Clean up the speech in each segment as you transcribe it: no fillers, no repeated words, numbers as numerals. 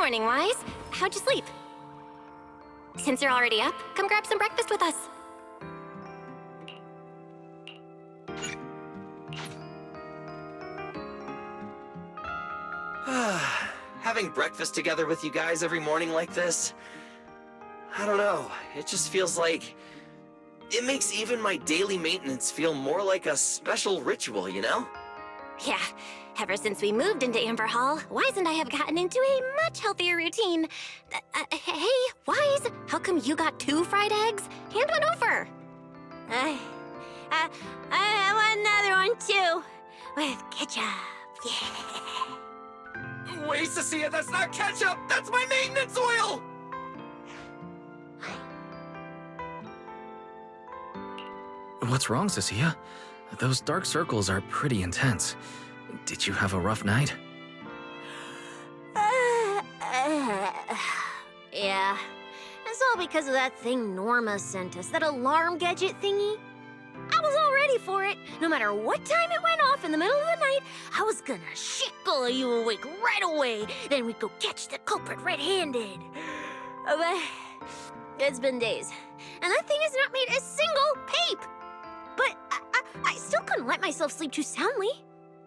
morning, Wise. How'd you sleep? Since you're already up, come grab some breakfast with us. Having breakfast together with you guys every morning like this, I don't know, it just feels like... It makes even my daily maintenance feel more like a special ritual, you know? Yeah, ever since we moved into Amber Hall, Wise and I have gotten into a much healthier routine. Hey, Wise, how come you got 2 fried eggs? Hand one over. I want another one too, with ketchup. Yeah. Wait, Cecilia, that's not ketchup! That's my maintenance oil! What's wrong, Cecilia? Those dark circles are pretty intense. Did you have a rough night? Yeah. It's all because of that thing Norma sent us, that alarm gadget thingy. I was all ready for it. No matter what time it went off in the middle of the night, I was gonna shake all of you awake right away. Then we'd go catch the culprit red-handed. But it's been days, and that thing has not made a single peep. But I still couldn't let myself sleep too soundly.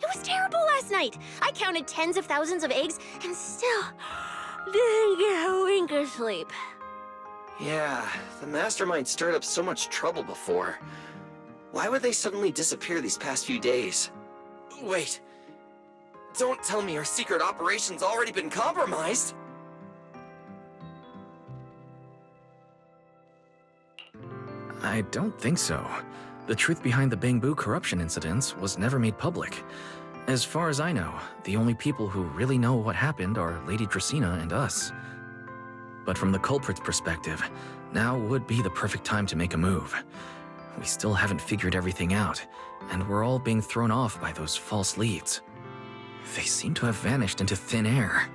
It was terrible last night. I counted tens of thousands of eggs and still didn't get a wink of sleep. Yeah, the mastermind stirred up so much trouble before. Why would they suddenly disappear these past few days? Wait, don't tell me our secret operation's already been compromised! I don't think so. The truth behind the Bangbu corruption incidents was never made public. As far as I know, the only people who really know what happened are Lady Dracaena and us. But from the culprit's perspective, now would be the perfect time to make a move. We still haven't figured everything out, and we're all being thrown off by those false leads. They seem to have vanished into thin air.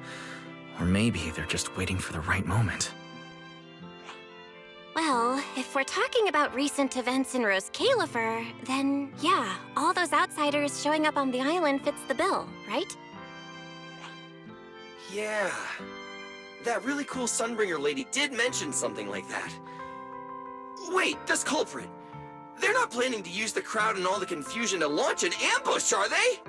Or maybe they're just waiting for the right moment. Well, if we're talking about recent events in Rose Califer, then yeah, all those outsiders showing up on the island fits the bill, right? Yeah. That really cool Sunbringer lady did mention something like that. Wait, this culprit! They're not planning to use the crowd and all the confusion to launch an ambush, are they?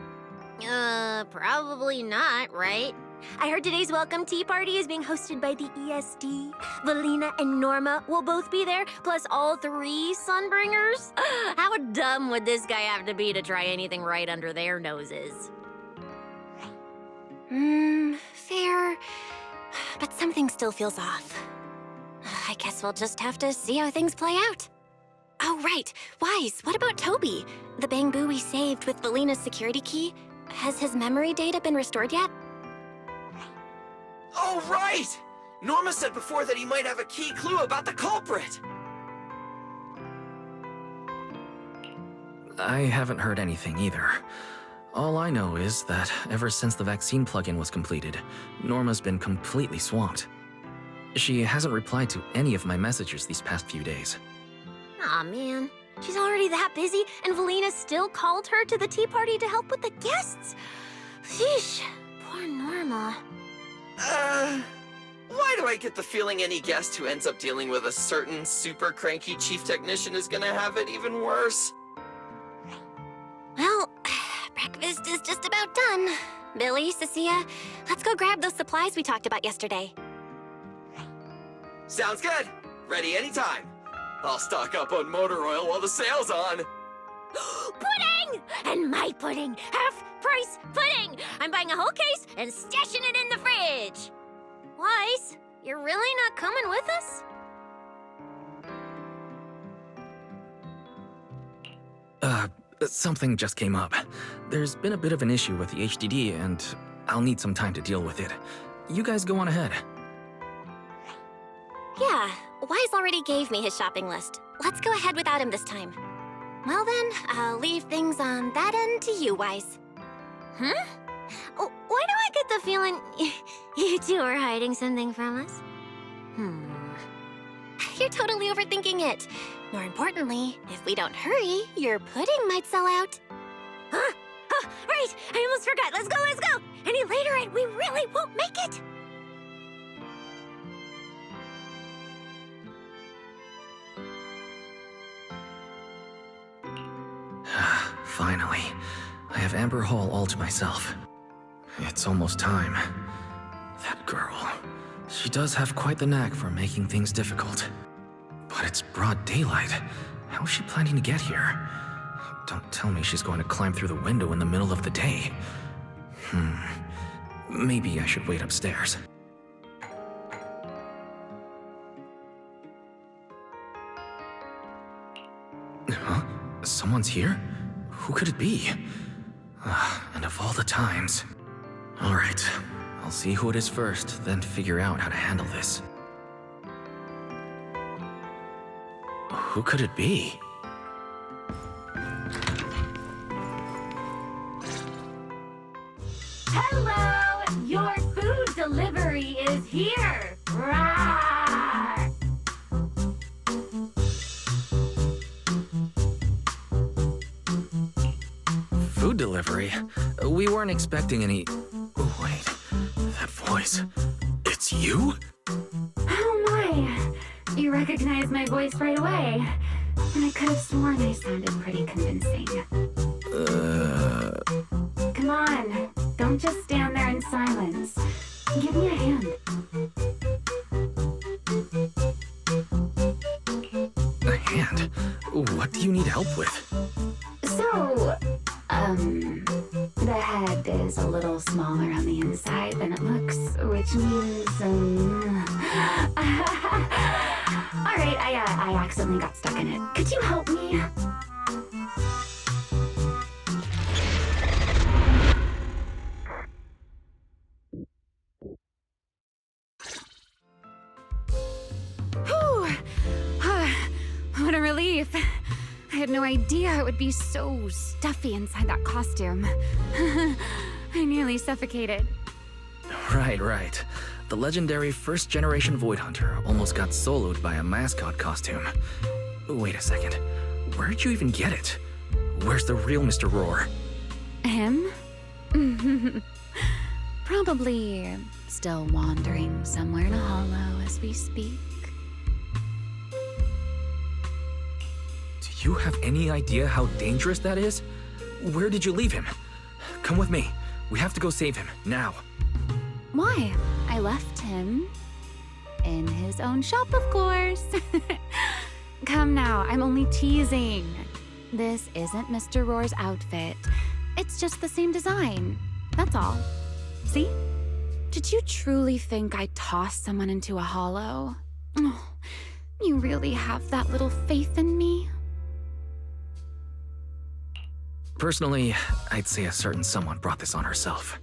Probably not, right? I heard today's welcome tea party is being hosted by the ESD. Valina and Norma will both be there, plus all 3 Sunbringers. How dumb would this guy have to be to try anything right under their noses? Fair. But something still feels off. I guess we'll just have to see how things play out. Oh, right. Wise, what about Toby? The Bangbu we saved with Valina's security key? Has his memory data been restored yet? Oh, right! Norma said before that he might have a key clue about the culprit! I haven't heard anything either. All I know is that ever since the vaccine plugin was completed, Norma's been completely swamped. She hasn't replied to any of my messages these past few days. Aw, man. She's already that busy, and Valina still called her to the tea party to help with the guests. Sheesh, poor Norma. Why do I get the feeling any guest who ends up dealing with a certain super cranky chief technician is gonna have it even worse? Well, breakfast is just about done. Billy, Cecilia, let's go grab those supplies we talked about yesterday. Sounds good. Ready anytime. I'll stock up on motor oil while the sale's on. Pudding! And my pudding! Half-price pudding! I'm buying a whole case and stashing it in the fridge! Wise, you're really not coming with us? Something just came up. There's been a bit of an issue with the HDD, and I'll need some time to deal with it. You guys go on ahead. Yeah, Wise already gave me his shopping list. Let's go ahead without him this time. Well then, I'll leave things on that end to you, Wise. Huh? Why do I get the feeling you two are hiding something from us? You're totally overthinking it. More importantly, if we don't hurry, your pudding might sell out. Huh? Right! I almost forgot. Let's go! Any later and we really won't make it! Finally, I have Amber Hall all to myself. It's almost time. That girl, she does have quite the knack for making things difficult. But it's broad daylight. How is she planning to get here? Don't tell me she's going to climb through the window in the middle of the day. Maybe I should wait upstairs. Huh? Someone's here? Who could it be? And of all the times... Alright, I'll see who it is first, then figure out how to handle this. Who could it be? Hello! Your food delivery is here! Rawr! Food delivery? We weren't expecting any... Oh, wait. That voice... It's you? Oh my! You recognize my voice right away. And I could have sworn I sounded pretty convincing. Come on, don't just stand there in silence. Give me a hand. A hand? What do you need help with? So, the head is a little smaller on the inside than it looks, which means, Alright, I accidentally got stuck in it. Could you help me? Whew! What a relief. I had no idea it would be so stuffy inside that costume. I nearly suffocated. Right. The legendary first-generation Void Hunter almost got soloed by a mascot costume. Wait a second. Where'd you even get it? Where's the real Mr. Roar? Him? Probably still wandering somewhere in a hollow as we speak. Do you have any idea how dangerous that is? Where did you leave him? Come with me. We have to go save him, now. Why? I left him in his own shop, of course. Come now, I'm only teasing. This isn't Mr. Roar's outfit. It's just the same design. That's all. See? Did you truly think I tossed someone into a hollow? Oh, you really have that little faith in me? Personally, I'd say a certain someone brought this on herself.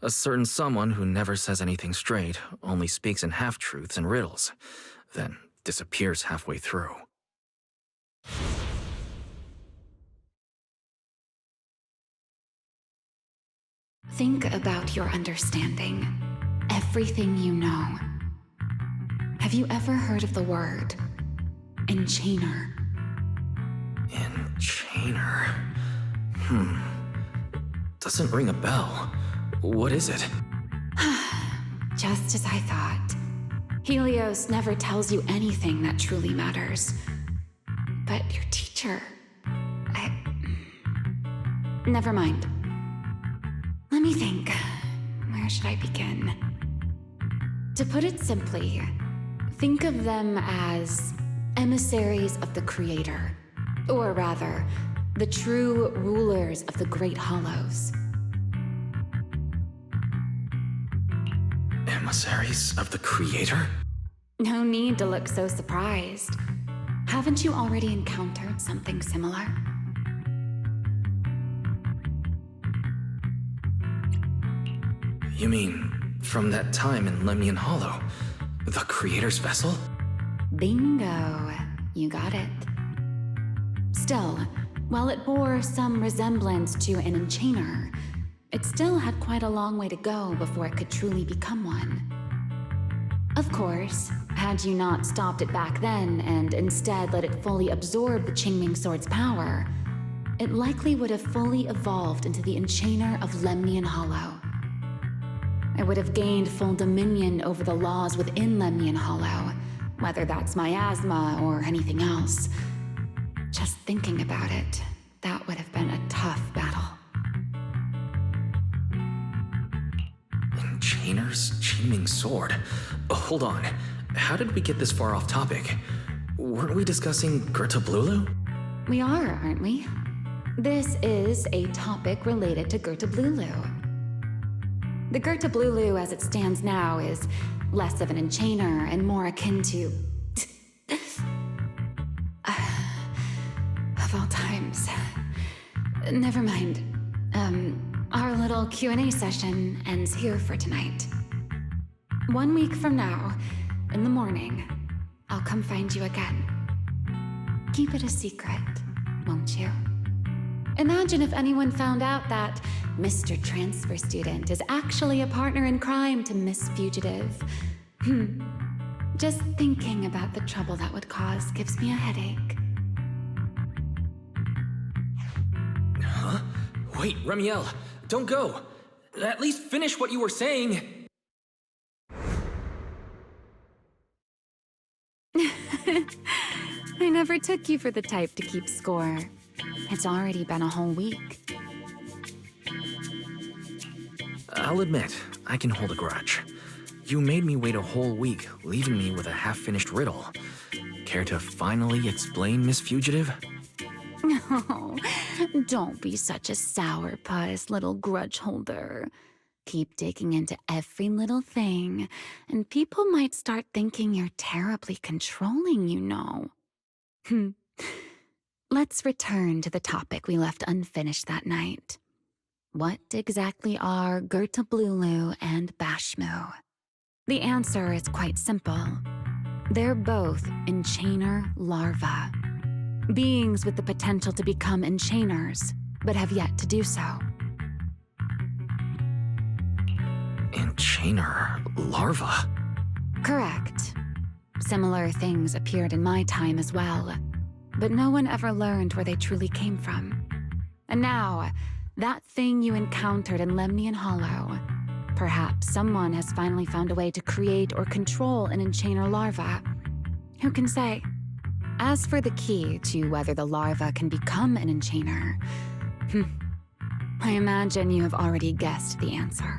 A certain someone who never says anything straight, only speaks in half-truths and riddles, then disappears halfway through. Think about your understanding. Everything you know. Have you ever heard of the word enchainer? Enchainer? Doesn't ring a bell. What is it? Just as I thought. Helios never tells you anything that truly matters. But your teacher... Never mind. Let me think. Where should I begin? To put it simply, think of them as emissaries of the Creator. Or rather, the true rulers of the Great Hollows. Emissaries of the Creator? No need to look so surprised. Haven't you already encountered something similar? You mean, from that time in Lemnian Hollow? The Creator's vessel? Bingo. You got it. Still, while it bore some resemblance to an enchainer, it still had quite a long way to go before it could truly become one. Of course, had you not stopped it back then and instead let it fully absorb the Qingming Sword's power, it likely would have fully evolved into the Enchainer of Lemnian Hollow. It would have gained full dominion over the laws within Lemnian Hollow, whether that's miasma or anything else. Just thinking about it, that would have been a tough sword. Hold on. How did we get this far off topic? Weren't we discussing Gerta Blulu? We are, aren't we? This is a topic related to Gerta Blulu. The Gerta Blulu as it stands now is less of an enchainer and more akin to... of all times. Never mind. Our little Q&A session ends here for tonight. 1 week from now, in the morning, I'll come find you again. Keep it a secret, won't you? Imagine if anyone found out that Mr. Transfer Student is actually a partner in crime to Miss Fugitive. Just thinking about the trouble that would cause gives me a headache. Huh? Wait, Remiel, don't go. At least finish what you were saying. I never took you for the type to keep score. It's already been a whole week. I'll admit, I can hold a grudge. You made me wait a whole week, leaving me with a half-finished riddle. Care to finally explain, Miss Fugitive? Oh, don't be such a sourpuss, little grudge holder. Keep digging into every little thing, and people might start thinking you're terribly controlling, you know. Let's return to the topic we left unfinished that night. What exactly are Gerta Blulu and Bashmu? The answer is quite simple. They're both enchainer larvae. Beings with the potential to become enchainers, but have yet to do so. Enchainer larva? Correct. Similar things appeared in my time as well, but no one ever learned where they truly came from. And now, that thing you encountered in Lemnian Hollow, perhaps someone has finally found a way to create or control an enchainer larva. Who can say? As for the key to whether the larva can become an enchainer, I imagine you have already guessed the answer.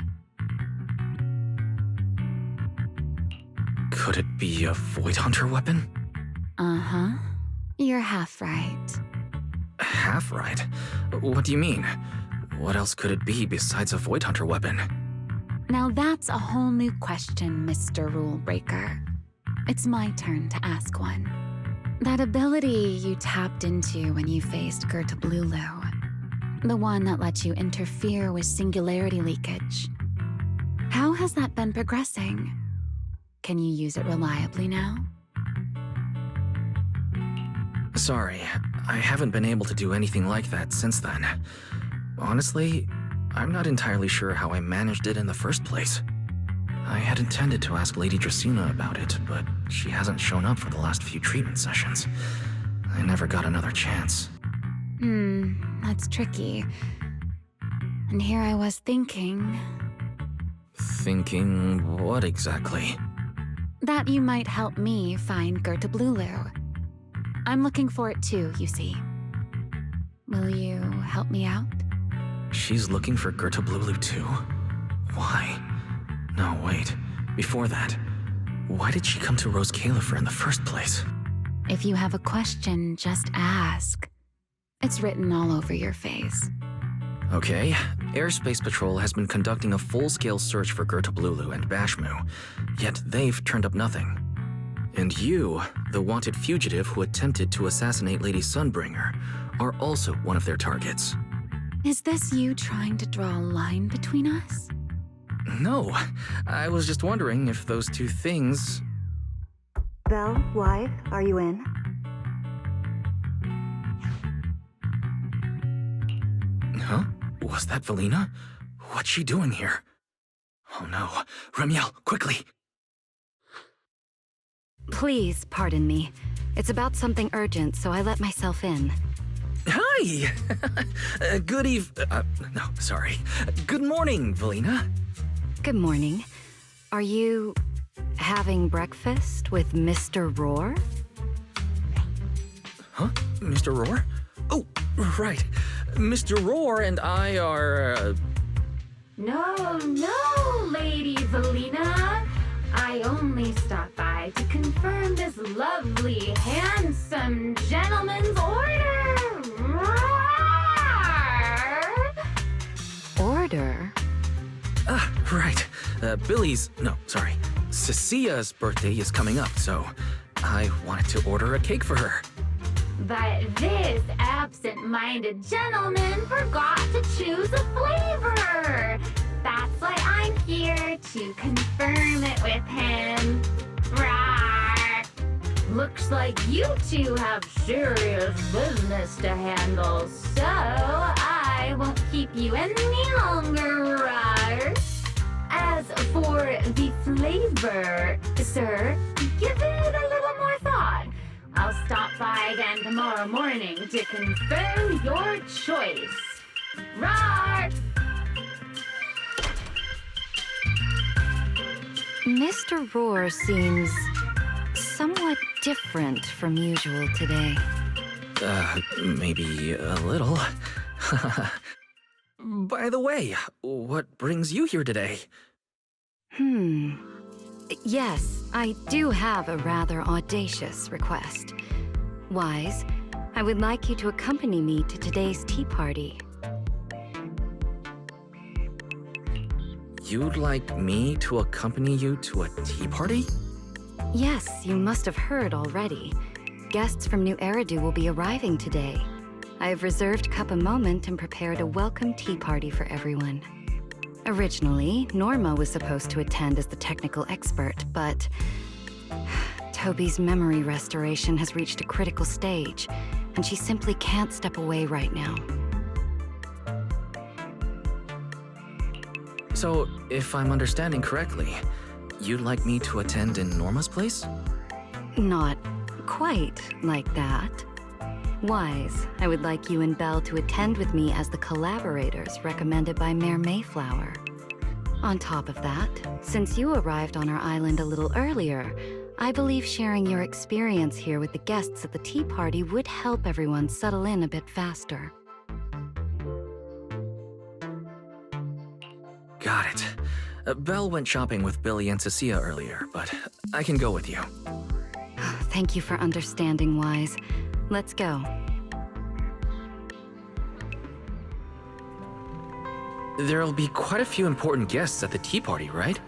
Could it be a Void Hunter weapon? Uh-huh. You're half right. Half right? What do you mean? What else could it be besides a Void Hunter weapon? Now that's a whole new question, Mr. Rule Breaker. It's my turn to ask one. That ability you tapped into when you faced Gerta Blulu, the one that lets you interfere with singularity leakage. How has that been progressing? Can you use it reliably now? Sorry, I haven't been able to do anything like that since then. Honestly, I'm not entirely sure how I managed it in the first place. I had intended to ask Lady Dracaena about it, but she hasn't shown up for the last few treatment sessions. I never got another chance. That's tricky. And here I was thinking... Thinking what exactly? That you might help me find Gerta Blulu. I'm looking for it too, you see. Will you help me out? She's looking for Gerta Blulu too? Why? No, wait. Before that, why did she come to Rose Califer in the first place? If you have a question, just ask. It's written all over your face. Okay, Airspace Patrol has been conducting a full-scale search for Gerta Blulu and Bashmu, yet they've turned up nothing. And you, the wanted fugitive who attempted to assassinate Lady Sunbringer, are also one of their targets. Is this you trying to draw a line between us? No, I was just wondering if those two things... Vel, why? Are you in? Huh? Was that Valina? What's she doing here? Oh no. Remiel, quickly! Please pardon me. It's about something urgent, so I let myself in. Hi! No, sorry. Good morning, Valina. Good morning. Are you having breakfast with Mr. Roar? Huh? Mr. Roar? Oh, right. Mr. Roar and I are, No, Lady Valina. I only stopped by to confirm this lovely, handsome gentleman's order. Order? Right. Cecia's birthday is coming up, so I wanted to order a cake for her. But this absent-minded gentleman forgot to choose a flavor. That's why I'm here to confirm it with him. Rawr. Looks like you two have serious business to handle, so I won't keep you any longer, rawr. As for the flavor, sir, give it a little more thought. I'll stop by again tomorrow morning to confirm your choice. Rawr! Mr. Roar seems somewhat different from usual today. Maybe a little. By the way, what brings you here today? Yes, I do have a rather audacious request. Wise, I would like you to accompany me to today's tea party. You'd like me to accompany you to a tea party? Yes, you must have heard already. Guests from New Eridu will be arriving today. I have reserved Cup a moment and prepared a welcome tea party for everyone. Originally, Norma was supposed to attend as the technical expert, but Toby's memory restoration has reached a critical stage, and she simply can't step away right now. So, if I'm understanding correctly, you'd like me to attend in Norma's place? Not quite like that. Wise, I would like you and Belle to attend with me as the collaborators recommended by Mayor Mayflower. On top of that, since you arrived on our island a little earlier, I believe sharing your experience here with the guests at the tea party would help everyone settle in a bit faster. Got it. Belle went shopping with Billy and Cecilia earlier, but I can go with you. Thank you for understanding, Wise. Let's go. There'll be quite a few important guests at the tea party, right?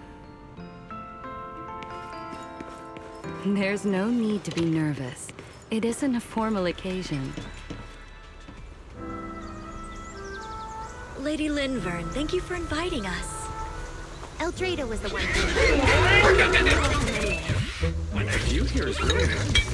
There's no need to be nervous. It isn't a formal occasion. Lady Linvern, thank you for inviting us. Eldrada was the one. The view here is really nice.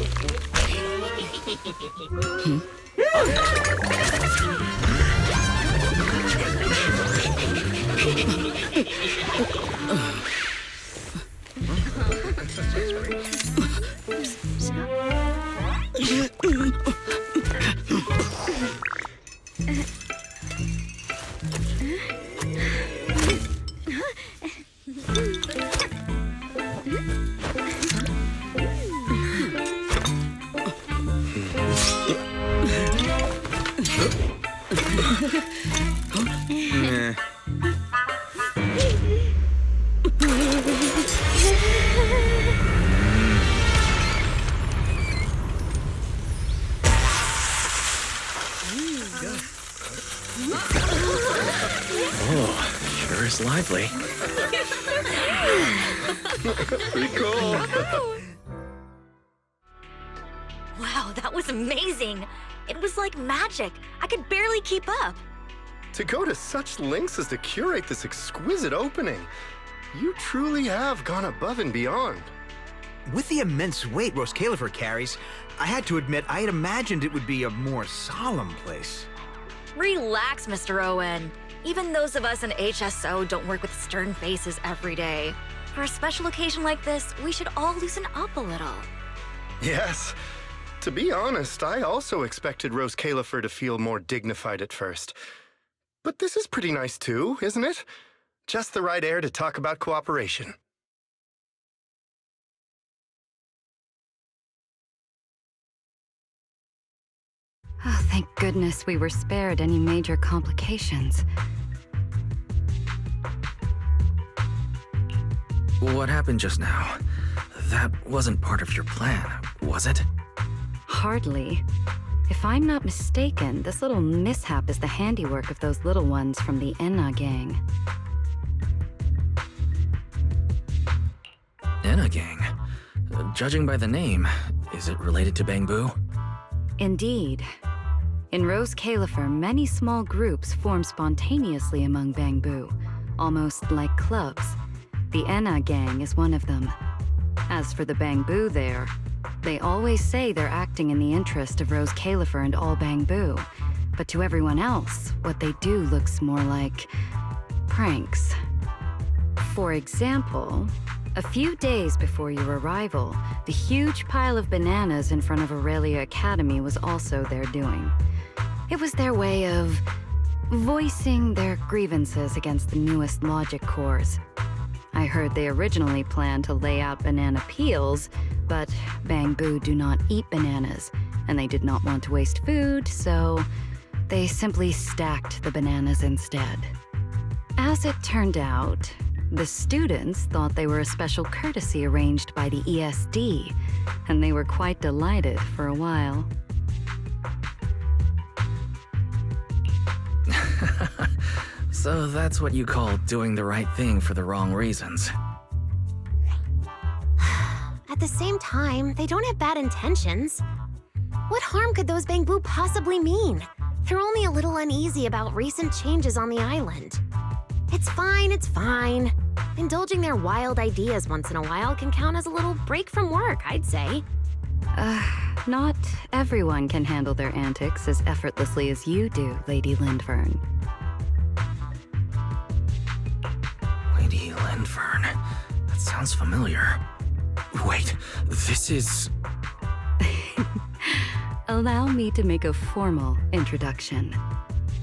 Sure is lively. Pretty cool. Wow, that was amazing. It was like magic. I could barely keep up. To go to such lengths as to curate this exquisite opening, you truly have gone above and beyond. With the immense weight Roscalifer carries, I had to admit I had imagined it would be a more solemn place. Relax, Mr. Owen. Even those of us in HSO don't work with stern faces every day. For a special occasion like this, we should all loosen up a little. Yes. To be honest, I also expected Roscalifer to feel more dignified at first. But this is pretty nice too, isn't it? Just the right air to talk about cooperation. Oh, thank goodness we were spared any major complications. what happened just now? That wasn't part of your plan, was it? Hardly. If I'm not mistaken, this little mishap is the handiwork of those little ones from the Enna gang. Enna gang? Judging by the name, is it related to Bangbu? Indeed. In Rose Califer, many small groups form spontaneously among Bangbu, almost like clubs. The Enna gang is one of them. As for the Bangbu there, they always say they're acting in the interest of Rose Califer and all Bangbu, but to everyone else, what they do looks more like pranks. For example, a few days before your arrival, the huge pile of bananas in front of Aurelia Academy was also their doing. It was their way of voicing their grievances against the newest logic cores. I heard they originally planned to lay out banana peels, but Bangbu do not eat bananas, and they did not want to waste food, so they simply stacked the bananas instead. As it turned out, the students thought they were a special courtesy arranged by the ESD, and they were quite delighted for a while. So that's what you call doing the right thing for the wrong reasons. At the same time, they don't have bad intentions. What harm could those Bangbu possibly mean? They're only a little uneasy about recent changes on the island. It's fine, it's fine. Indulging their wild ideas once in a while can count as a little break from work, I'd say. Not everyone can handle their antics as effortlessly as you do, Lady Lindvern. Lady Lindvern. That sounds familiar. Wait, this is... Allow me to make a formal introduction.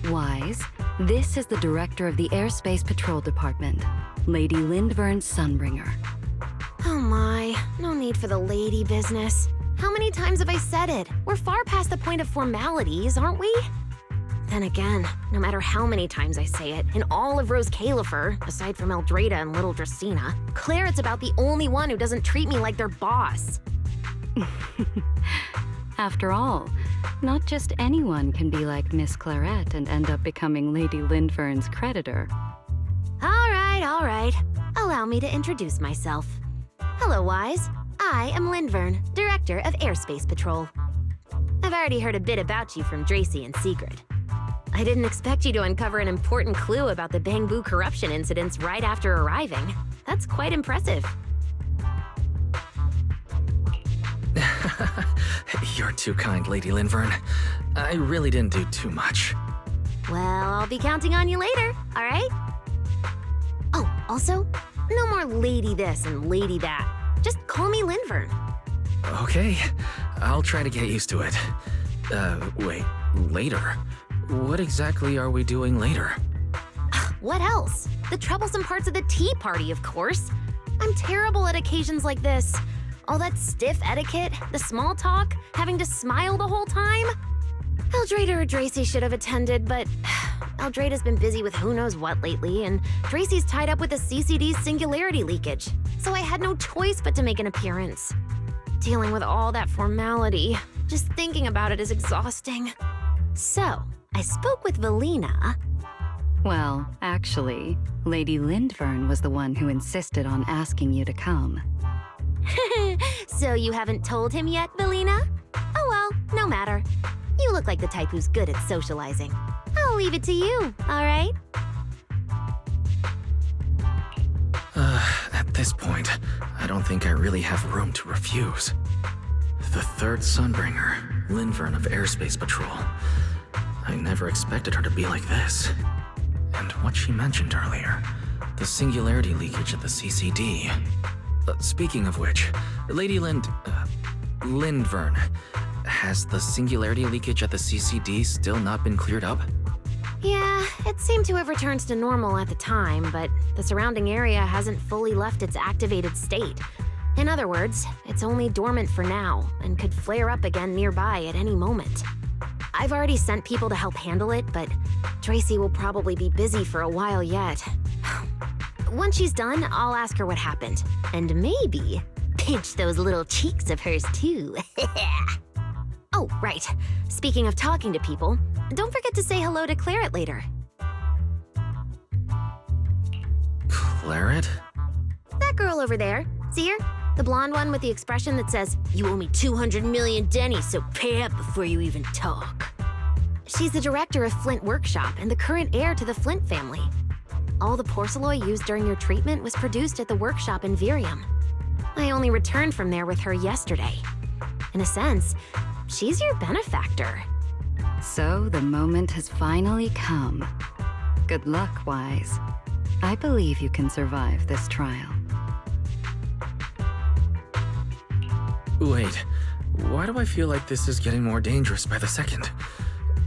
Wise, this is the director of the Airspace Patrol Department, Lady Lindvern Sunbringer. Oh my, no need for the lady business. How many times have I said it? We're far past the point of formalities, aren't we? Then again, no matter how many times I say it, in all of Rose Califer, aside from Eldrada and Little Dracena, Clarette's about the only one who doesn't treat me like their boss. After all, not just anyone can be like Miss Clarette and end up becoming Lady Lindvern's creditor. All right. Allow me to introduce myself. Hello, Wise. I am Lindvern, Director of Airspace Patrol. I've already heard a bit about you from Dracy and Secret. I didn't expect you to uncover an important clue about the Bangbu corruption incidents right after arriving. That's quite impressive. You're too kind, Lady Lindvern. I really didn't do too much. Well, I'll be counting on you later, all right? Oh, also, no more lady this and lady that. Just call me Lindvern. Okay, I'll try to get used to it. Wait, later? What exactly are we doing later? What else? The troublesome parts of the tea party, of course. I'm terrible at occasions like this. All that stiff etiquette, the small talk, having to smile the whole time. Eldrada or Dracy should have attended, but Eldrada's been busy with who knows what lately, and Dracy's tied up with the CCD's singularity leakage, so I had no choice but to make an appearance. Dealing with all that formality, just thinking about it is exhausting. So, I spoke with Valina. Well, actually, Lady Lindvern was the one who insisted on asking you to come. So you haven't told him yet, Valina? Oh well, no matter. You look like the type who's good at socializing. I'll leave it to you, all right? At this point, I don't think I really have room to refuse. The third Sunbringer, Lindvern of Airspace Patrol. I never expected her to be like this. And what she mentioned earlier, the singularity leakage at the CCD. Speaking of which, Lady Lindvern, has the singularity leakage at the CCD still not been cleared up? Yeah, it seemed to have returned to normal at the time, but the surrounding area hasn't fully left its activated state. In other words, it's only dormant for now, and could flare up again nearby at any moment. I've already sent people to help handle it, but Dracy will probably be busy for a while yet. Once she's done, I'll ask her what happened. And maybe pinch those little cheeks of hers too. Oh, right. Speaking of talking to people, don't forget to say hello to Claret later. Claret? That girl over there. See her? The blonde one with the expression that says, "You owe me 200 million dennies, so pay up before you even talk." She's the director of Flint Workshop and the current heir to the Flint family. All the porcelain used during your treatment was produced at the workshop in Virium. I only returned from there with her yesterday. In a sense, she's your benefactor. So the moment has finally come. Good luck, Wise. I believe you can survive this trial. Wait, why do I feel like this is getting more dangerous by the second?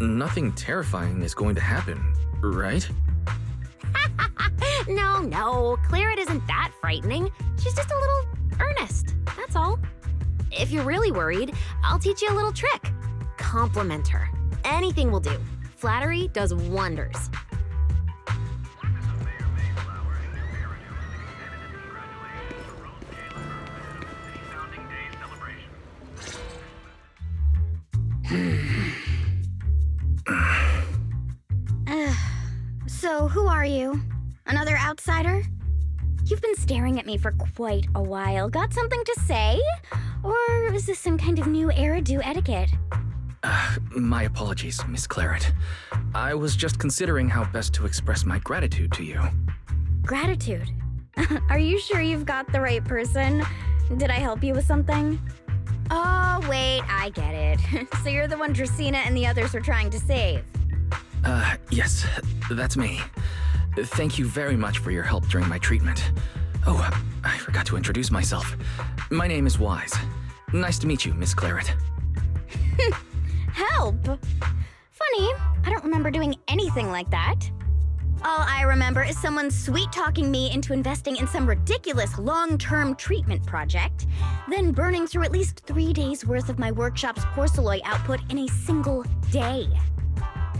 Nothing terrifying is going to happen, right? No, Claret isn't that frightening. She's just a little earnest, that's all. If you're really worried, I'll teach you a little trick. Compliment her. Anything will do. Flattery does wonders. So, who are you? Another outsider? You've been staring at me for quite a while. Got something to say? Or is this some kind of new Eridu etiquette? My apologies, Miss Claret. I was just considering how best to express my gratitude to you. Gratitude? Are you sure you've got the right person? Did I help you with something? Oh, wait, I get it. So you're the one Dracaena and the others are trying to save. Yes, that's me. Thank you very much for your help during my treatment. Oh, I forgot to introduce myself. My name is Wise. Nice to meet you, Miss Claret. Help? Funny, I don't remember doing anything like that. All I remember is someone sweet-talking me into investing in some ridiculous long-term treatment project, then burning through at least 3 days' worth of my workshop's porcelain output in a single day.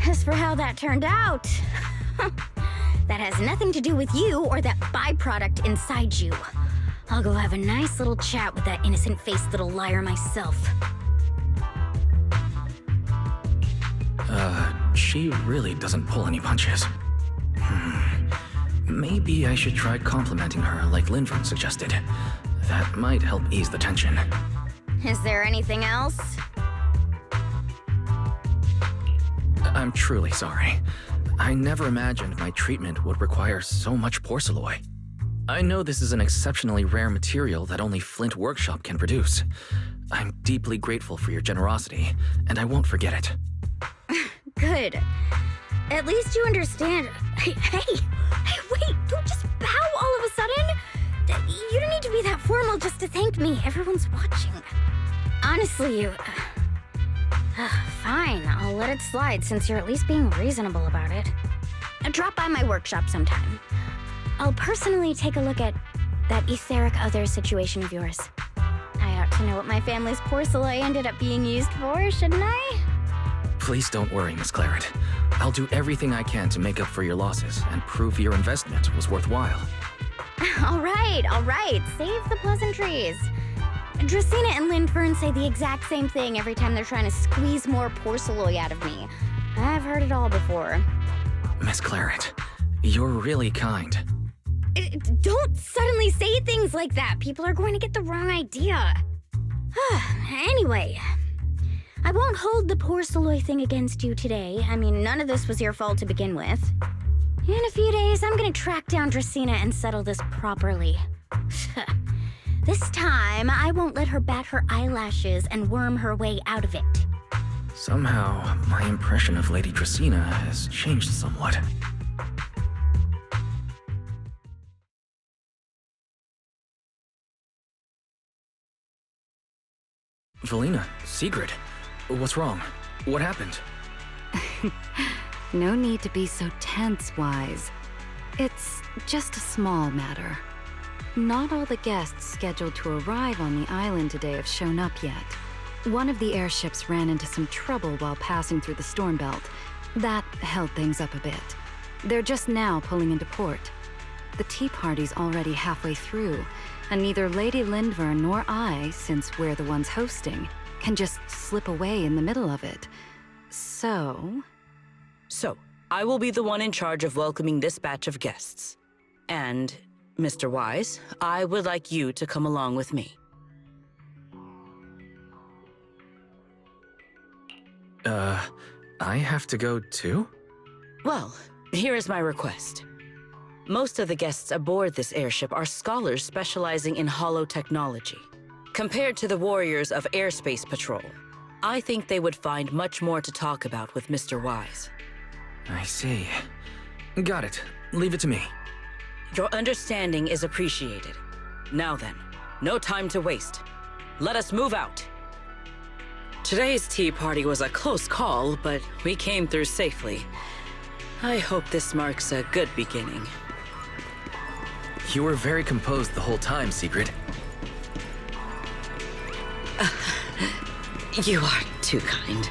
As for how that turned out, that has nothing to do with you or that byproduct inside you. I'll go have a nice little chat with that innocent-faced little liar myself. She really doesn't pull any punches. Maybe I should try complimenting her like Linford suggested. That might help ease the tension. Is there anything else? I'm truly sorry. I never imagined my treatment would require so much porcelain. I know this is an exceptionally rare material that only Flint Workshop can produce. I'm deeply grateful for your generosity, and I won't forget it. Good. At least you understand. Hey, wait, don't just bow all of a sudden. You don't need to be that formal just to thank me. Everyone's watching. Honestly, you... Fine, I'll let it slide since you're at least being reasonable about it. Drop by my workshop sometime. I'll personally take a look at that etheric other situation of yours. I ought to know what my family's porcelain ended up being used for, shouldn't I? Please don't worry, Miss Claret. I'll do everything I can to make up for your losses and prove your investment was worthwhile. All right. Save the pleasantries. Dracaena and Linfern say the exact same thing every time they're trying to squeeze more porcelain out of me. I've heard it all before. Miss Claret, you're really kind. Don't suddenly say things like that. People are going to get the wrong idea. Anyway, I won't hold the porcelain thing against you today. I mean, none of this was your fault to begin with. In a few days, I'm gonna track down Dracaena and settle this properly. This time, I won't let her bat her eyelashes and worm her way out of it. Somehow, my impression of Lady Dracaena has changed somewhat. Valina, Sigrid, what's wrong? What happened? No need to be so tense, Wise. It's just a small matter. Not all the guests scheduled to arrive on the island today have shown up yet. One of the airships ran into some trouble while passing through the storm belt. That held things up a bit. They're just now pulling into port. the tea party's already halfway through, and neither Lady Lindver nor I, since we're the ones hosting, can just slip away in the middle of it. So, I will be the one in charge of welcoming this batch of guests. And, Mr. Wise, I would like you to come along with me. I have to go too? Well, here is my request. Most of the guests aboard this airship are scholars specializing in holotechnology. Compared to the warriors of Airspace Patrol, I think they would find much more to talk about with Mr. Wise. I see. Got it. Leave it to me. Your understanding is appreciated. Now then, no time to waste. Let us move out. Today's tea party was a close call, but we came through safely. I hope this marks a good beginning. You were very composed the whole time, Sigrid. You are too kind.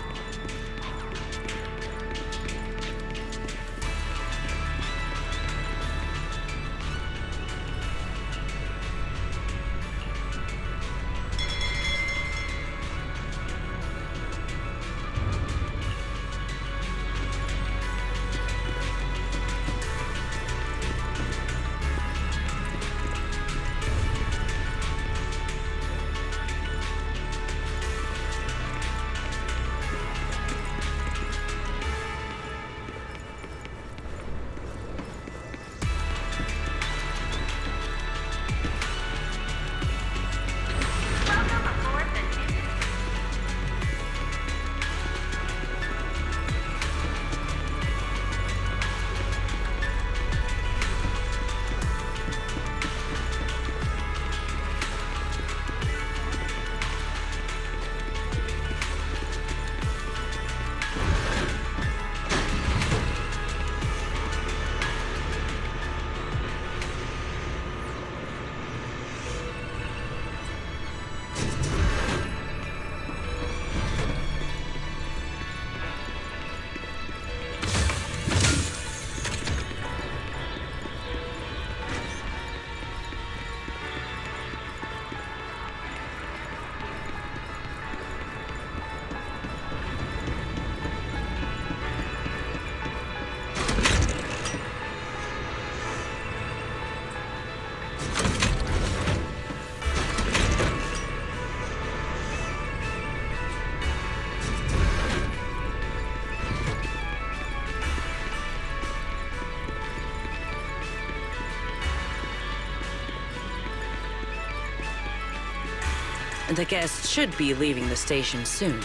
The guests should be leaving the station soon.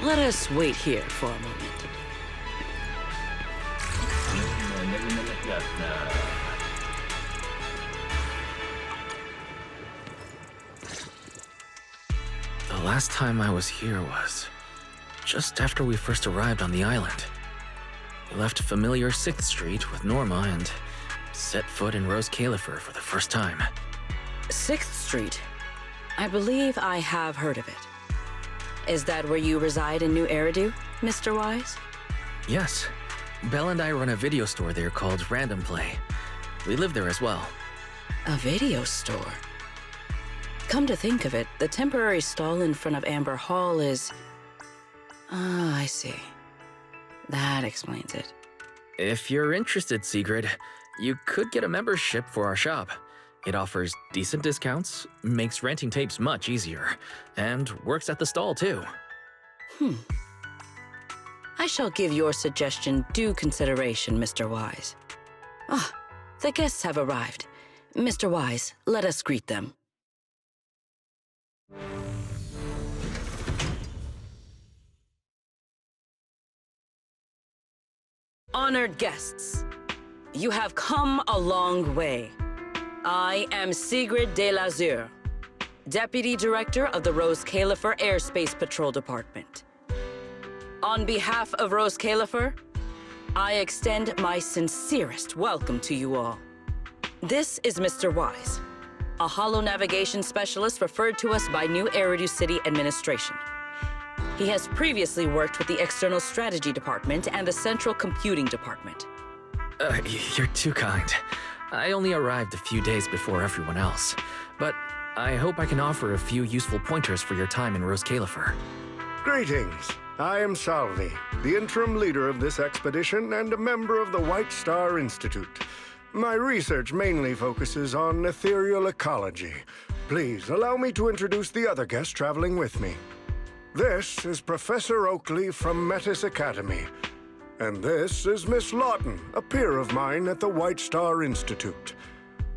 Let us wait here for a moment. The last time I was here was just after we first arrived on the island. We left familiar 6th Street with Norma and set foot in Rose Califer for the first time. 6th Street? I believe I have heard of it. Is that where you reside in New Eridu, Mr. Wise? Yes. Belle and I run a video store there called Random Play. We live there as well. A video store? Come to think of it, the temporary stall in front of Amber Hall is... Ah, I see. That explains it. If you're interested, Sigrid, you could get a membership for our shop. It offers decent discounts, makes renting tapes much easier, and works at the stall too. I shall give your suggestion due consideration, Mr. Wise. Ah, the guests have arrived. Mr. Wise, let us greet them. Honored guests, you have come a long way. I am Sigrid de Lazure, Deputy Director of the Rose Califer Airspace Patrol Department. On behalf of Rose Califer, I extend my sincerest welcome to you all. This is Mr. Wise, a holo-navigation specialist referred to us by New Eridu City Administration. He has previously worked with the External Strategy Department and the Central Computing Department. You're too kind. I only arrived a few days before everyone else, but I hope I can offer a few useful pointers for your time in Rose Califer. Greetings. I am Salvi, the interim leader of this expedition and a member of the White Star Institute. My research mainly focuses on ethereal ecology. Please allow me to introduce the other guest traveling with me. This is Professor Oakley from Metis Academy. And this is Miss Lawton, a peer of mine at the White Star Institute.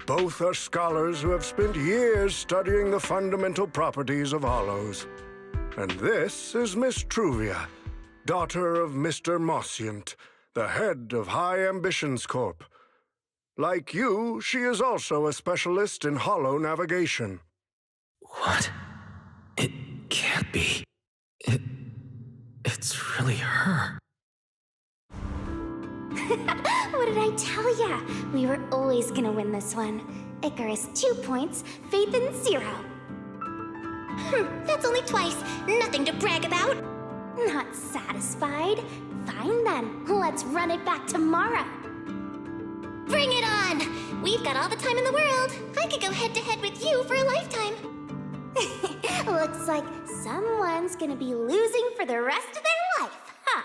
Both are scholars who have spent years studying the fundamental properties of hollows. And this is Miss Truvia, daughter of Mr. Mossient, the head of High Ambitions Corp. Like you, she is also a specialist in hollow navigation. What? It can't be. It's really her. What did I tell ya? We were always gonna win this one. Icarus 2 points, Phaethon 0. That's only twice. Nothing to brag about. Not satisfied? Fine then. Let's run it back tomorrow. Bring it on! We've got all the time in the world. I could go head-to-head with you for a lifetime. Looks like someone's gonna be losing for the rest of their life, huh?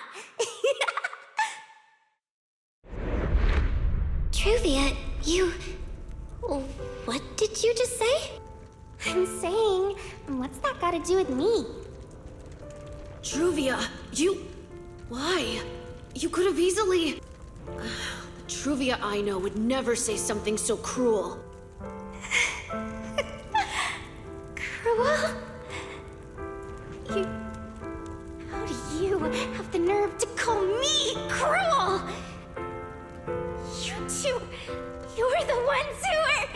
Truvia, you... What did you just say? I'm saying, what's that got to do with me? Truvia, you... Why? You could have easily... The Truvia I know would never say something so cruel. Cruel? You... How do you have the nerve to call me cruel? You two... You're the ones who are...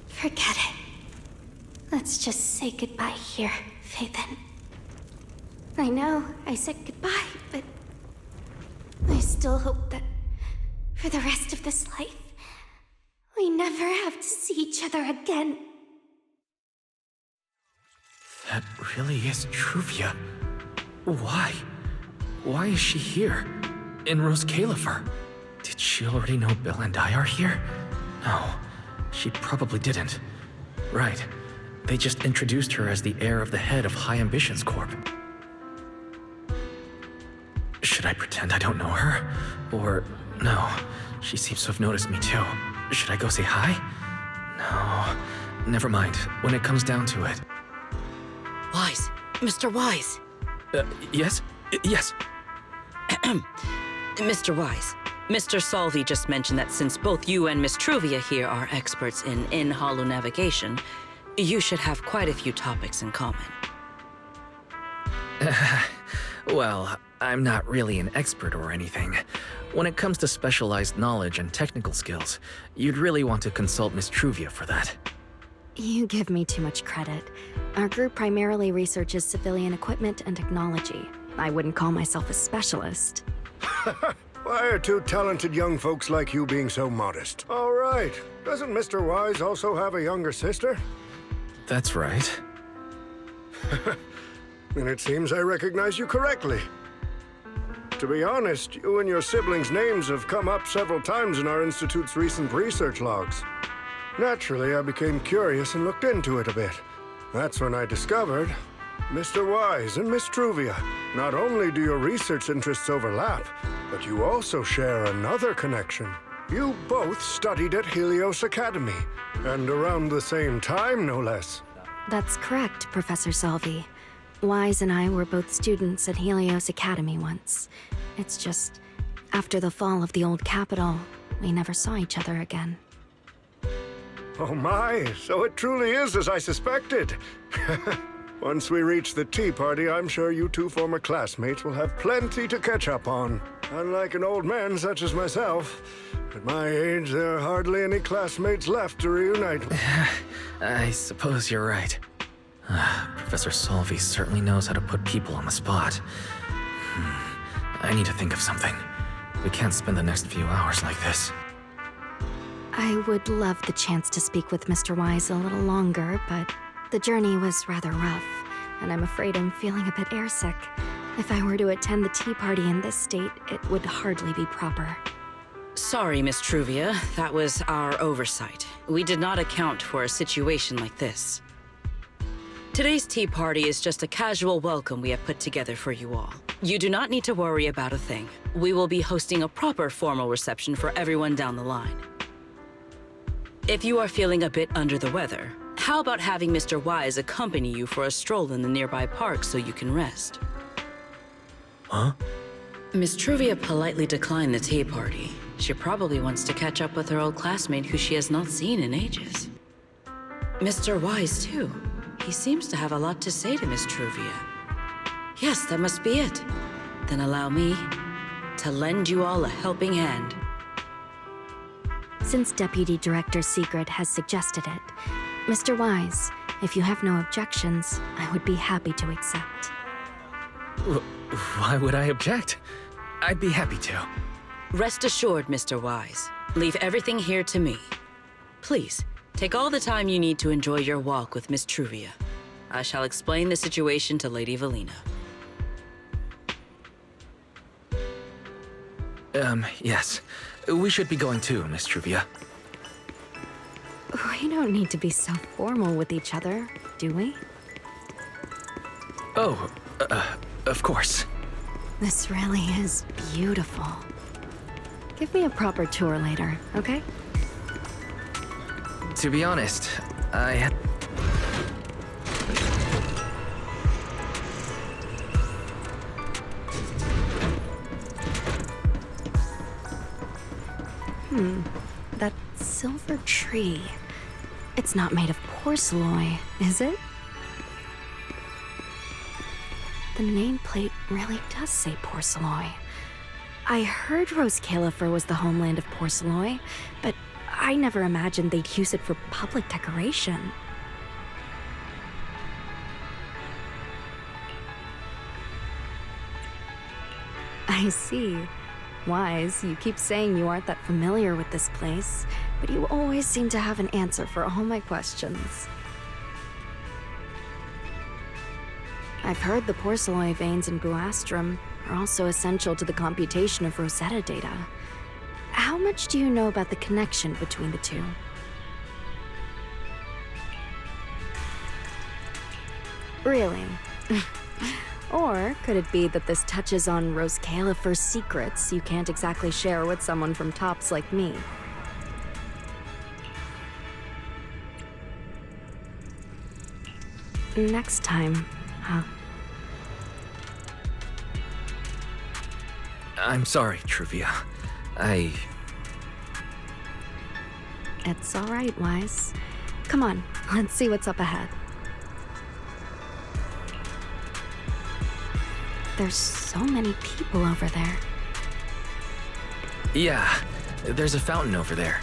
Forget it. Let's just say goodbye here, Phaethon. I know I said goodbye, but I still hope that for the rest of this life, we never have to see each other again. That really is Truvia. Why? Why is she here? In Rose Califer? Did she already know Bill and I are here? No, she probably didn't. Right. They just introduced her as the heir of the head of High Ambitions Corp. Should I pretend I don't know her? Or, no, she seems to have noticed me too. Should I go say hi? No, never mind. When it comes down to it. Wise. Mr. Wise. Yes? Yes. Mr. Wise, Mr. Salvi just mentioned that since both you and Miss Truvia here are experts in hollow navigation, you should have quite a few topics in common. Well, I'm not really an expert or anything. When it comes to specialized knowledge and technical skills, you'd really want to consult Miss Truvia for that. You give me too much credit. Our group primarily researches civilian equipment and technology. I wouldn't call myself a specialist. Why are two talented young folks like you being so modest? All right. Doesn't Mr. Wise also have a younger sister? That's right. Then it seems I recognize you correctly. To be honest, you and your siblings' names have come up several times in our Institute's recent research logs. Naturally, I became curious and looked into it a bit. That's when I discovered Mr. Wise and Miss Truvia. Not only do your research interests overlap, but you also share another connection. You both studied at Helios Academy, and around the same time, no less. That's correct, Professor Salvi. Wise and I were both students at Helios Academy once. It's just, after the fall of the old capital, we never saw each other again. Oh my, so it truly is as I suspected. Once we reach the tea party, I'm sure you two former classmates will have plenty to catch up on. Unlike an old man such as myself, at my age, there are hardly any classmates left to reunite with. I suppose you're right. Professor Salvi certainly knows how to put people on the spot. I need to think of something. We can't spend the next few hours like this. I would love the chance to speak with Mr. Wise a little longer, but the journey was rather rough, and I'm afraid I'm feeling a bit airsick. If I were to attend the tea party in this state, it would hardly be proper. Sorry, Miss Truvia. That was our oversight. We did not account for a situation like this. Today's tea party is just a casual welcome we have put together for you all. You do not need to worry about a thing. We will be hosting a proper formal reception for everyone down the line. If you are feeling a bit under the weather, how about having Mr. Wise accompany you for a stroll in the nearby park so you can rest? Huh? Miss Truvia politely declined the tea party. She probably wants to catch up with her old classmate who she has not seen in ages. Mr. Wise, too. He seems to have a lot to say to Miss Truvia. Yes, that must be it. Then allow me to lend you all a helping hand. Since Deputy Director Sigrid has suggested it, Mr. Wise, if you have no objections, I would be happy to accept. Why would I object? I'd be happy to. Rest assured, Mr. Wise. Leave everything here to me. Please, take all the time you need to enjoy your walk with Miss Truvia. I shall explain the situation to Lady Valina. Yes. We should be going too, Miss Truvia. We don't need to be so formal with each other, do we? Oh, of course. This really is beautiful. Give me a proper tour later, okay? To be honest, I had... That silver tree. It's not made of porcelain, is it? The nameplate really does say porcelain. I heard Rose Califer was the homeland of porcelain, but I never imagined they'd use it for public decoration. I see. Wise, you keep saying you aren't that familiar with this place, but you always seem to have an answer for all my questions. I've heard the porcelain veins in Buastrum are also essential to the computation of Rosetta data. How much do you know about the connection between the two? Really? Or could it be that this touches on Rose Califer's secrets you can't exactly share with someone from Tops like me? Next time, huh? I'm sorry, Truvia. It's all right, Wise. Come on, let's see what's up ahead. There's so many people over there. Yeah, there's a fountain over there.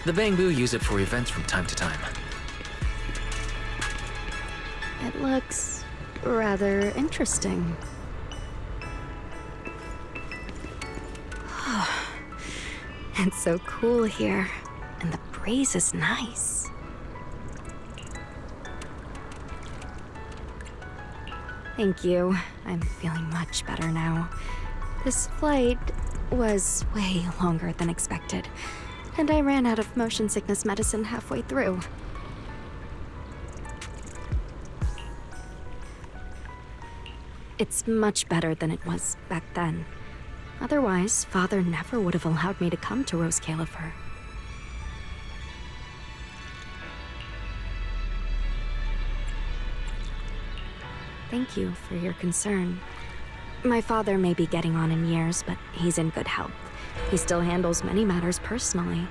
The Bangbu use it for events from time to time. It looks rather interesting. It's so cool here, and the breeze is nice. Thank you. I'm feeling much better now. This flight was way longer than expected, and I ran out of motion sickness medicine halfway through. It's much better than it was back then. Otherwise, Father never would have allowed me to come to Rose Califer. Thank you for your concern. My father may be getting on in years, but he's in good health. He still handles many matters personally.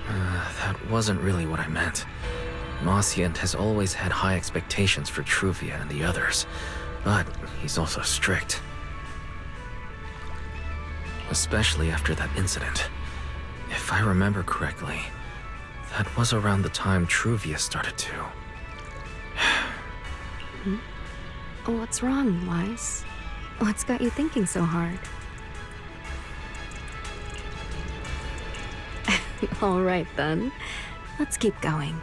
That wasn't really what I meant. Mossiant has always had high expectations for Truvia and the others, but he's also strict. Especially after that incident. If I remember correctly, that was around the time Truvia started to... What's wrong, Wise? What's got you thinking so hard? All right, then. Let's keep going.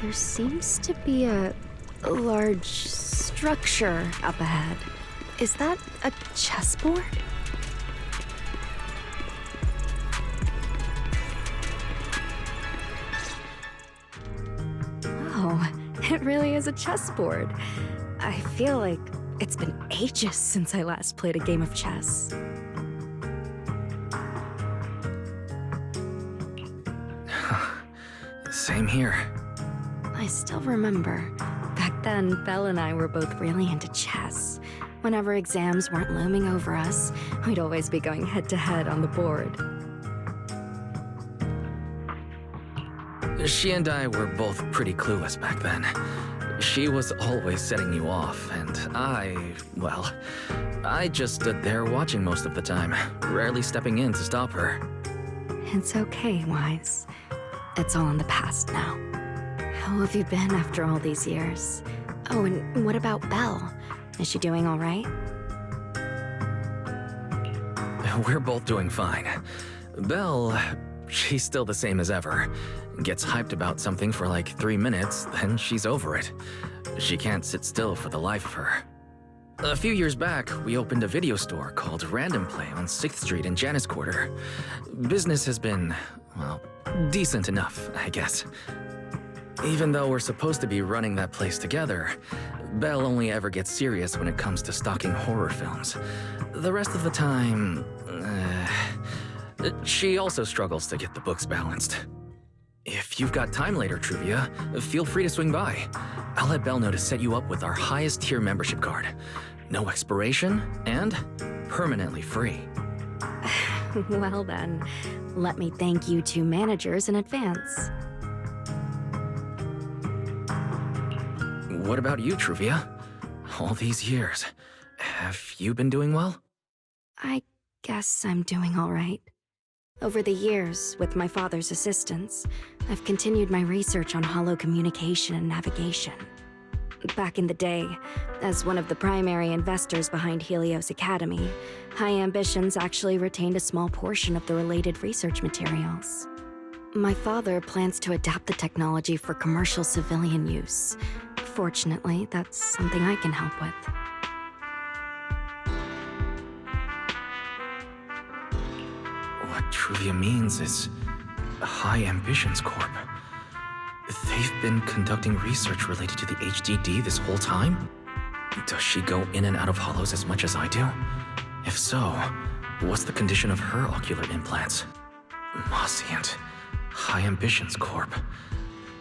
There seems to be a large structure up ahead. Is that a chessboard? Oh, it really is a chessboard. I feel like it's been ages since I last played a game of chess. Same here. I still remember. Back then, Belle and I were both really into chess. Whenever exams weren't looming over us, we'd always be going head-to-head on the board. She and I were both pretty clueless back then. She was always setting you off, and I just stood there watching most of the time, rarely stepping in to stop her. It's okay, Wise. It's all in the past now. How have you been after all these years? Oh, and what about Belle? Is she doing all right? We're both doing fine. Belle, she's still the same as ever. Gets hyped about something for like 3 minutes, then she's over it. She can't sit still for the life of her. A few years back, we opened a video store called Random Play on 6th Street in Janus Quarter. Business has been, well, decent enough, I guess. Even though we're supposed to be running that place together, Belle only ever gets serious when it comes to stocking horror films. The rest of the time, she also struggles to get the books balanced. If you've got time later, Truvia, feel free to swing by. I'll let Belle know to set you up with our highest tier membership card. No expiration, and permanently free. Well then, let me thank you two managers in advance. What about you, Truvia? All these years, have you been doing well? I guess I'm doing all right. Over the years, with my father's assistance, I've continued my research on holo communication and navigation. Back in the day, as one of the primary investors behind Helios Academy, High Ambitions actually retained a small portion of the related research materials. My father plans to adapt the technology for commercial civilian use. Fortunately, that's something I can help with. What Truvia means is High Ambitions Corp. They've been conducting research related to the HDD this whole time? Does she go in and out of holos as much as I do? If so, what's the condition of her ocular implants? Mossient, High Ambitions Corp.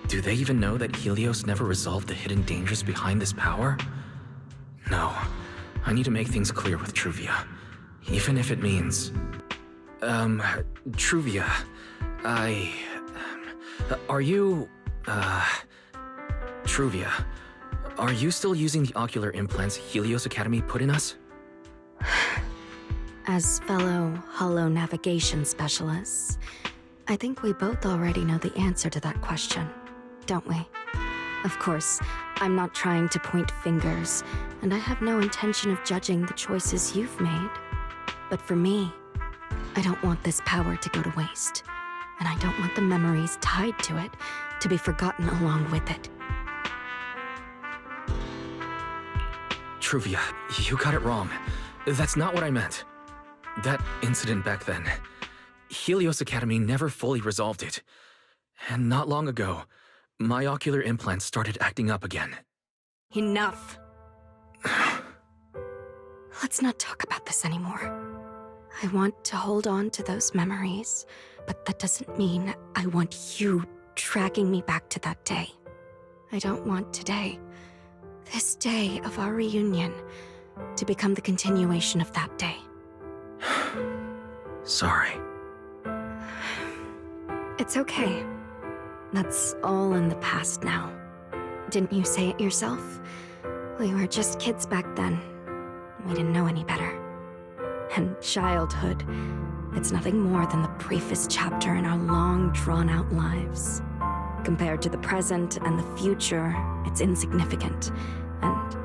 Do they even know that Helios never resolved the hidden dangers behind this power? No, I need to make things clear with Truvia. Even if it means... Truvia, are you... Truvia, are you still using the ocular implants Helios Academy put in us? As fellow holo navigation specialists, I think we both already know the answer to that question, don't we? Of course, I'm not trying to point fingers, and I have no intention of judging the choices you've made. But for me, I don't want this power to go to waste, and I don't want the memories tied to it to be forgotten along with it. Truvia, you got it wrong. That's not what I meant. That incident back then, Helios Academy never fully resolved it. And not long ago, my ocular implants started acting up again. Enough! Let's not talk about this anymore. I want to hold on to those memories, but that doesn't mean I want you dragging me back to that day. I don't want today, this day of our reunion, to become the continuation of that day. Sorry. It's okay. That's all in the past now. Didn't you say it yourself? We were just kids back then. We didn't know any better. And childhood, it's nothing more than the briefest chapter in our long, drawn-out lives. Compared to the present and the future, it's insignificant, and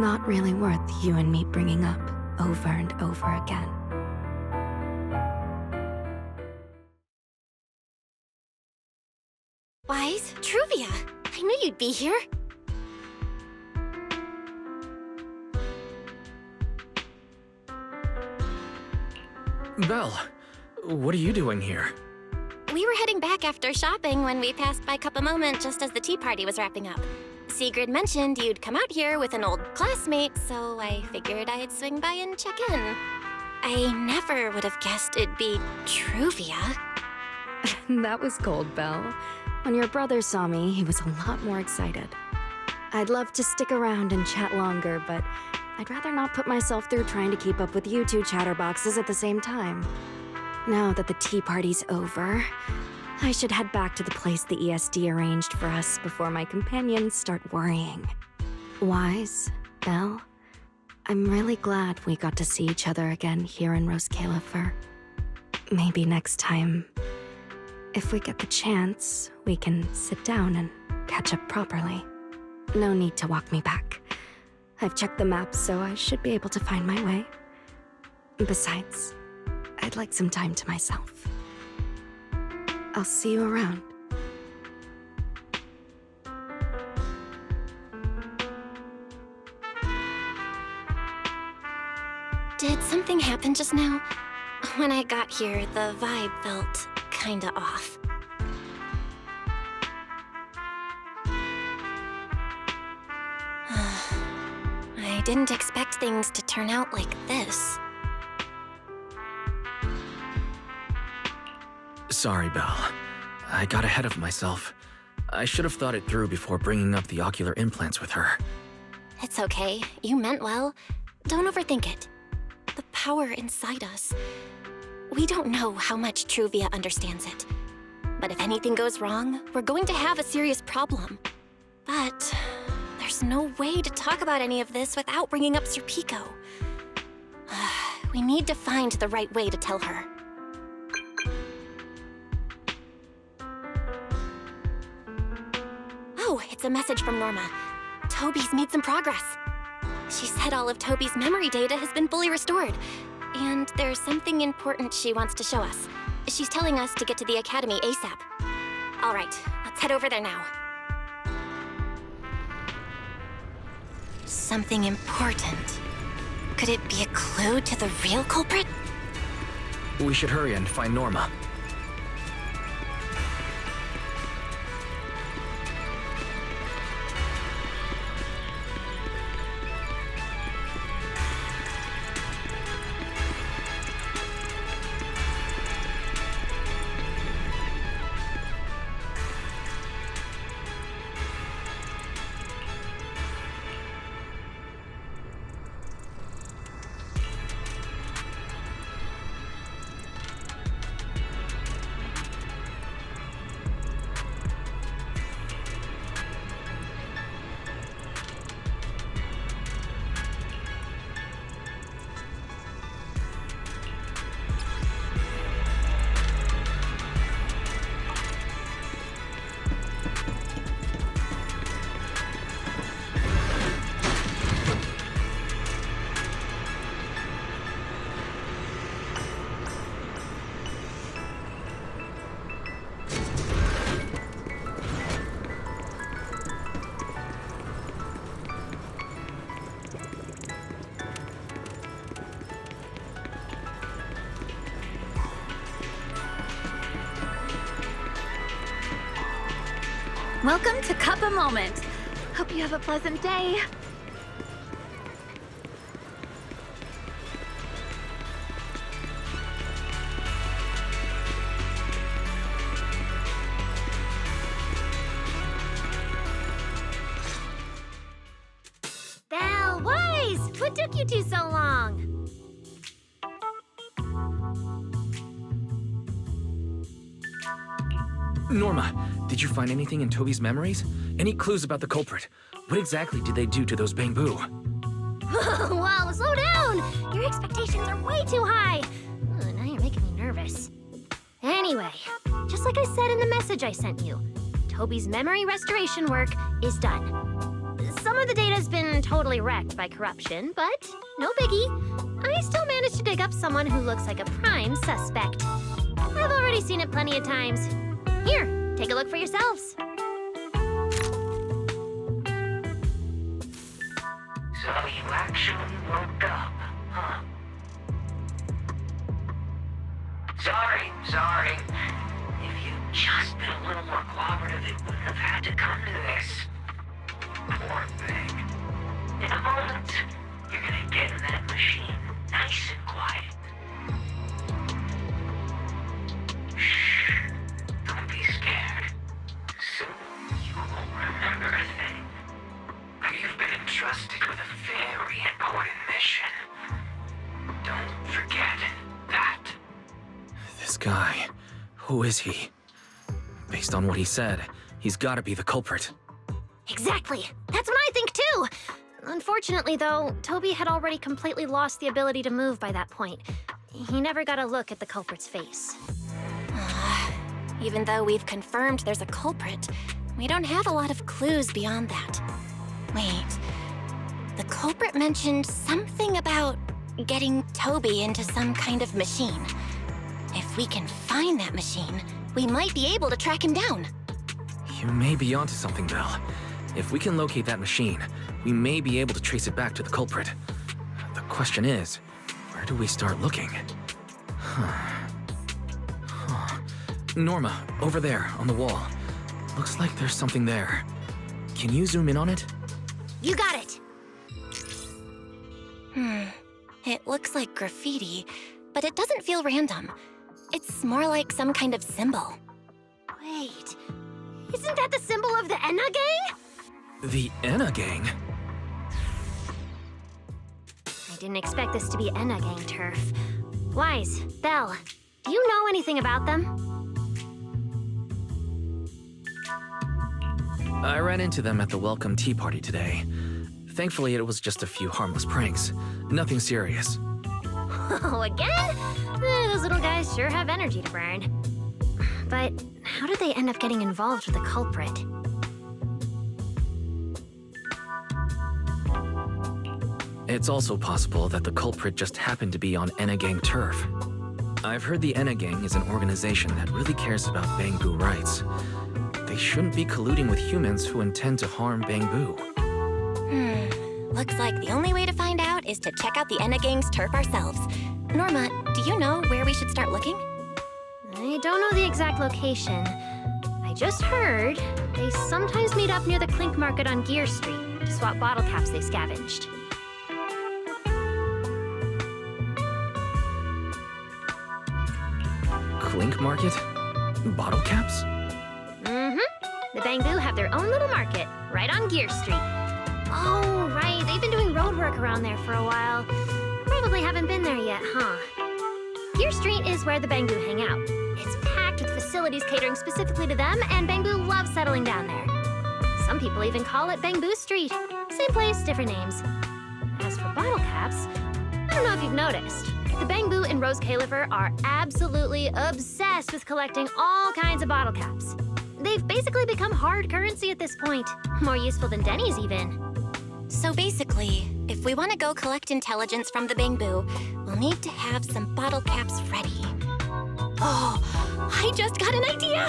not really worth you and me bringing up over and over again. Wise, Truvia, I knew you'd be here. Belle, what are you doing here? We were heading back after shopping when we passed by Cup a Moment just as the tea party was wrapping up. Sigrid mentioned you'd come out here with an old classmate, so I figured I'd swing by and check in. I never would have guessed it'd be Truvia. That was cold, Belle. When your brother saw me, he was a lot more excited. I'd love to stick around and chat longer, but I'd rather not put myself through trying to keep up with you two chatterboxes at the same time. Now that the tea party's over, I should head back to the place the ESD arranged for us before my companions start worrying. Wise, Belle, I'm really glad we got to see each other again here in Rose Califer. Maybe next time, if we get the chance, we can sit down and catch up properly. No need to walk me back. I've checked the map, so I should be able to find my way. Besides, I'd like some time to myself. I'll see you around. Did something happen just now? When I got here, the vibe felt kinda off. I didn't expect things to turn out like this. Sorry, Belle. I got ahead of myself. I should have thought it through before bringing up the ocular implants with her. It's okay. You meant well. Don't overthink it. The power inside us. We don't know how much Truvia understands it. But if anything goes wrong, we're going to have a serious problem. But there's no way to talk about any of this without bringing up Serpico. We need to find the right way to tell her. Oh, it's a message from Norma. Toby's made some progress. She said all of Toby's memory data has been fully restored. And there's something important she wants to show us. She's telling us to get to the Academy ASAP. All right, let's head over there now. Something important. Could it be a clue to the real culprit? We should hurry and find Norma. Welcome to Cup a Moment. Hope you have a pleasant day. Belle, Wise! What took you two so long? Norma, did you find anything in Toby's memories? Any clues about the culprit? What exactly did they do to those bamboo? Wow, slow down! Your expectations are way too high. Now you're making me nervous. Anyway, just like I said in the message I sent you, Toby's memory restoration work is done. Some of the data's been totally wrecked by corruption, but no biggie. I still managed to dig up someone who looks like a prime suspect. I've already seen it plenty of times. Here, Take a look for yourselves. So you actually woke up, huh? Sorry. If you'd just been a little more cooperative, it wouldn't have had to come to this. Poor thing. In a moment, you're gonna get in that machine, nice and quiet. Shh. Don't be scared. Soon you won't remember a thing. You've been entrusted with a very important mission. Don't forget that. This guy, who is he? Based on what he said, he's gotta be the culprit. Exactly. That's what I think too. Unfortunately, though, Toby had already completely lost the ability to move by that point. He never got a look at the culprit's face. Even though we've confirmed there's a culprit, we don't have a lot of clues beyond that. Wait, the culprit mentioned something about getting Toby into some kind of machine. If we can find that machine, we might be able to track him down. You may be onto something, Belle. If we can locate that machine, we may be able to trace it back to the culprit. The question is, where do we start looking? Norma, over there, on the wall. Looks like there's something there. Can you zoom in on it? You got it! It looks like graffiti, but it doesn't feel random. It's more like some kind of symbol. Wait, isn't that the symbol of the Enna Gang? The Enna Gang? I didn't expect this to be Enna Gang turf. Wise, Belle, do you know anything about them? I ran into them at the welcome tea party today. Thankfully, it was just a few harmless pranks. Nothing serious. Oh, again? Those little guys sure have energy to burn. But how did they end up getting involved with the culprit? It's also possible that the culprit just happened to be on Enna Gang turf. I've heard the Enna Gang is an organization that really cares about Bangbu rights. They shouldn't be colluding with humans who intend to harm Bangbu. Looks like the only way to find out is to check out the Enna Gang's turf ourselves. Norma, do you know where we should start looking? I don't know the exact location. I just heard they sometimes meet up near the Clink Market on Gear Street to swap bottle caps they scavenged. Clink Market? Bottle caps? The Bangbu have their own little market, right on Gear Street. Oh, right, they've been doing road work around there for a while. Probably haven't been there yet, huh? Gear Street is where the Bangbu hang out. It's packed with facilities catering specifically to them, and Bangbu loves settling down there. Some people even call it Bangbu Street. Same place, different names. As for bottle caps, I don't know if you've noticed, the Bangbu and Rose Califer are absolutely obsessed with collecting all kinds of bottle caps. They've basically become hard currency at this point. More useful than Denny's, even. So basically, if we want to go collect intelligence from the Bangbu, we'll need to have some bottle caps ready. Oh, I just got an idea!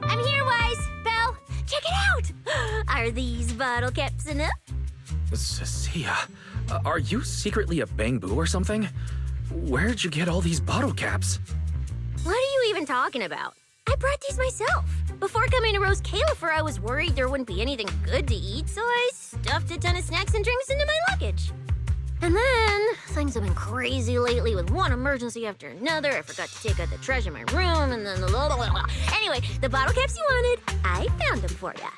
I'm here, Wise! Belle, check it out! Are these bottle caps enough? Cecilia, are you secretly a Bangbu or something? Where'd you get all these bottle caps? What are you even talking about? I brought these myself. Before coming to Rose Califer, I was worried there wouldn't be anything good to eat, so I stuffed a ton of snacks and drinks into my luggage. And then, things have been crazy lately with one emergency after another. I forgot to take out the trash in my room, and then Anyway, the bottle caps you wanted, I found them for ya.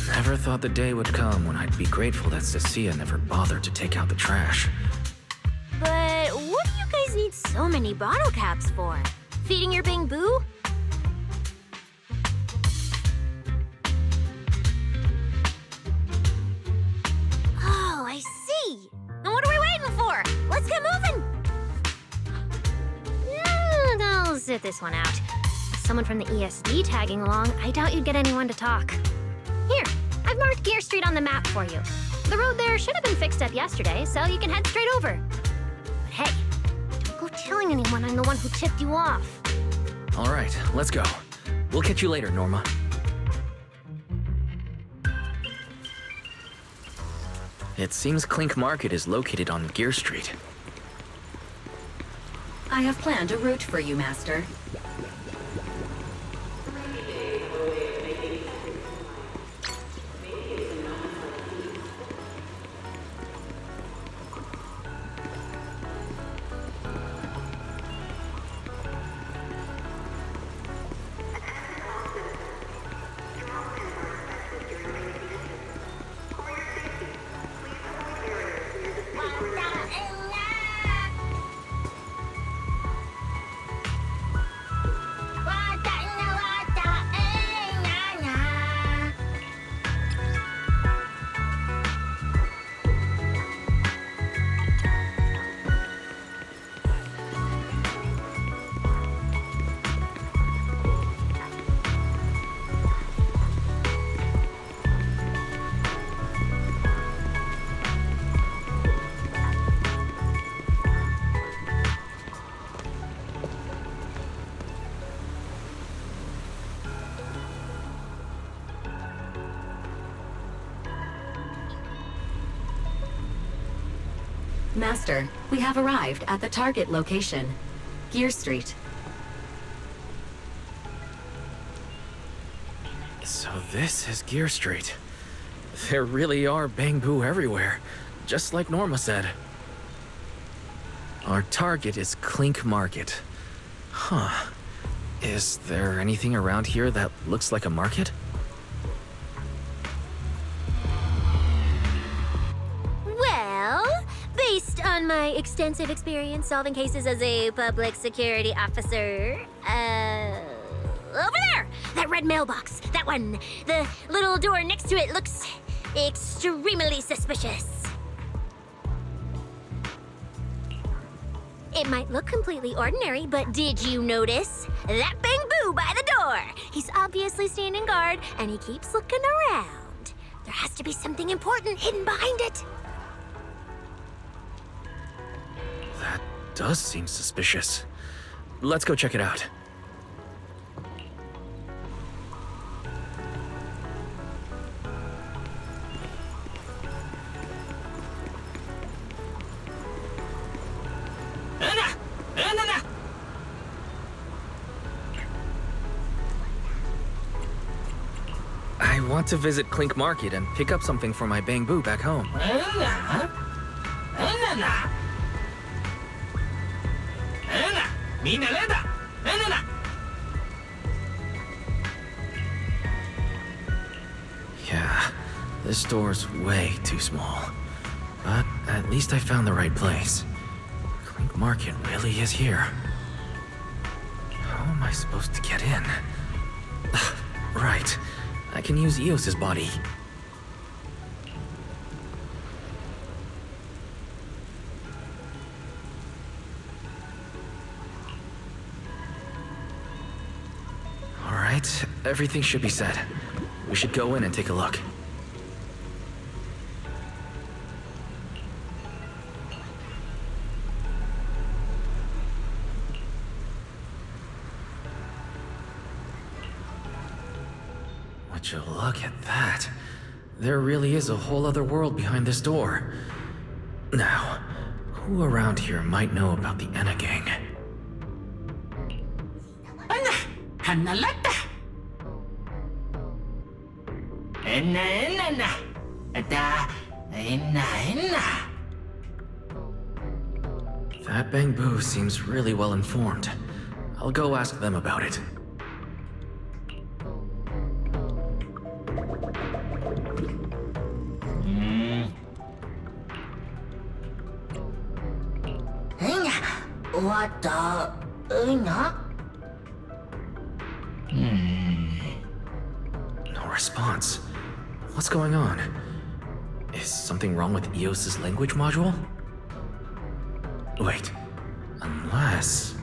Never thought the day would come when I'd be grateful that Cecilia never bothered to take out the trash. But what do you guys need so many bottle caps for? Feeding your Bangbu? Oh, I see. And what are we waiting for? Let's get moving. I'll sit this one out. Someone from the ESD tagging along, I doubt you'd get anyone to talk. Here, I've marked Gear Street on the map for you. The road there should have been fixed up yesterday, so you can head straight over. But hey, don't go telling anyone I'm the one who tipped you off. All right, let's go. We'll catch you later, Norma. It seems Clink Market is located on Gear Street. I have planned a route for you, Master. Master, we have arrived at the target location, Gear Street. So this is Gear Street. There really are bamboo everywhere, just like Norma said. Our target is Clink Market. Huh. Is there anything around here that looks like a market? Well, based on my extensive experience solving cases as a public security officer, over there! That red mailbox, that one. The little door next to it looks extremely suspicious. It might look completely ordinary, but did you notice? That bamboo by the door! He's obviously standing guard, and he keeps looking around. There has to be something important hidden behind it. That does seem suspicious. Let's go check it out. I want to visit Clink Market and pick up something for my bamboo back home. Yeah, this door's way too small. But at least I found the right place. Clink Market really is here. How am I supposed to get in? Right. I can use Eos's body. Alright, everything should be set. We should go in and take a look. Would you look at that? There really is a whole other world behind this door. Now, who around here might know about the Enna Gang? That bamboo seems really well informed. I'll go ask them about it. What the? No response. What's going on? Is something wrong with Eos's language module? Wait, unless...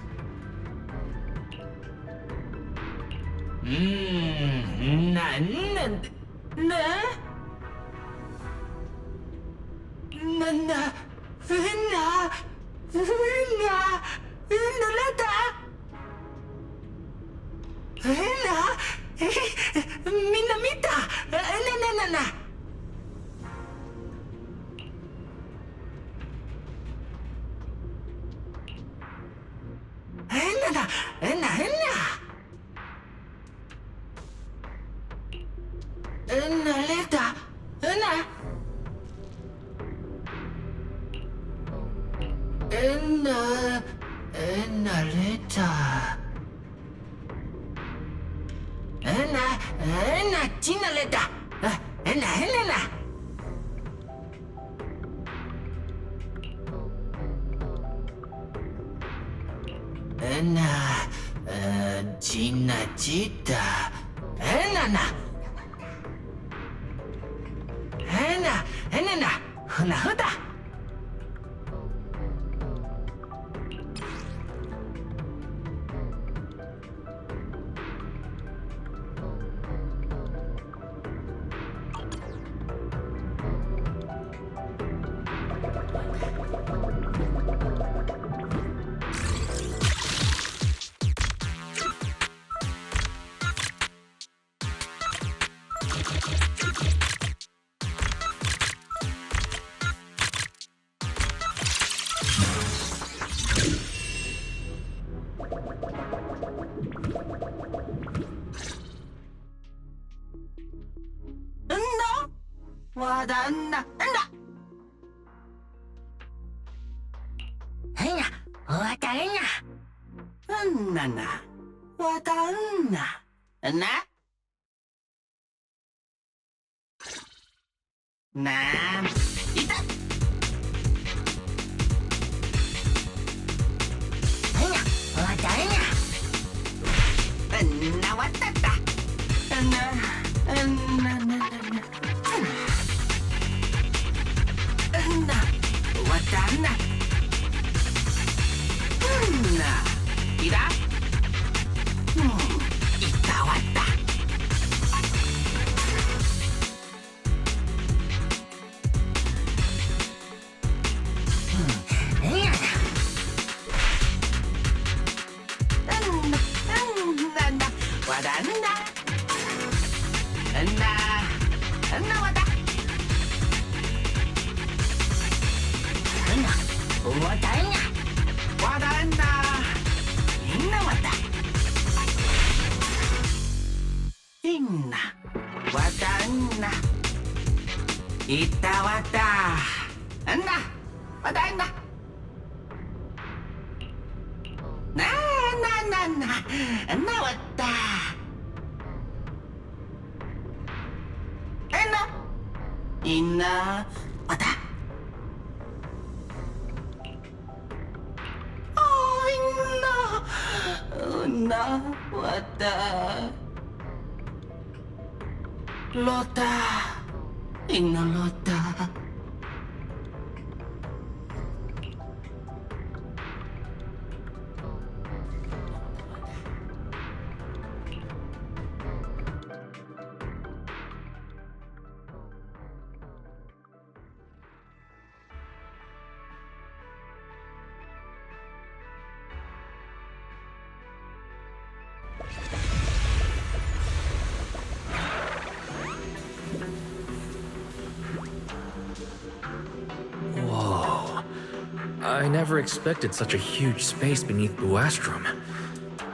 I never expected such a huge space beneath Buastrom.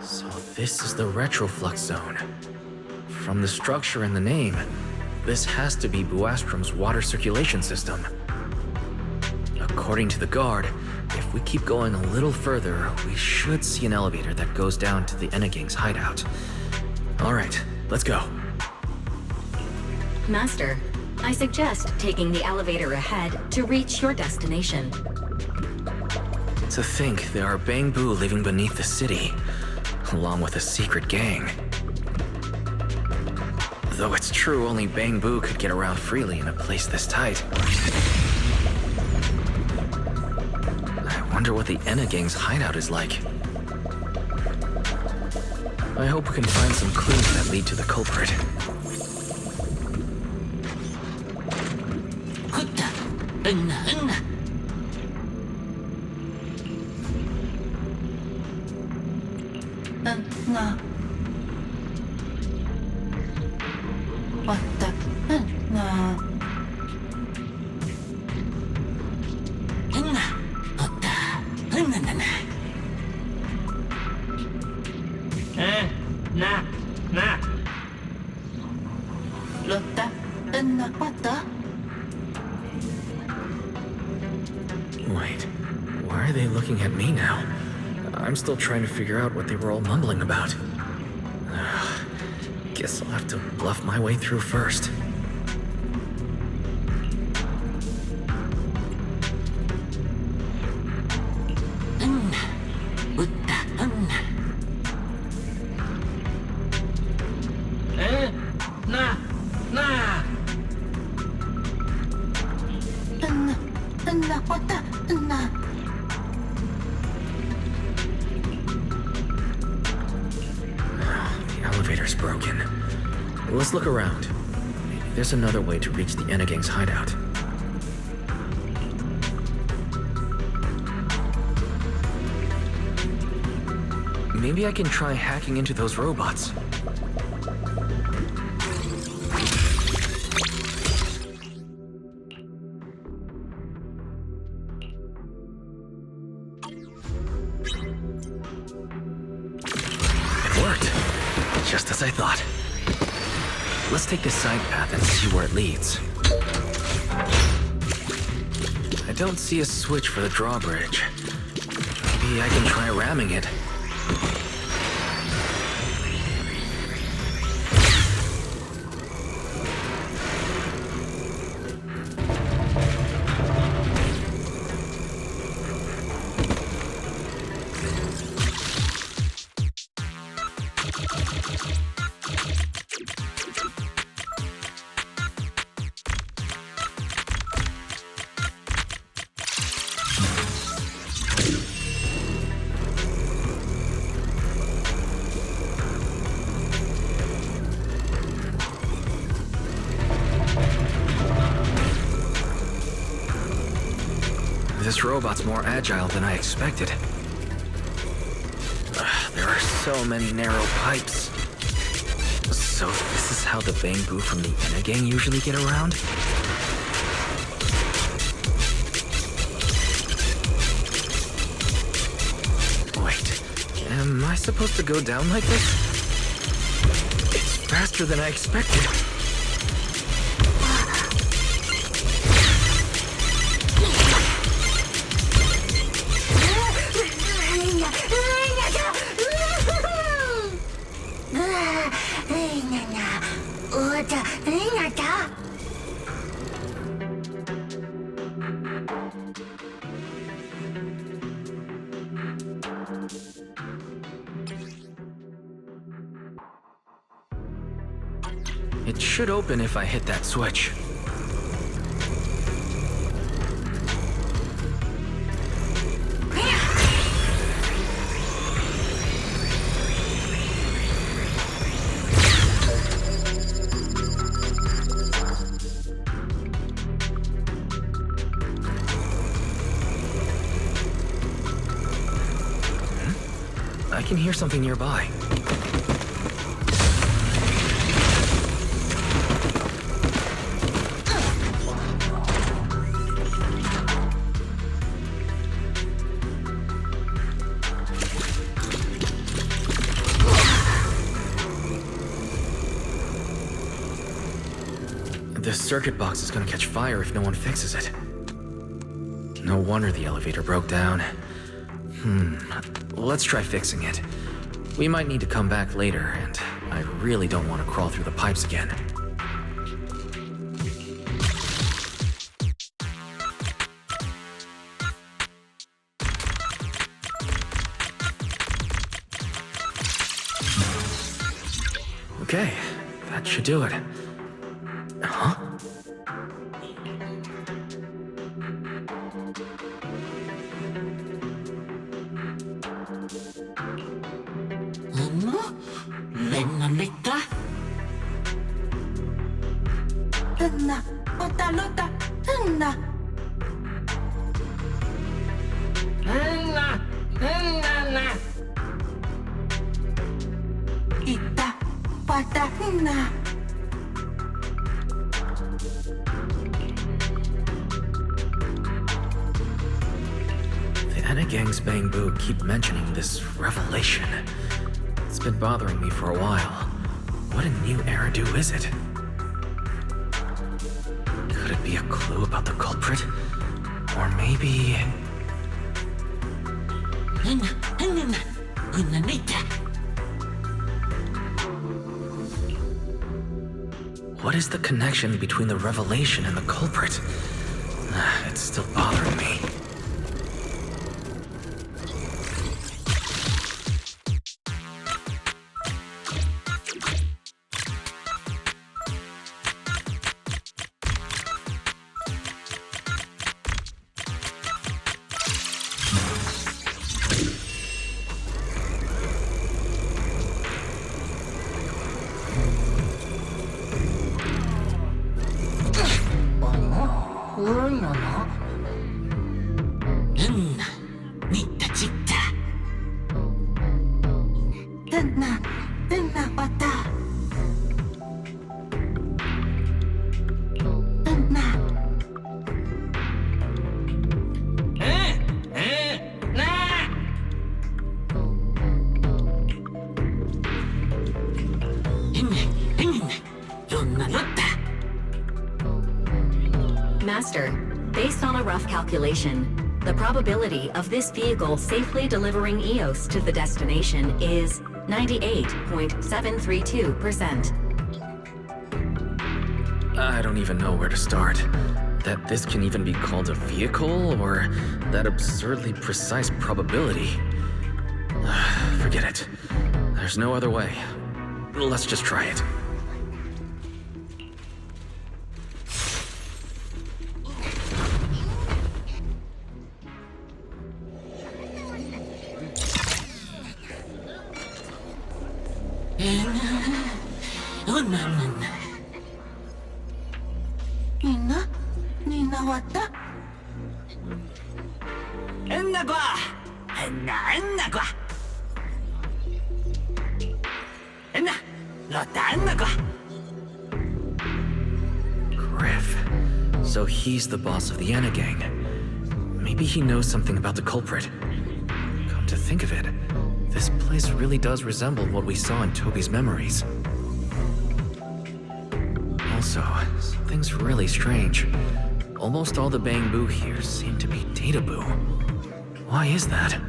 So this is the retroflux zone. From the structure and the name, this has to be Buastrom's water circulation system. According to the guard, if we keep going a little further, we should see an elevator that goes down to the Enegang's hideout. All right, let's go. Master, I suggest taking the elevator ahead to reach your destination. To think there are Bangbu living beneath the city, along with a secret gang. Though it's true only Bangbu could get around freely in a place this tight. I wonder what the Enegang's hideout is like. I hope we can find some clues that lead to the culprit. Na. Wata. Na. Na. Wata. Na. Na. Lotta. Na. Wata. Wait, why are they looking at me now? I'm still trying to figure out what they were all mumbling about. Guess I'll have to bluff my way through first. The elevator's broken. Let's look around. Maybe there's another way to reach the Enna Gang's hideout. Maybe I can try hacking into those robots. It worked. Just as I thought. Let's take this side path and see where it leads. I don't see a switch for the drawbridge. Maybe I can try ramming it. This robot's more agile than I expected. There are so many narrow pipes. So this is how the Bangbu from the Enna Gang usually get around? Wait, am I supposed to go down like this? It's faster than I expected. It should open if I hit that switch. I can hear something nearby. This circuit box is gonna catch fire if no one fixes it. No wonder the elevator broke down. Let's try fixing it. We might need to come back later, and I really don't want to crawl through the pipes again. Okay, that should do it. Huh? The Enegang's Bangbu keep mentioning this revelation. It's been bothering me for a while. What a new Eridu is it? Could it be a clue about the culprit? Or maybe... What is the connection between the revelation and the culprit? It's still bothering me. Master, based on a rough calculation, the probability of this vehicle safely delivering EOS to the destination is 98.732%. I don't even know where to start. That this can even be called a vehicle, or that absurdly precise probability. Forget it. There's no other way. Let's just try it. Griff. So he's the boss of the Enegang. Maybe he knows something about the culprit. Come to think of it, this place really does resemble what we saw in Toby's memories. Also, something's really strange. Almost all the Bangbu here seem to be Databu. Why is that?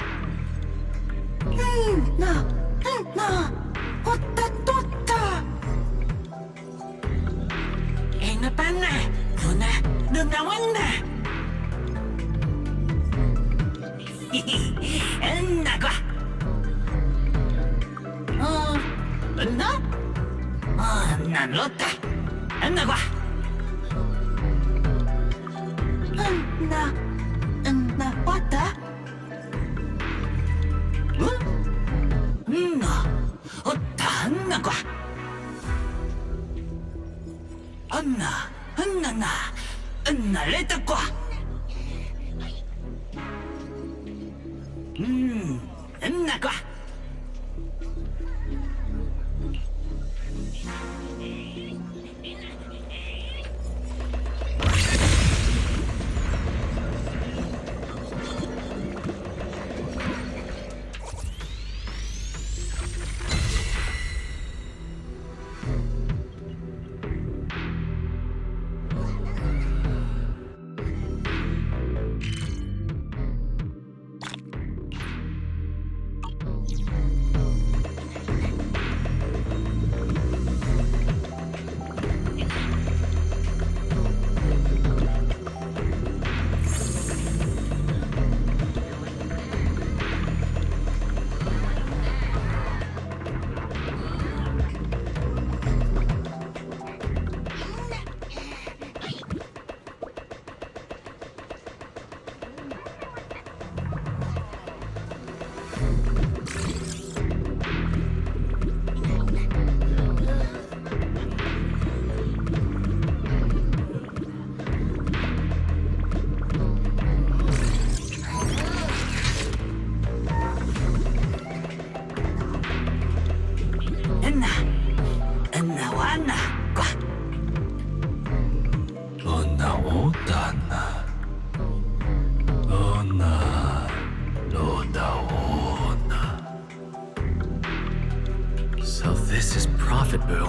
This is Prophet Boo,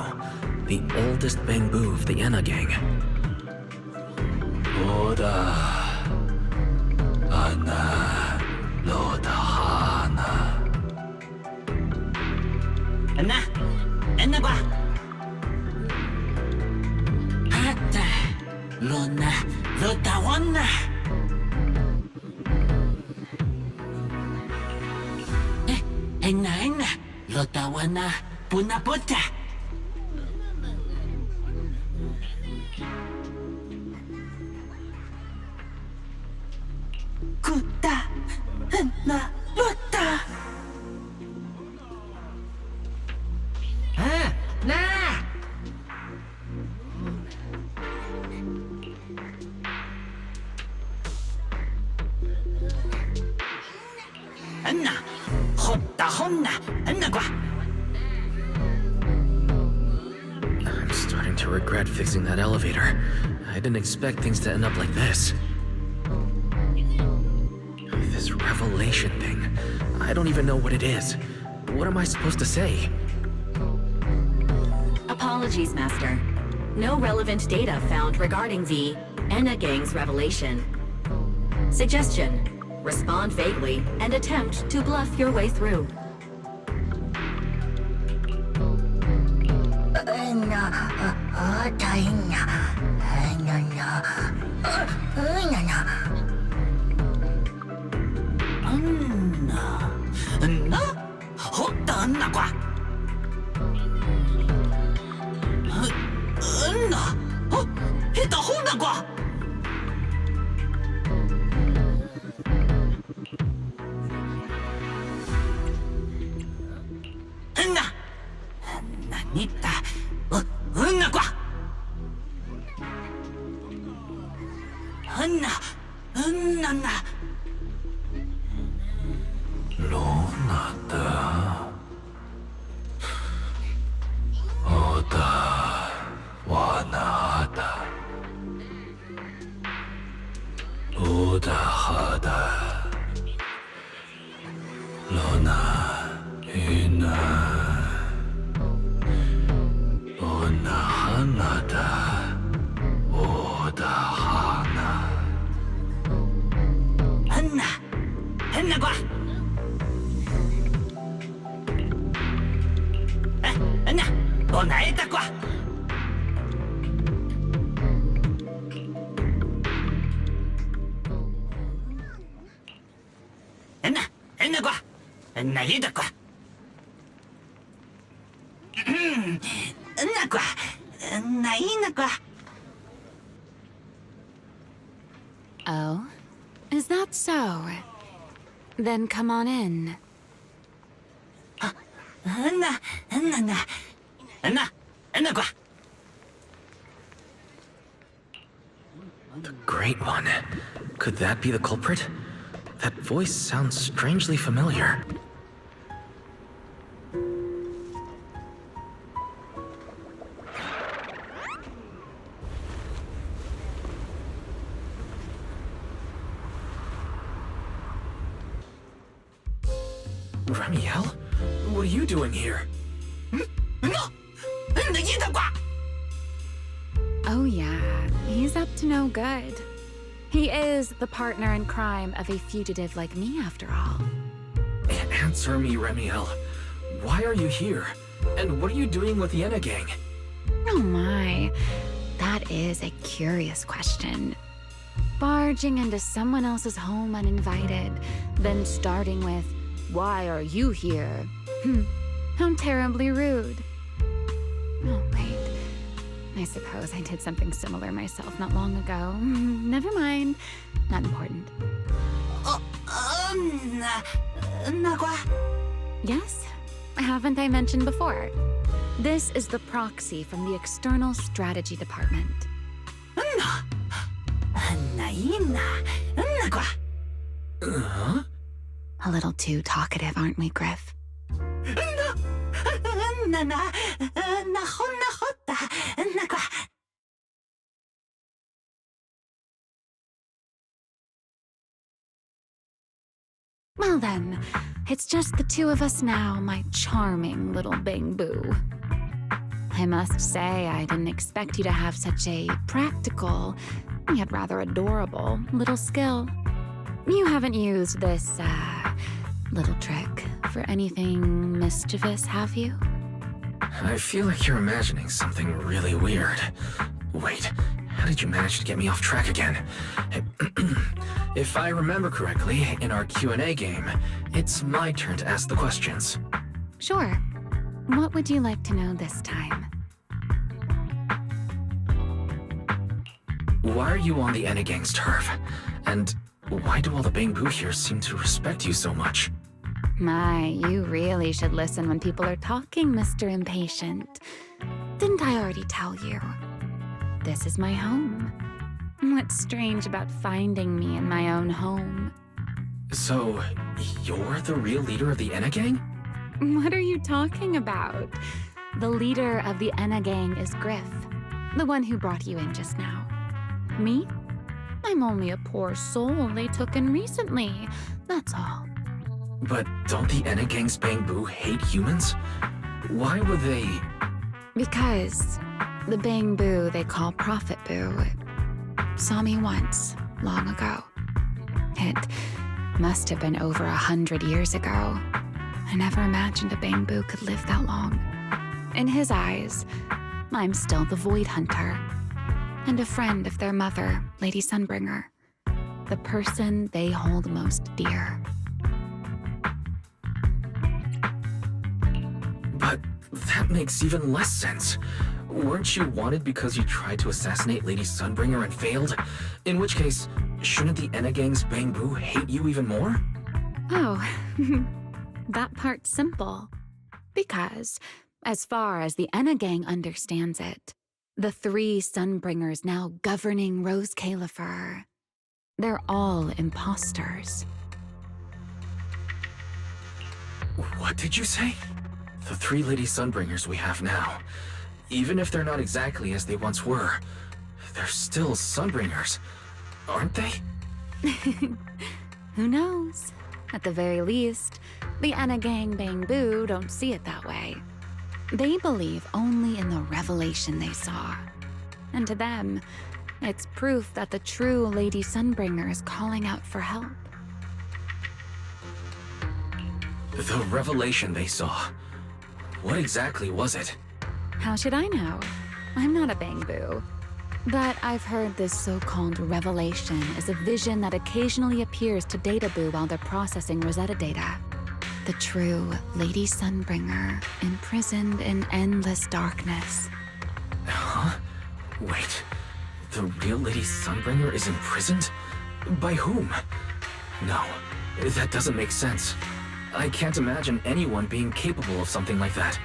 the oldest Bangbu of the Enna gang. Oda Ana Lodahana. Enna qua. Hatta Lona Lodawana. Enna Lodawana Punaputa. Kuta Enna Lota. Nah. Anna, hotta honna, Anna qua. I'm starting to regret fixing that elevator. I didn't expect things to end up like this. This revelation thing. I don't even know what it is. What am I supposed to say? Apologies, Master. No relevant data found regarding the Enna Gang's revelation. Suggestion: respond vaguely and attempt to bluff your way through. Oh? Is that so? Then come on in. The Great One. Could that be the culprit? That voice sounds strangely familiar. Ramiel? What are you doing here? Oh yeah, he's up to no good. He is the partner in crime of a fugitive like me, after all. Answer me, Ramiel. Why are you here? And what are you doing with the Enna gang? Oh my, that is a curious question. Barging into someone else's home uninvited, then starting with, "Why are you here?" How terribly rude. Oh, wait. I suppose I did something similar myself not long ago. Never mind. Not important. Yes? Haven't I mentioned before? This is the Proxy from the External Strategy Department. A little too talkative, aren't we, Griff? Well then, it's just the two of us now, my charming little Bang Boo. I must say, I didn't expect you to have such a practical, yet rather adorable, little skill. You haven't used this, little trick for anything mischievous, have you? I feel like you're imagining something really weird. Wait, how did you manage to get me off track again? If I remember correctly, in our Q&A game, it's my turn to ask the questions. Sure. What would you like to know this time? Why are you on the Enegang's turf? And why do all the Bang Boo here seem to respect you so much? My, you really should listen when people are talking, Mr. Impatient. Didn't I already tell you? This is my home. What's strange about finding me in my own home? So, you're the real leader of the Enegang? What are you talking about? The leader of the Enegang is Griff, the one who brought you in just now. Me? I'm only a poor soul they took in recently, that's all. But don't the Enegang's Bang Boo hate humans? Why would they... Because the Bang Boo they call Prophet Boo saw me once, long ago. It must have been over 100 years ago. I never imagined a Bang Boo could live that long. In his eyes, I'm still the Void Hunter, and a friend of their mother, Lady Sunbringer, the person they hold most dear. But that makes even less sense. Weren't you wanted because you tried to assassinate Lady Sunbringer and failed? In which case, shouldn't the Enegang's Bang Boo hate you even more? Oh, that part's simple. Because, as far as the Enegang understands it, the three Sunbringers now governing Rose Califer, they're all imposters. What did you say? The three Lady Sunbringers we have now, even if they're not exactly as they once were, they're still Sunbringers, aren't they? Who knows? At the very least, the Enegang Bang Boo don't see it that way. They believe only in the revelation they saw. And to them, it's proof that the true Lady Sunbringer is calling out for help. The revelation they saw. What exactly was it? How should I know? I'm not a Bang Boo. But I've heard this so-called revelation is a vision that occasionally appears to Data Boo while they're processing Rosetta data. The true Lady Sunbringer, imprisoned in endless darkness. Huh? Wait, the real Lady Sunbringer is imprisoned? By whom? No, that doesn't make sense. I can't imagine anyone being capable of something like that.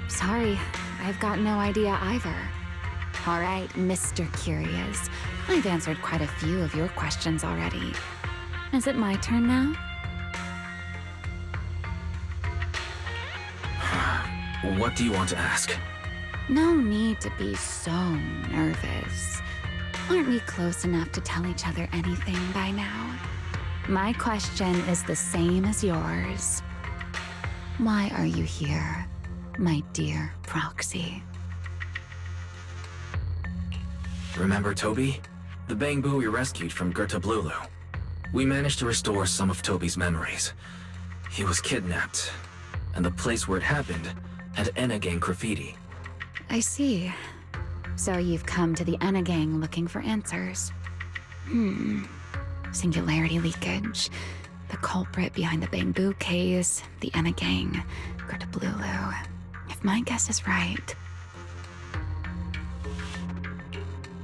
Sorry, I've got no idea either. All right, Mr. Curious. I've answered quite a few of your questions already. Is it my turn now? What do you want to ask? No need to be so nervous. Aren't we close enough to tell each other anything by now? My question is the same as yours. Why are you here, my dear Proxy? Remember Toby? The Bang Boo we rescued from Gerta Blulu. We managed to restore some of Toby's memories. He was kidnapped, and the place where it happened had Enegang graffiti. I see. So you've come to the Enegang looking for answers. Singularity leakage, the culprit behind the Bang Boo case, the Enegang, Gerta Blulu. If my guess is right...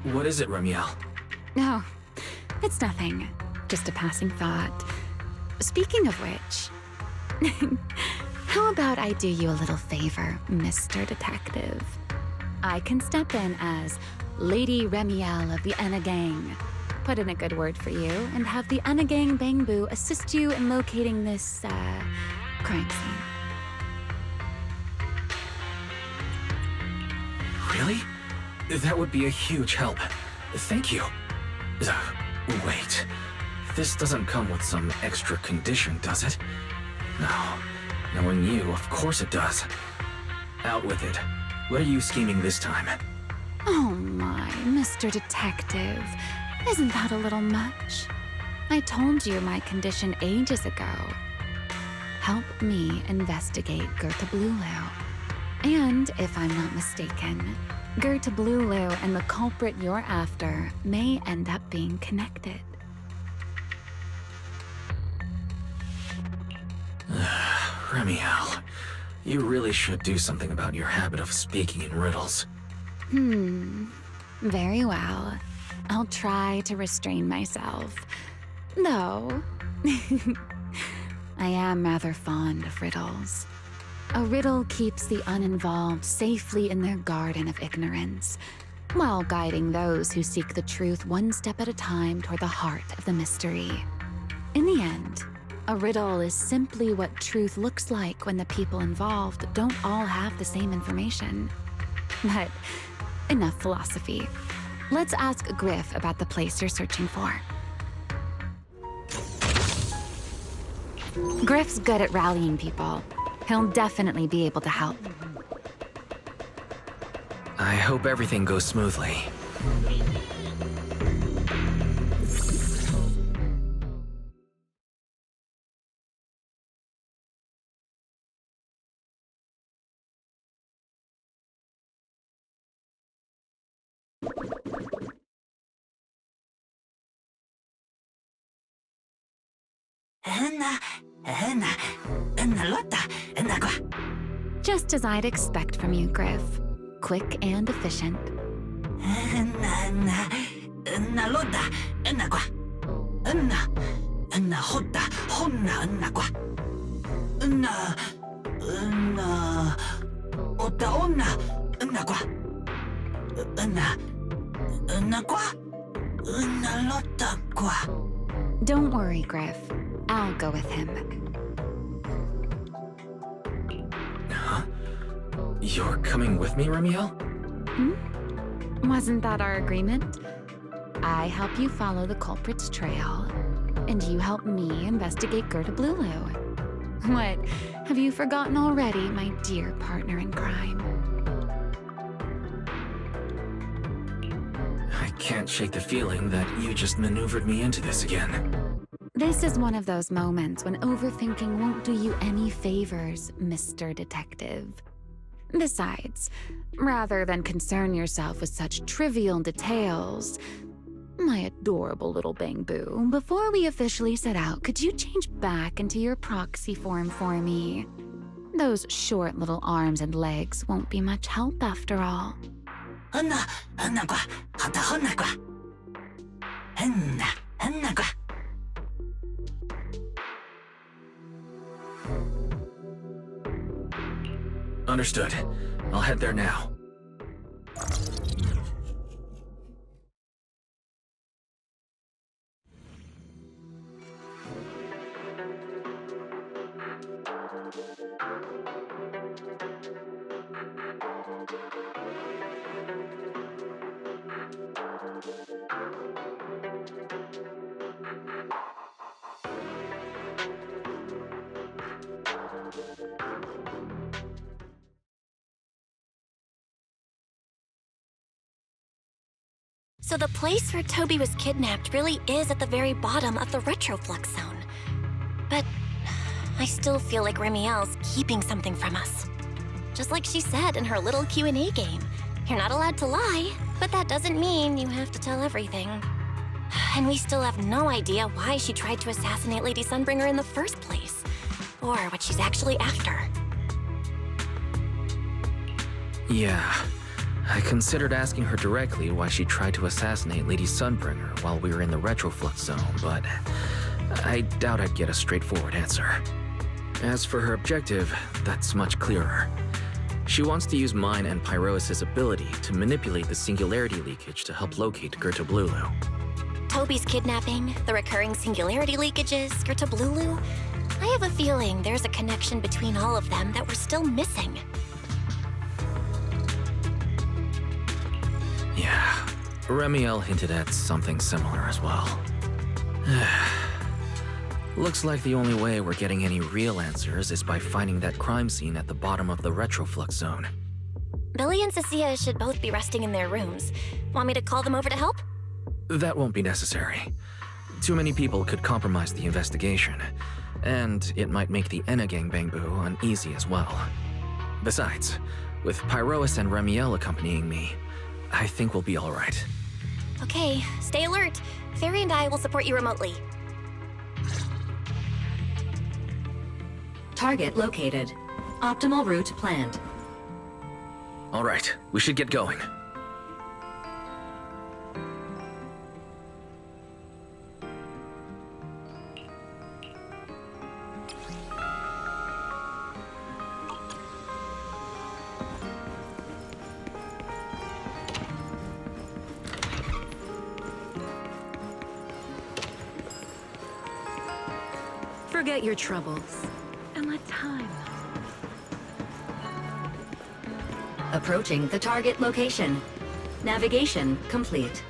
What is it, Remiel? No, it's nothing. Just a passing thought. Speaking of which, how about I do you a little favor, Mr. Detective? I can step in as Lady Remiel of the Enegang, put in a good word for you, and have the Enegang Bang Boo assist you in locating this, crime scene. Really? That would be a huge help. Thank you. Wait. this doesn't come with some extra condition, does it? No. Knowing you, of course it does. Out with it. What are you scheming this time? Oh my, Mr. Detective. Isn't that a little much? I told you my condition ages ago. Help me investigate Goethe Blulu. And if I'm not mistaken, Goethe Blulu and the culprit you're after may end up being connected. Remiel, you really should do something about your habit of speaking in riddles. Very well. I'll try to restrain myself. Though, I am rather fond of riddles. A riddle keeps the uninvolved safely in their garden of ignorance, while guiding those who seek the truth one step at a time toward the heart of the mystery. In the end, a riddle is simply what truth looks like when the people involved don't all have the same information. But enough philosophy. Let's ask Griff about the place you're searching for. Griff's good at rallying people. He'll definitely be able to help. I hope everything goes smoothly. Just as I'd expect from you, Griff. Quick and efficient. Don't worry, Griff. I'll go with him. Huh? You're coming with me, Remiel? Wasn't that our agreement? I help you follow the culprit's trail, and you help me investigate Goethe Blulu. What, have you forgotten already, my dear partner in crime? I can't shake the feeling that you just maneuvered me into this again. This is one of those moments when overthinking won't do you any favors, Mr. Detective. Besides, rather than concern yourself with such trivial details, my adorable little Bang-Boo, before we officially set out, could you change back into your proxy form for me? Those short little arms and legs won't be much help after all. Understood. I'll head there now. So the place where Toby was kidnapped really is at the very bottom of the retroflux zone. But I still feel like Remiel's keeping something from us. Just like she said in her little Q&A game. You're not allowed to lie, but that doesn't mean you have to tell everything. And we still have no idea why she tried to assassinate Lady Sunbringer in the first place, or what she's actually after. Yeah. I considered asking her directly why she tried to assassinate Lady Sunbringer while we were in the retroflux zone, but I doubt I'd get a straightforward answer. As for her objective, that's much clearer. She wants to use mine and Pyrois' ability to manipulate the singularity leakage to help locate Goethe Blulu. Toby's kidnapping, the recurring singularity leakages, Goethe Blulu. I have a feeling there's a connection between all of them that we're still missing. Yeah, Remiel hinted at something similar as well. Looks like the only way we're getting any real answers is by finding that crime scene at the bottom of the retroflux zone. Billy and Cecilia should both be resting in their rooms. Want me to call them over to help? That won't be necessary. Too many people could compromise the investigation, and it might make the Enna gang Bangbu uneasy as well. Besides, with Pyroas and Remiel accompanying me, I think we'll be all right. Okay, stay alert. Fairy and I will support you remotely. Target located. Optimal route planned. All right, we should get going. Forget your troubles. And let time. Approaching the target location. Navigation complete.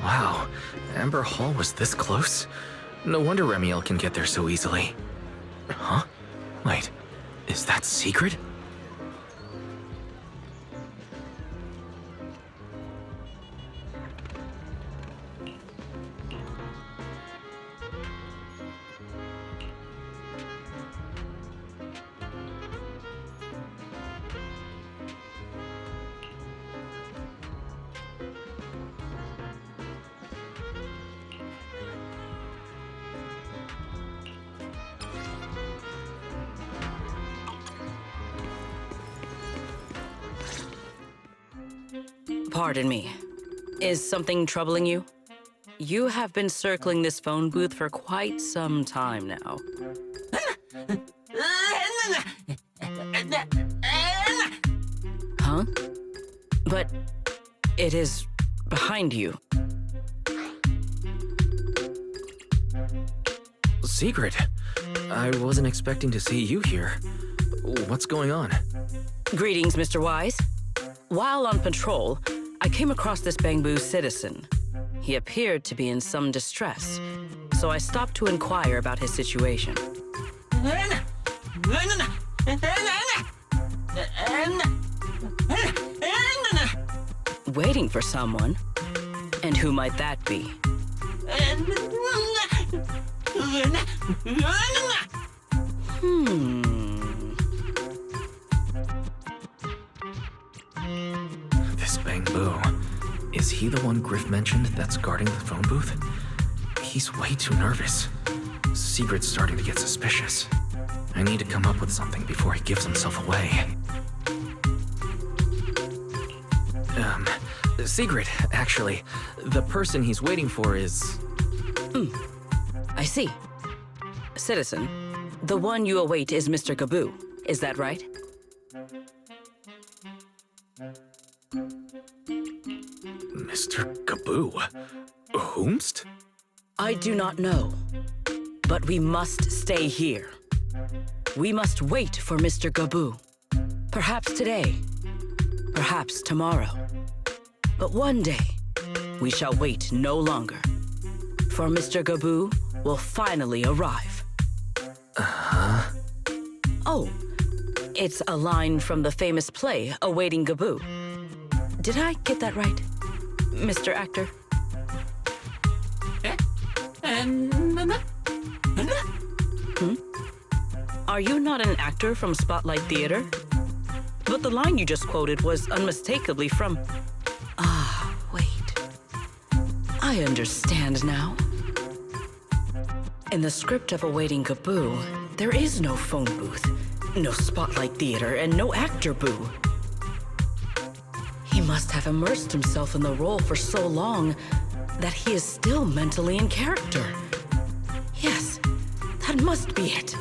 Wow, Amber Hall was this close? No wonder Remiel can get there so easily. Huh? Wait, is that secret? Pardon me. Is something troubling you? You have been circling this phone booth for quite some time now. Huh? But it is behind you. Secret? I wasn't expecting to see you here. What's going on? Greetings, Mr. Wise. While on patrol, I came across this Bangbu citizen. He appeared to be in some distress, so I stopped to inquire about his situation. Waiting for someone? And who might that be? This Bangbu. Is he the one Griff mentioned that's guarding the phone booth? He's way too nervous. Sigrid's starting to get suspicious. I need to come up with something before he gives himself away. Sigrid, actually. The person he's waiting for is... I see. Citizen, the one you await is Mr. Gabu. Is that right? Mr. Gabu? Whomst? I do not know. But we must stay here. We must wait for Mr. Gabu. Perhaps today. Perhaps tomorrow. But one day, we shall wait no longer. For Mr. Gabu will finally arrive. Uh-huh. Oh, it's a line from the famous play, Awaiting Gabu. Did I get that right, Mr. Actor? Are you not an actor from Spotlight Theater? But the line you just quoted was unmistakably from... Ah, wait. I understand now. In the script of Awaiting Gabu, there is no phone booth, no Spotlight Theater, and no actor boo. He must have immersed himself in the role for so long that he is still mentally in character. Yes, that must be it.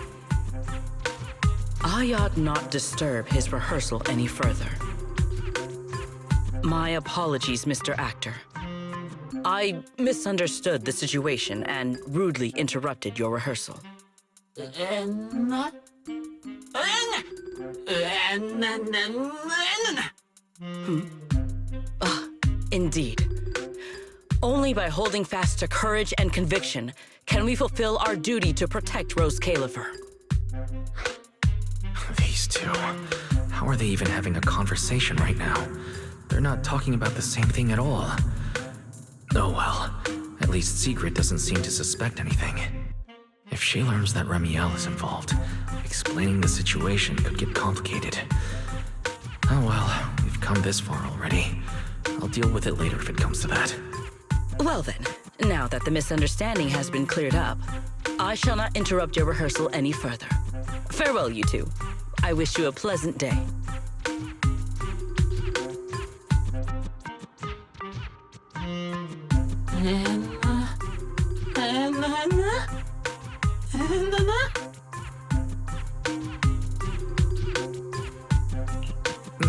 I ought not disturb his rehearsal any further. My apologies, Mr. Actor. I misunderstood the situation and rudely interrupted your rehearsal. Indeed. Only by holding fast to courage and conviction can we fulfill our duty to protect Rose Califer. These two. How are they even having a conversation right now? They're not talking about the same thing at all. Oh well. At least Sigrid doesn't seem to suspect anything. If she learns that Remiel is involved, explaining the situation could get complicated. Oh well, we've come this far already. I'll deal with it later if it comes to that. Well then, now that the misunderstanding has been cleared up, I shall not interrupt your rehearsal any further. Farewell, you two. I wish you a pleasant day.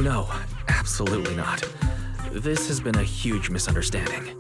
No, absolutely not. This has been a huge misunderstanding.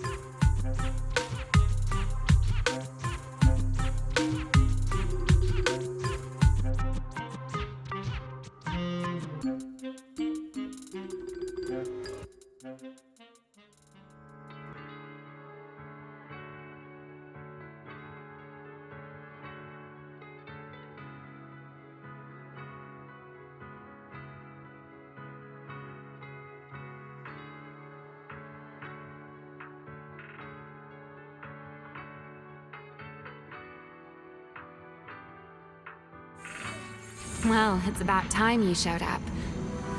Well, it's about time you showed up.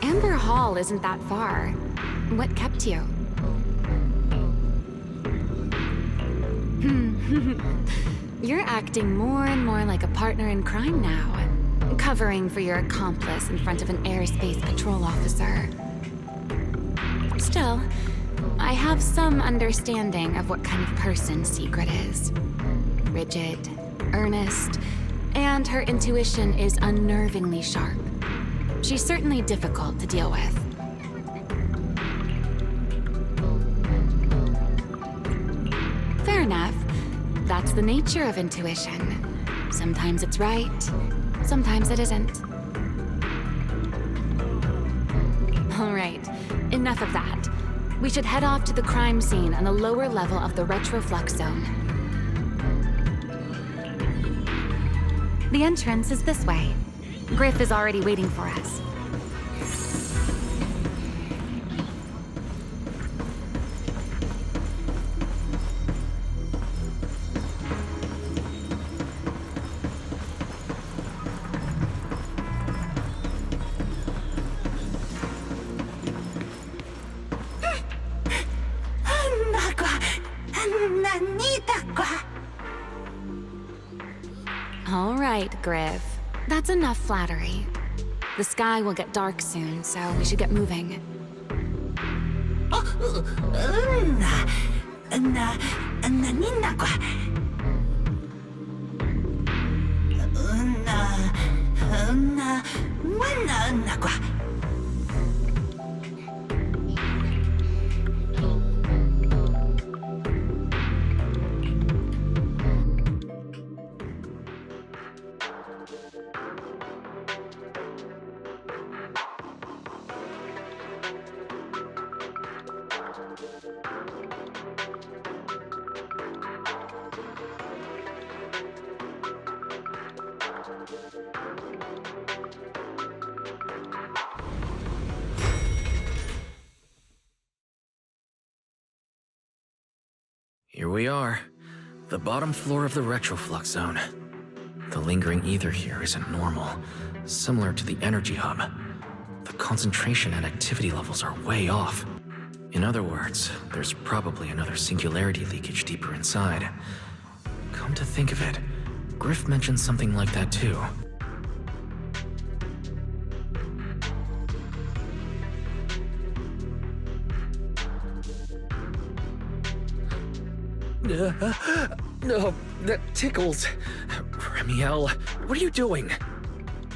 Amber Hall isn't that far. What kept you? You're acting more and more like a partner in crime now. Covering for your accomplice in front of an airspace patrol officer. Still, I have some understanding of what kind of person Sigrid is. Rigid, earnest, and her intuition is unnervingly sharp. She's certainly difficult to deal with. Fair enough. That's the nature of intuition. Sometimes it's right, sometimes it isn't. All right, enough of that. We should head off to the crime scene on the lower level of the retroflux zone. The entrance is this way. Griff is already waiting for us. All right, Griff. That's enough flattery. The sky will get dark soon, so we should get moving. Here we are, the bottom floor of the retroflux zone. The lingering ether here isn't normal, similar to the energy hub. The concentration and activity levels are way off. In other words, there's probably another singularity leakage deeper inside. Come to think of it, Griff mentioned something like that too. No, that tickles. Remiel, what are you doing?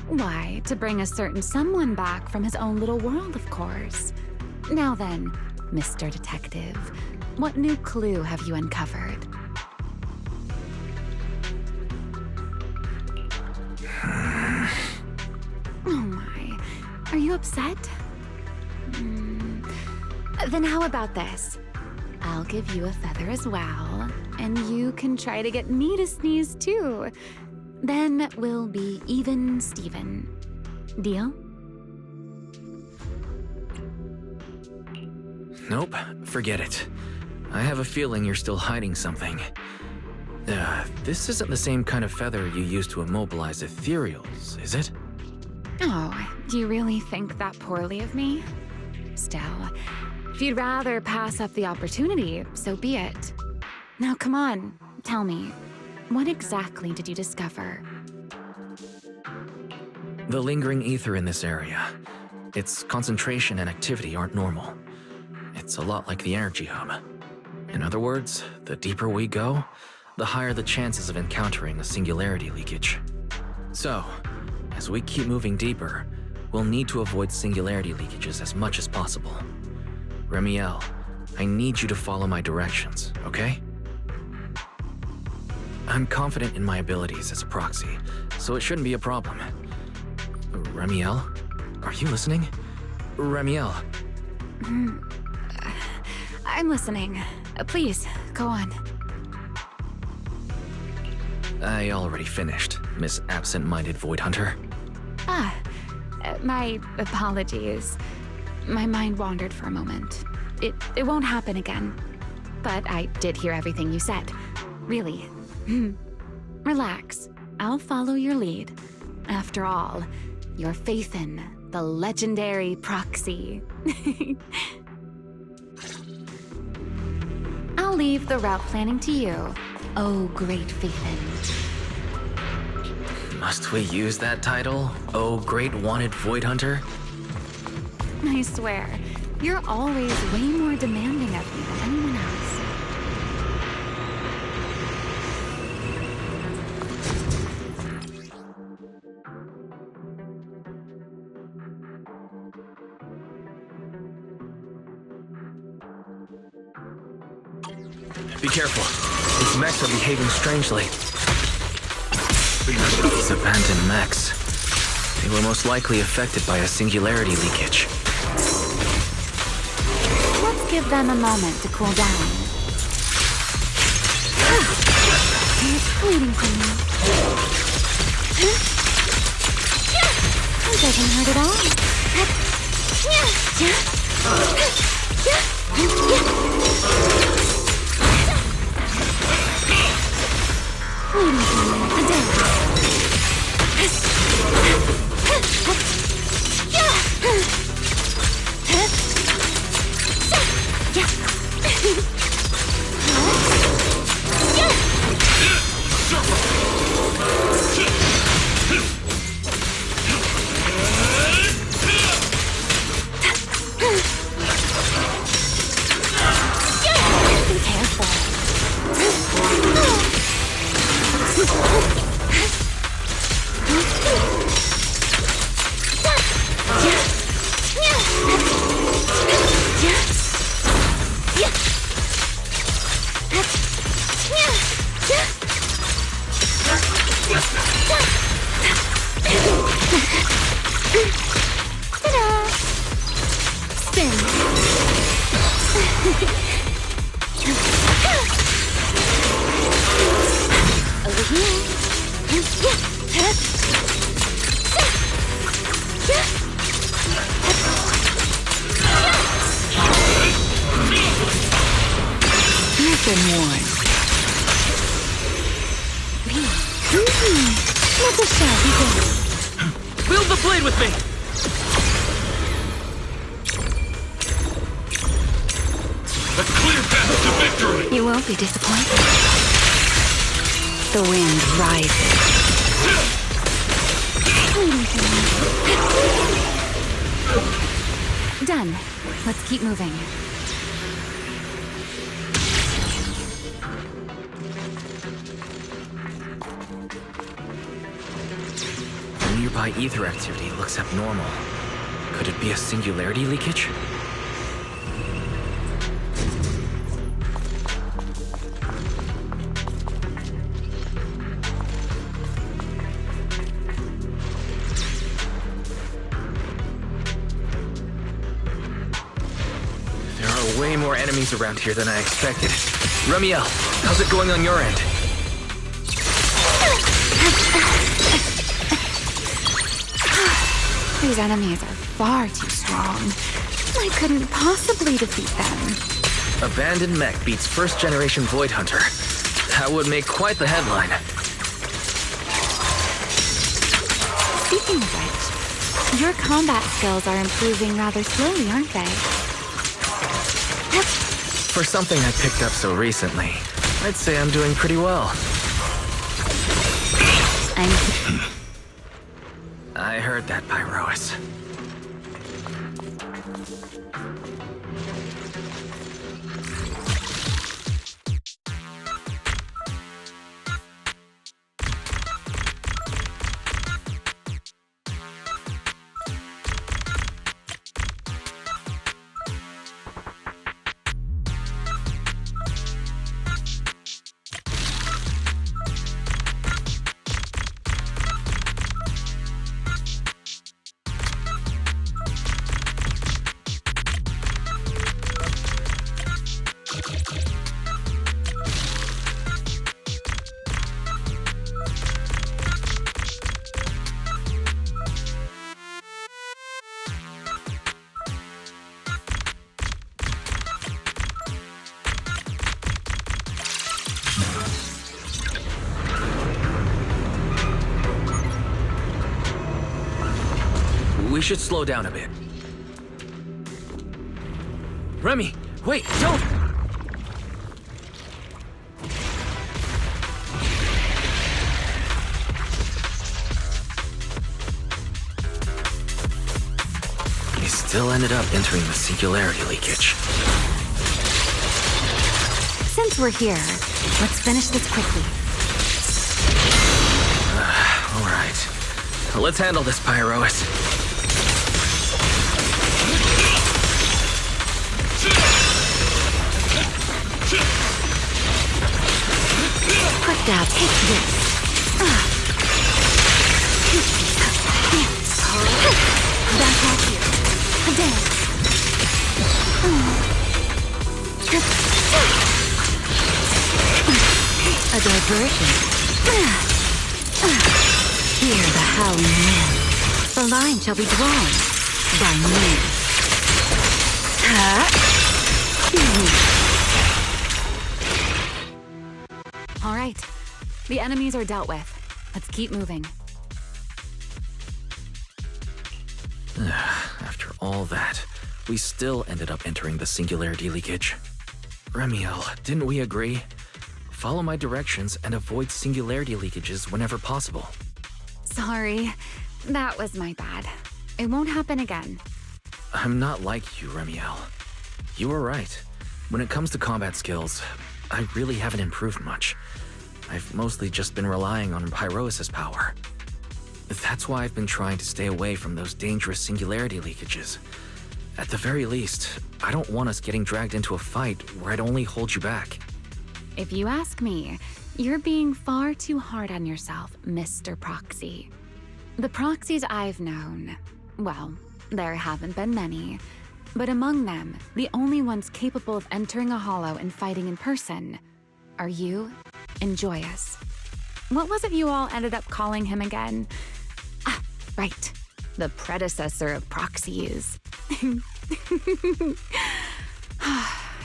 Why, to bring a certain someone back from his own little world, of course. Now then, Mr. Detective, what new clue have you uncovered? Oh my, are you upset? Then how about this? I'll give you a feather as well, and you can try to get me to sneeze too. Then we'll be even Steven. Deal? Nope, forget it. I have a feeling you're still hiding something. This isn't the same kind of feather you use to immobilize Ethereals, is it? Oh, do you really think that poorly of me? Still, if you'd rather pass up the opportunity, so be it. Now come on, tell me, what exactly did you discover? The lingering ether in this area. Its concentration and activity aren't normal. It's a lot like the energy hub. In other words, the deeper we go, the higher the chances of encountering a singularity leakage. So, as we keep moving deeper, we'll need to avoid singularity leakages as much as possible. Remiel, I need you to follow my directions, okay? I'm confident in my abilities as a proxy, so it shouldn't be a problem. Remiel? Are you listening? Remiel. I'm listening. Please, go on. I already finished, Miss Absent-Minded Void Hunter. My apologies. My mind wandered for a moment. It won't happen again. But I did hear everything you said. Really. Relax. I'll follow your lead. After all, your faith in the legendary Proxy. I'll leave the route planning to you. Oh, great Faithin. Must we use that title? Oh, great wanted Void Hunter? I swear, you're always way more demanding of me than anyone else. Be careful. These mechs are behaving strangely. These abandoned mechs. They were most likely affected by a singularity leakage. Let's give them a moment to cool down. It's waiting for me. It doesn't hurt at all. Waiting for me. A dance. Be careful. Ta-da! Spin. Over here. You've been warned. Let the show begin. Build the blade with me! A clear path to victory! You won't be disappointed. The wind rises. Done. Let's keep moving. Nearby ether activity looks abnormal. Could it be a singularity leakage? There are way way more enemies around here than I expected. Remiel, how's it going on your end? These enemies are far too strong. I couldn't possibly defeat them. Abandoned mech beats first-generation Void Hunter. That would make quite the headline. Speaking of which, your combat skills are improving rather slowly, aren't they? For something I picked up so recently, I'd say I'm doing pretty well. I heard that, Pyrois. We should slow down a bit. Remy, wait, don't! We still ended up entering the singularity leakage. Since we're here, let's finish this quickly. All right. Let's handle this, Pyrois. Quick dab, take this. Back off here. A dance. A diversion. Hear the howling wind. The line shall be drawn by me. All right. The enemies are dealt with. Let's keep moving. After all that, we still ended up entering the singularity leakage. Remiel, didn't we agree? Follow my directions and avoid singularity leakages whenever possible. Sorry. That was my bad. It won't happen again. I'm not like you, Remiel. You were right. When it comes to combat skills, I really haven't improved much. I've mostly just been relying on Pyrois' power. That's why I've been trying to stay away from those dangerous singularity leakages. At the very least, I don't want us getting dragged into a fight where I'd only hold you back. If you ask me, you're being far too hard on yourself, Mr. Proxy. The Proxies I've known, well, there haven't been many, but among them, the only ones capable of entering a hollow and fighting in person are you and Joyous. What was it you all ended up calling him again? Ah, right. The predecessor of Proxies.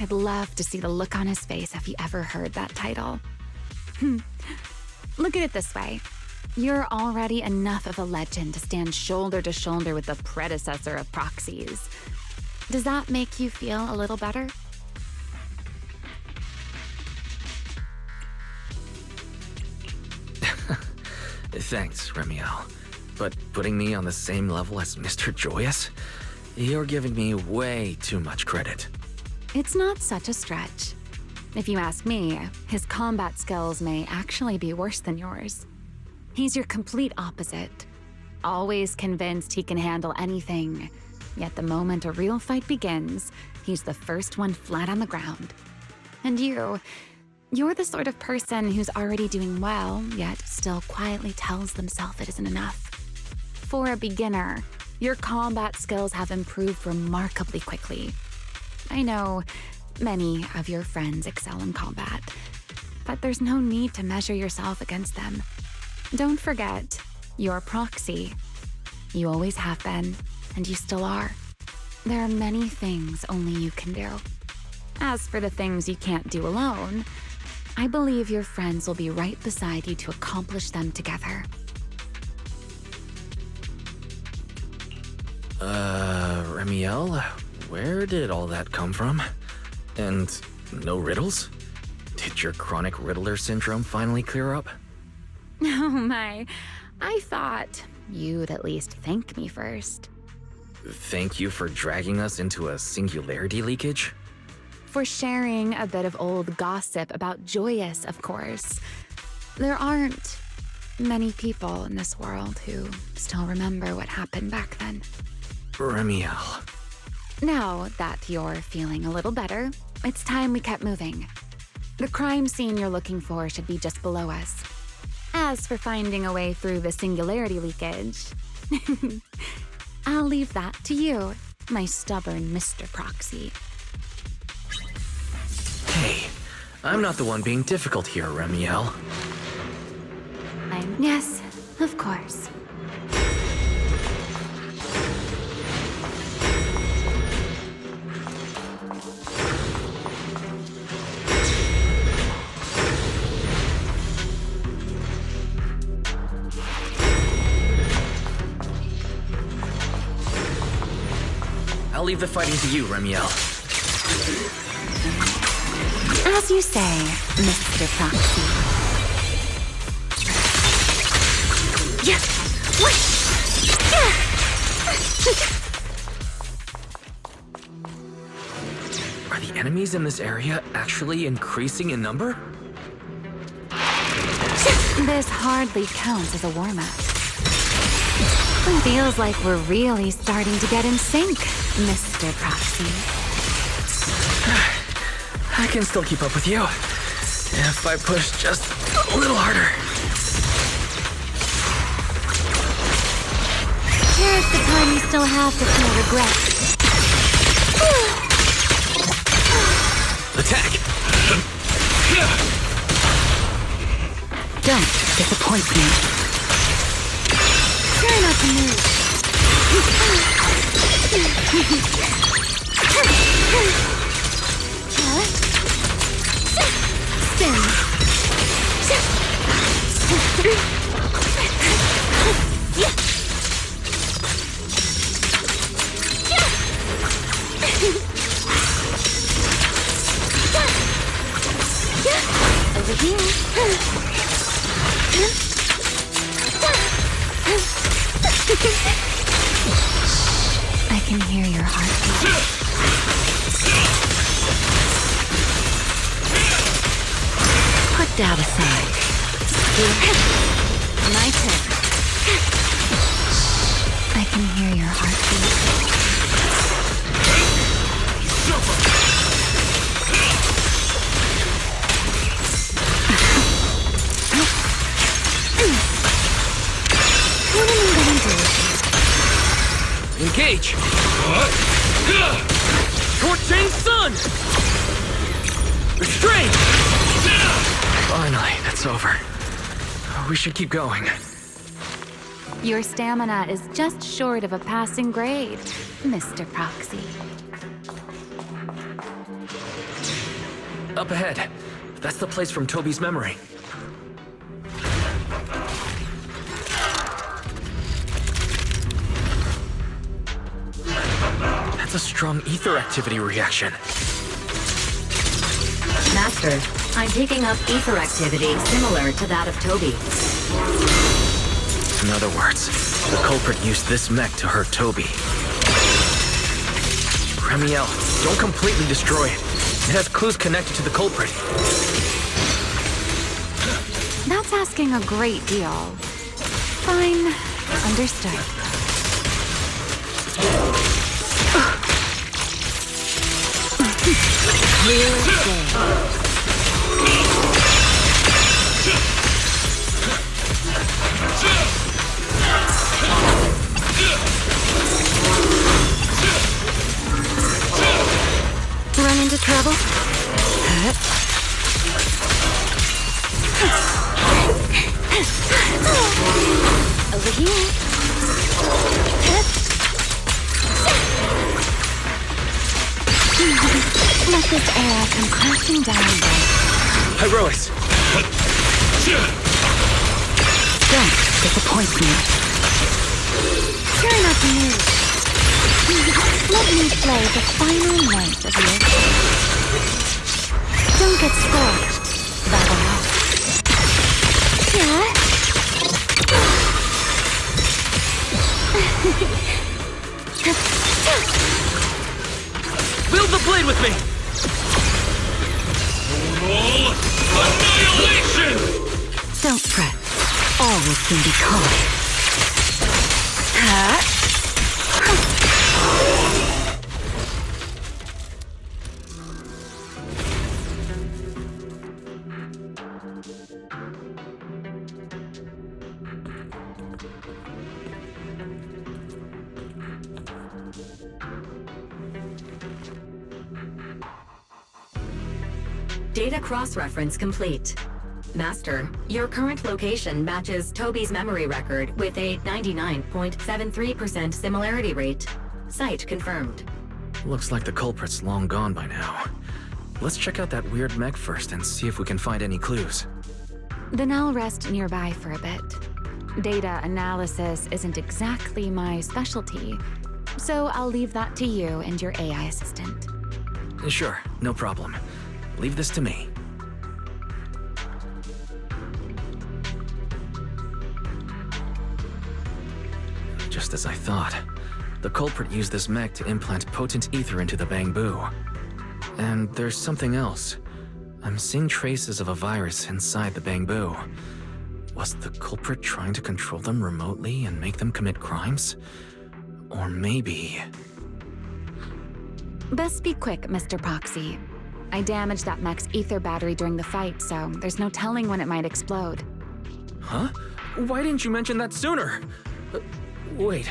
I'd love to see the look on his face if he ever heard that title. Look at it this way. You're already enough of a legend to stand shoulder to shoulder with the predecessor of Proxies. Does that make you feel a little better? Thanks, Remiel. But putting me on the same level as Mr. Joyous? You're giving me way too much credit. It's not such a stretch. If you ask me, his combat skills may actually be worse than yours. He's your complete opposite. Always convinced he can handle anything. Yet the moment a real fight begins, he's the first one flat on the ground. And you're the sort of person who's already doing well, yet still quietly tells themselves it isn't enough. For a beginner, your combat skills have improved remarkably quickly. I know, Many of your friends excel in combat, but there's no need to measure yourself against them. Don't forget, you're Proxy. You always have been, and you still are. There are many things only you can do. As for the things you can't do alone, I believe your friends will be right beside you to accomplish them together. Remiel, where did all that come from? And no riddles? Did your chronic Riddler syndrome finally clear up? Oh my, I thought you'd at least thank me first. Thank you for dragging us into a singularity leakage? For sharing a bit of old gossip about Joyous, of course. There aren't many people in this world who still remember what happened back then. Remiel. Now that you're feeling a little better, it's time we kept moving. The crime scene you're looking for should be just below us. As for finding a way through the singularity leakage, I'll leave that to you, my stubborn Mr. Proxy. Hey, I'm not the one being difficult here, Remiel. Yes, of course. I'll leave the fighting to you, Remiel. As you say, Mr. Proxy. Yeah. What? Are the enemies in this area actually increasing in number? This hardly counts as a warm-up. It feels like we're really starting to get in sync, Mr. Proxy. I can still keep up with you. If I push just a little harder. Here's the time you still have to feel regret. Attack! Don't disappoint me. Try not to move. Spin. Over here. I can hear your heartbeat. Put doubt aside. My turn. I can hear your heartbeat. What am I gonna do? Engage! Torching Sun! Restrain! Finally, that's over. We should keep going. Your stamina is just short of a passing grade, Mr. Proxy. Up ahead. That's the place from Toby's memory. That's a strong ether activity reaction. Master, I'm picking up ether activity similar to that of Toby. In other words, the culprit used this mech to hurt Toby. Remiel, don't completely destroy it. It has clues connected to the culprit. That's asking a great deal. Fine. Understood. Clear as day. Run into trouble? over here. Let this era come crashing down. Heroes! Don't disappoint me. Try not to move. Let me play the final night of you. Don't get scorched. That'll help. Yeah? Wield the blade with me! Total annihilation! Don't fret. All will soon be caught. Data cross-reference complete. Master, your current location matches Toby's memory record with a 99.73% similarity rate. Site confirmed. Looks like the culprit's long gone by now. Let's check out that weird mech first and see if we can find any clues. Then I'll rest nearby for a bit. Data analysis isn't exactly my specialty, so I'll leave that to you and your AI assistant. Sure, no problem. Leave this to me. Just as I thought. The culprit used this mech to implant potent ether into the bamboo. And there's something else. I'm seeing traces of a virus inside the bamboo. Was the culprit trying to control them remotely and make them commit crimes? Or maybe... Best be quick, Mr. Proxy. I damaged that mech's ether battery during the fight, so there's no telling when it might explode. Huh? Why didn't you mention that sooner? Wait,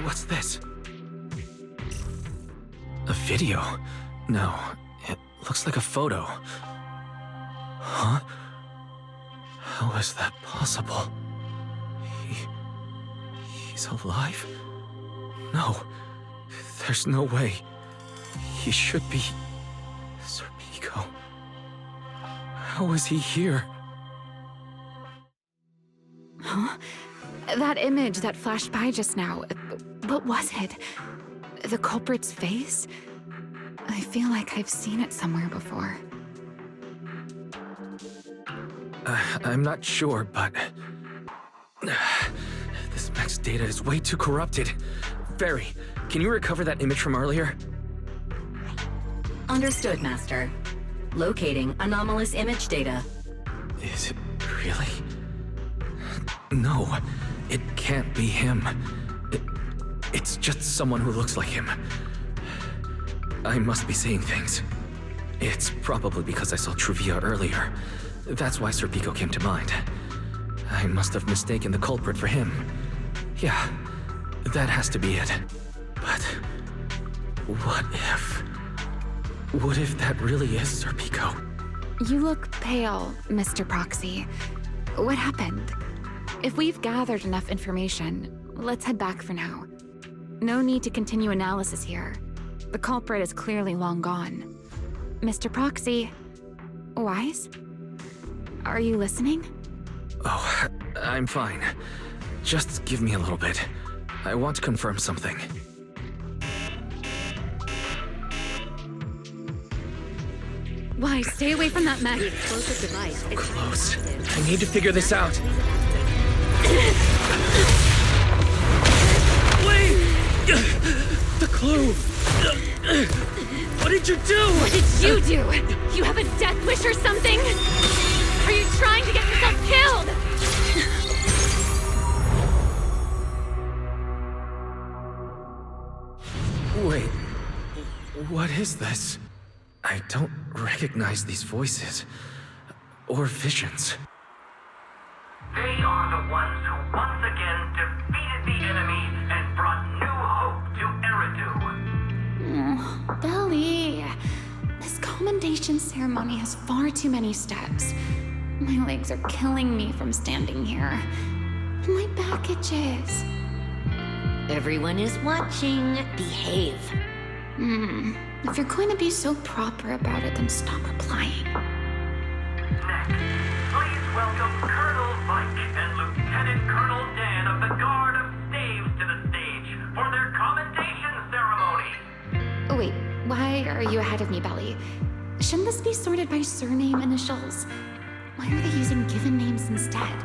what's this? A video? No, it looks like a photo. Huh? How is that possible? He's alive? No, there's no way. He should be... Serpico. How is he here? Huh? That image that flashed by just now, what was it? The culprit's face? I feel like I've seen it somewhere before. I'm not sure, but... this mech's data is way too corrupted. Fairy, can you recover that image from earlier? Understood, Master. Locating anomalous image data. Is it really? No, it can't be him. It's just someone who looks like him. I must be seeing things. It's probably because I saw Truvia earlier. That's why Serpico came to mind. I must have mistaken the culprit for him. Yeah, that has to be it. But what if... What if that really is Serpico? You look pale, Mr. Proxy. What happened? If we've gathered enough information, let's head back for now. No need to continue analysis here. The culprit is clearly long gone. Mr. Proxy, Wise? Are you listening? Oh, I'm fine. Just give me a little bit. I want to confirm something. Wise, stay away from that mech. Explosive device. So close. I need to figure this out. Wait! The clue! What did you do? What did you do? You have a death wish or something? Are you trying to get yourself killed? Wait, what is this? I don't recognize these voices or visions. They are the ones who once again defeated the enemy and brought new hope to Eridu. Belly, this commendation ceremony has far too many steps. My legs are killing me from standing here. My back itches. Everyone is watching. Behave. If you're going to be so proper about it, then stop replying. Next, please welcome Colonel Mike and Lieutenant Colonel Dan of the Guard of Staves to the stage for their commendation ceremony. Oh wait, why are you ahead of me, Belly? Shouldn't this be sorted by surname initials? Why are they using given names instead?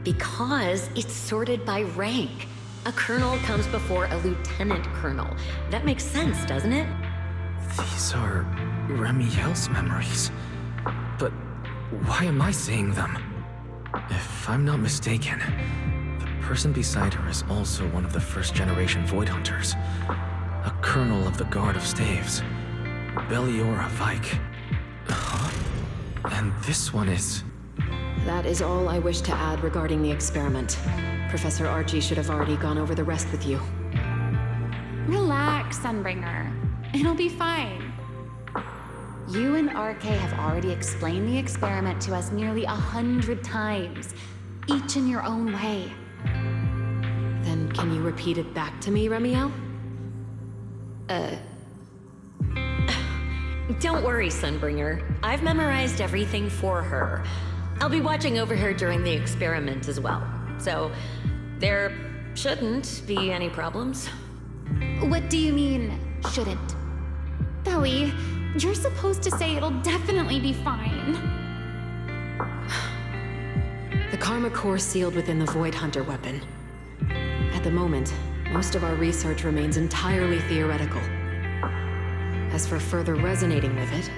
Because it's sorted by rank. A colonel comes before a lieutenant colonel. That makes sense, doesn't it? These are Remiel's memories. But why am I seeing them? If I'm not mistaken, the person beside her is also one of the first-generation Void Hunters. A colonel of the Guard of Staves. Belliora Vike. Huh? And this one is... That is all I wish to add regarding the experiment. Professor Archie should have already gone over the rest with you. Relax, Sunbringer. It'll be fine. You and RK have already explained the experiment to us nearly 100 times, each in your own way. Then can you repeat it back to me, Remiel? Don't worry, Sunbringer. I've memorized everything for her. I'll be watching over her during the experiment as well. So, there shouldn't be any problems. What do you mean, shouldn't? Belly, you're supposed to say it'll definitely be fine. The Karma Core sealed within the Void Hunter weapon. At the moment, most of our research remains entirely theoretical. As for further resonating with it,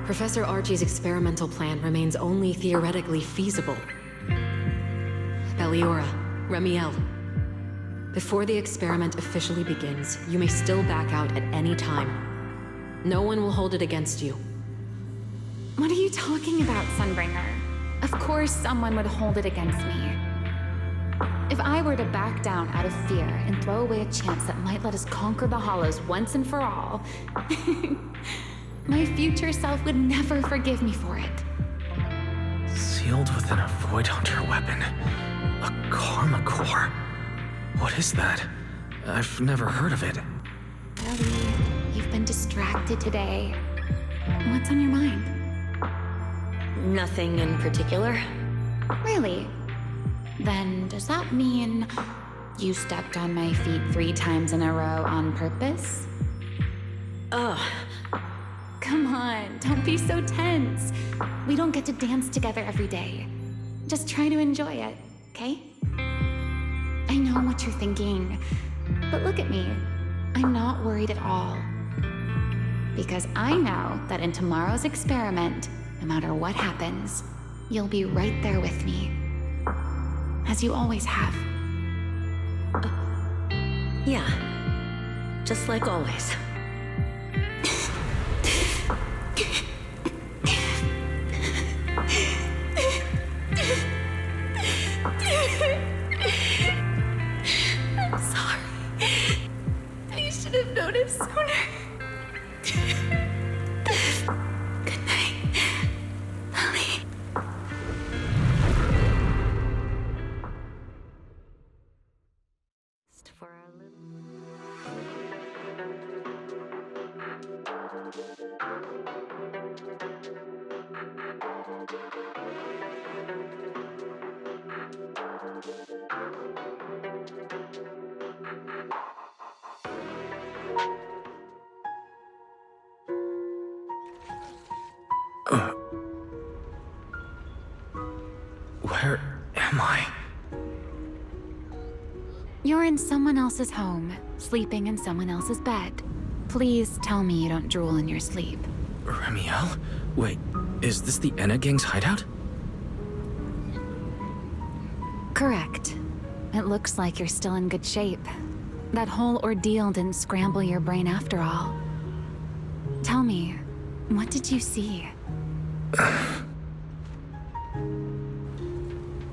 Professor Archie's experimental plan remains only theoretically feasible. Belliora, Remiel, before the experiment officially begins, you may still back out at any time. No one will hold it against you. What are you talking about, Sunbringer? Of course someone would hold it against me. If I were to back down out of fear and throw away a chance that might let us conquer the Hollows once and for all, my future self would never forgive me for it. Sealed within a Void Hunter weapon. A Karma Core. What is that? I've never heard of it. Ellie, you've been distracted today. What's on your mind? Nothing in particular. Really? Then does that mean you stepped on my feet 3 times in a row on purpose? Ugh. Come on, don't be so tense. We don't get to dance together every day. Just try to enjoy it, okay? I know what you're thinking, but look at me. I'm not worried at all. Because I know that in tomorrow's experiment, no matter what happens, you'll be right there with me. As you always have. Yeah. Just like always. I'm sorry. I should have noticed sooner. Good night, Lily. Where am I? You're in someone else's home, sleeping in someone else's bed. Please tell me you don't drool in your sleep. Remiel? Wait, is this the Enna Gang's hideout? Correct. It looks like you're still in good shape. That whole ordeal didn't scramble your brain after all. Tell me, what did you see?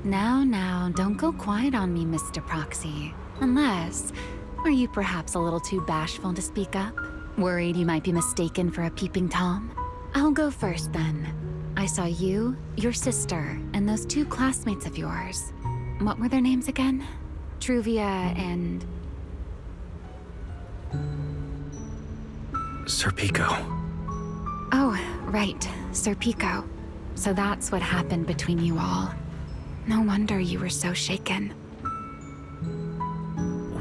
Now, don't go quiet on me, Mr. Proxy. Unless, are you perhaps a little too bashful to speak up? Worried you might be mistaken for a peeping Tom? I'll go first then. I saw you, your sister, and those 2 classmates of yours. What were their names again? Truvia and... Serpico. Oh, right. Serpico. So that's what happened between you all. No wonder you were so shaken.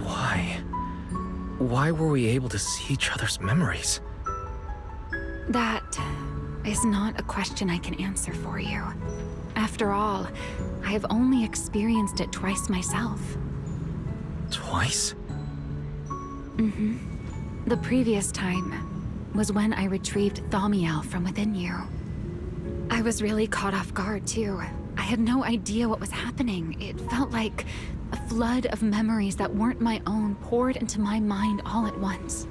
Why? Why were we able to see each other's memories? That is not a question I can answer for you. After all, I have only experienced it twice myself. Twice? Mm-hmm. The previous time was when I retrieved Thaumiel from within you. I was really caught off guard, too. I had no idea what was happening. It felt like a flood of memories that weren't my own poured into my mind all at once.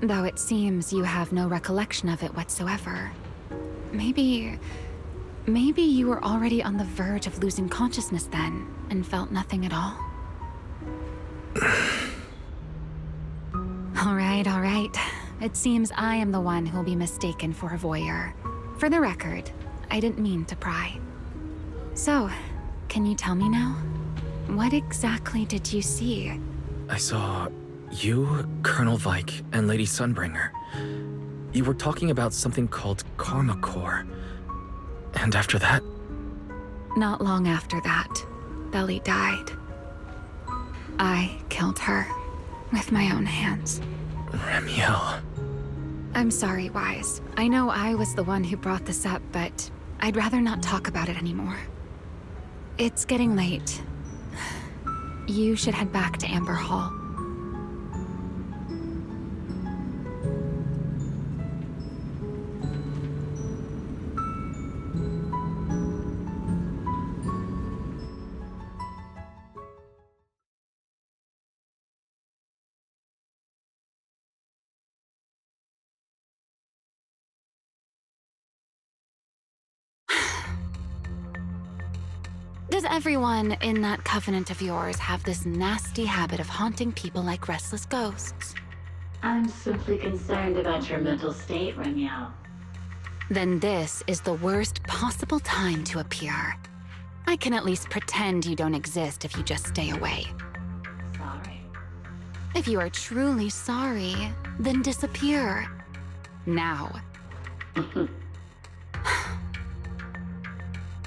Though it seems you have no recollection of it whatsoever. Maybe you were already on the verge of losing consciousness then, and felt nothing at all? All right. It seems I am the one who'll be mistaken for a voyeur. For the record, I didn't mean to pry. So, can you tell me now? What exactly did you see? I saw you, Colonel Vike, and Lady Sunbringer. You were talking about something called Karma Core. And after that? Not long after that, Belly died. I killed her with my own hands. Ramiel. I'm sorry, Wise. I know I was the one who brought this up, but I'd rather not talk about it anymore. It's getting late. You should head back to Amber Hall. Does everyone in that covenant of yours have this nasty habit of haunting people like restless ghosts? I'm simply concerned about your mental state, Ramiel. Then this is the worst possible time to appear. I can at least pretend you don't exist if you just stay away. Sorry. If you are truly sorry, then disappear. Now.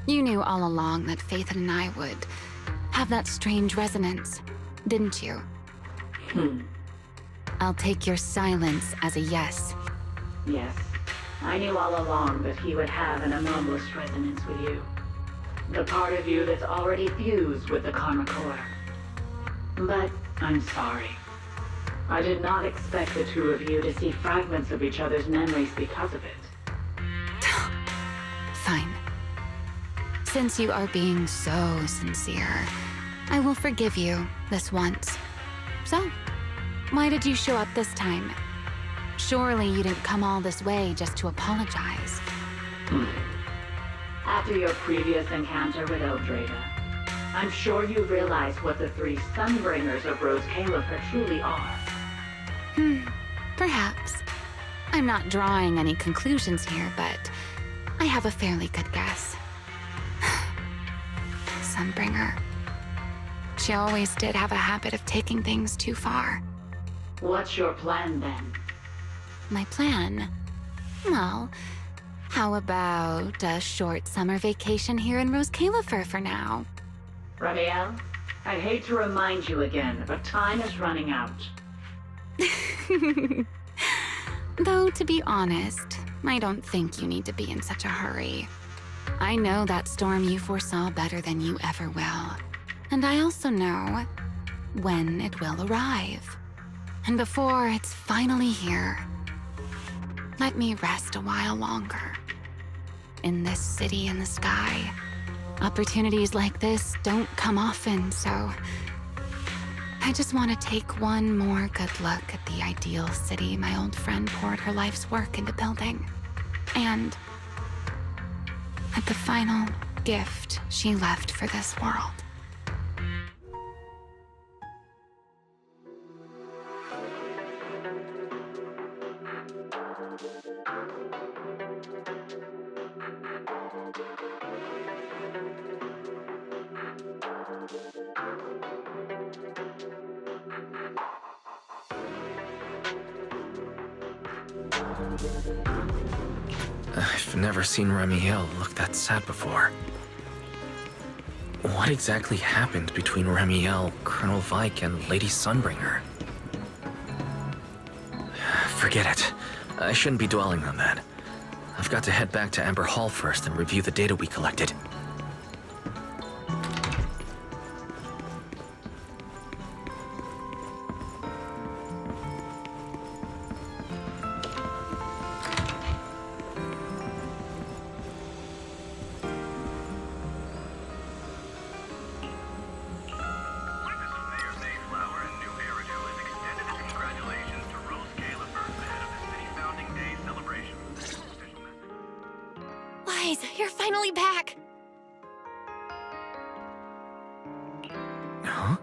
You knew all along that Faithen and I would have that strange resonance, didn't you? I'll take your silence as a yes. Yes. I knew all along that he would have an anomalous resonance with you. The part of you that's already fused with the Karma Core. But I'm sorry. I did not expect the two of you to see fragments of each other's memories because of it. Fine. Since you are being so sincere, I will forgive you this once. So, why did you show up this time? Surely you didn't come all this way just to apologize. After your previous encounter with Eldrada, I'm sure you realize what the three Sunbringers of Rose Califer truly are. Perhaps. I'm not drawing any conclusions here, but I have a fairly good guess. Sunbringer. She always did have a habit of taking things too far. What's your plan, then? My plan? Well, how about a short summer vacation here in Rose Califer for now? Ramiel, I'd hate to remind you again, but time is running out. Though, to be honest, I don't think you need to be in such a hurry. I know that storm you foresaw better than you ever will. And I also know when it will arrive. And before it's finally here, let me rest a while longer. In this city in the sky, opportunities like this don't come often, so I just want to take one more good look at the ideal city my old friend poured her life's work into building. And at the final gift she left for this world. I've never seen Remiel look that sad before. What exactly happened between Remiel, Colonel Vike, and Lady Sunbringer? Forget it. I shouldn't be dwelling on that. I've got to head back to Amber Hall first and review the data we collected. You're finally back! Huh?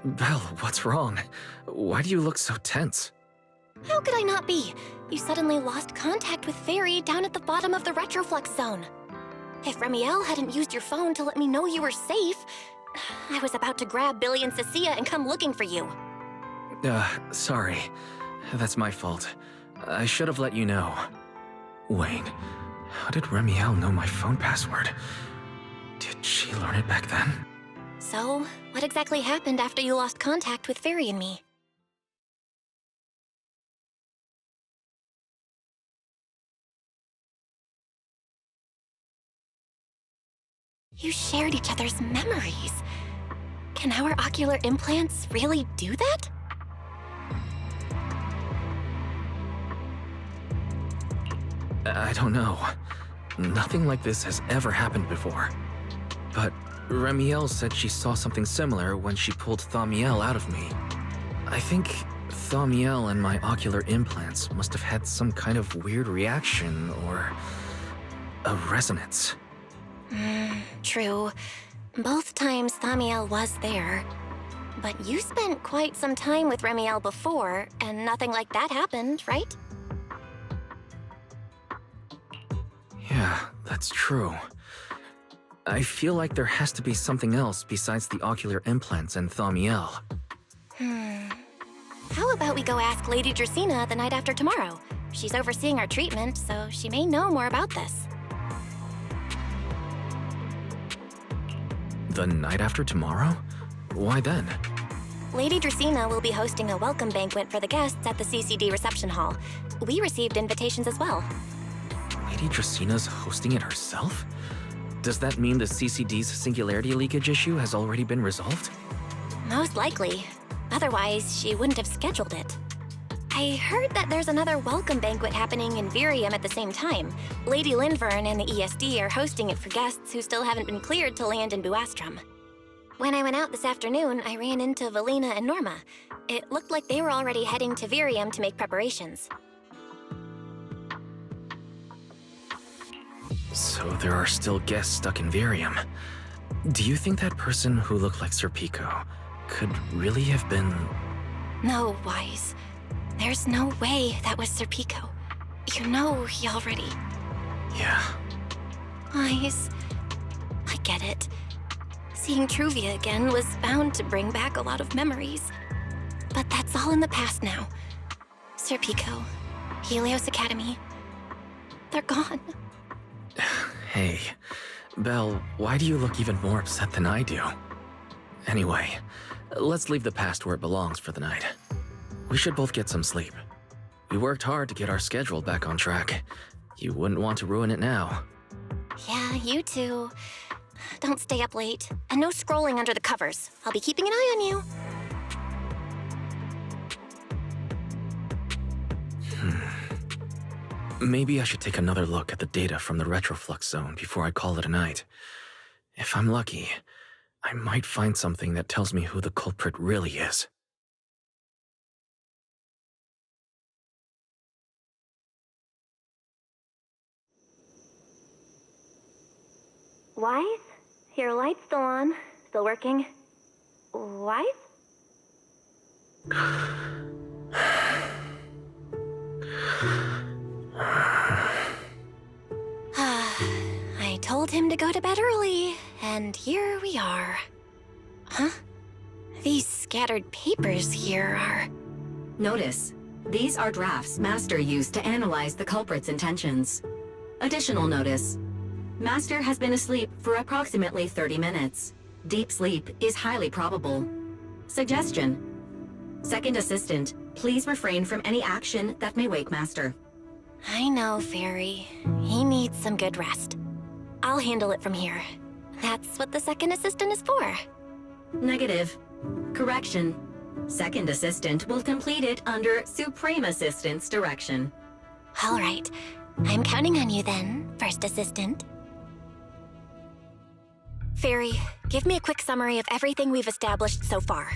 Belle, what's wrong? Why do you look so tense? How could I not be? You suddenly lost contact with Fairy down at the bottom of the retroflux zone. If Remiel hadn't used your phone to let me know you were safe, I was about to grab Billy and Cecilia and come looking for you. Sorry. That's my fault. I should have let you know. Wait. How did Remiel know my phone password? Did she learn it back then? So, what exactly happened after you lost contact with Fairy and me? You shared each other's memories. Can our ocular implants really do that? I don't know. Nothing like this has ever happened before. But Remiel said she saw something similar when she pulled Thaumiel out of me. I think Thaumiel and my ocular implants must have had some kind of weird reaction or a resonance. True. Both times Thaumiel was there. But you spent quite some time with Remiel before, and nothing like that happened, right? Yeah, that's true. I feel like there has to be something else besides the ocular implants and Thaumiel. How about we go ask Lady Dracaena the night after tomorrow? She's overseeing our treatment, so she may know more about this. The night after tomorrow? Why then? Lady Dracaena will be hosting a welcome banquet for the guests at the CCD reception hall. We received invitations as well. Lady Draceena's hosting it herself? Does that mean the CCD's singularity leakage issue has already been resolved? Most likely. Otherwise, she wouldn't have scheduled it. I heard that there's another welcome banquet happening in Virium at the same time. Lady Linvern and the ESD are hosting it for guests who still haven't been cleared to land in Buastrom. When I went out this afternoon, I ran into Valina and Norma. It looked like they were already heading to Virium to make preparations. So there are still guests stuck in Virium. Do you think that person who looked like Sir Pico could really have been... No, Wise. There's no way that was Sir Pico. You know he already... Yeah. Wise, I get it. Seeing Truvia again was bound to bring back a lot of memories. But that's all in the past now. Sir Pico, Helios Academy, they're gone. Hey, Belle, why do you look even more upset than I do? Anyway, let's leave the past where it belongs for the night. We should both get some sleep. We worked hard to get our schedule back on track. You wouldn't want to ruin it now. Yeah, you too. Don't stay up late. And no scrolling under the covers. I'll be keeping an eye on you. Maybe I should take another look at the data from the retroflux zone before I call it a night. If I'm lucky, I might find something that tells me who the culprit really is. Wise? Your light's still on. Still working. Wise? I told him to go to bed early, and here we are. Huh? These scattered papers here are... Notice, these are drafts Master used to analyze the culprit's intentions. Additional notice. Master has been asleep for approximately 30 minutes. Deep sleep is highly probable. Suggestion. Second Assistant, please refrain from any action that may wake Master. I know, Fairy. He needs some good rest. I'll handle it from here. That's what the Second Assistant is for. Negative. Correction. Second Assistant will complete it under Supreme Assistant's direction. All right. I'm counting on you then, First Assistant. Fairy, give me a quick summary of everything we've established so far.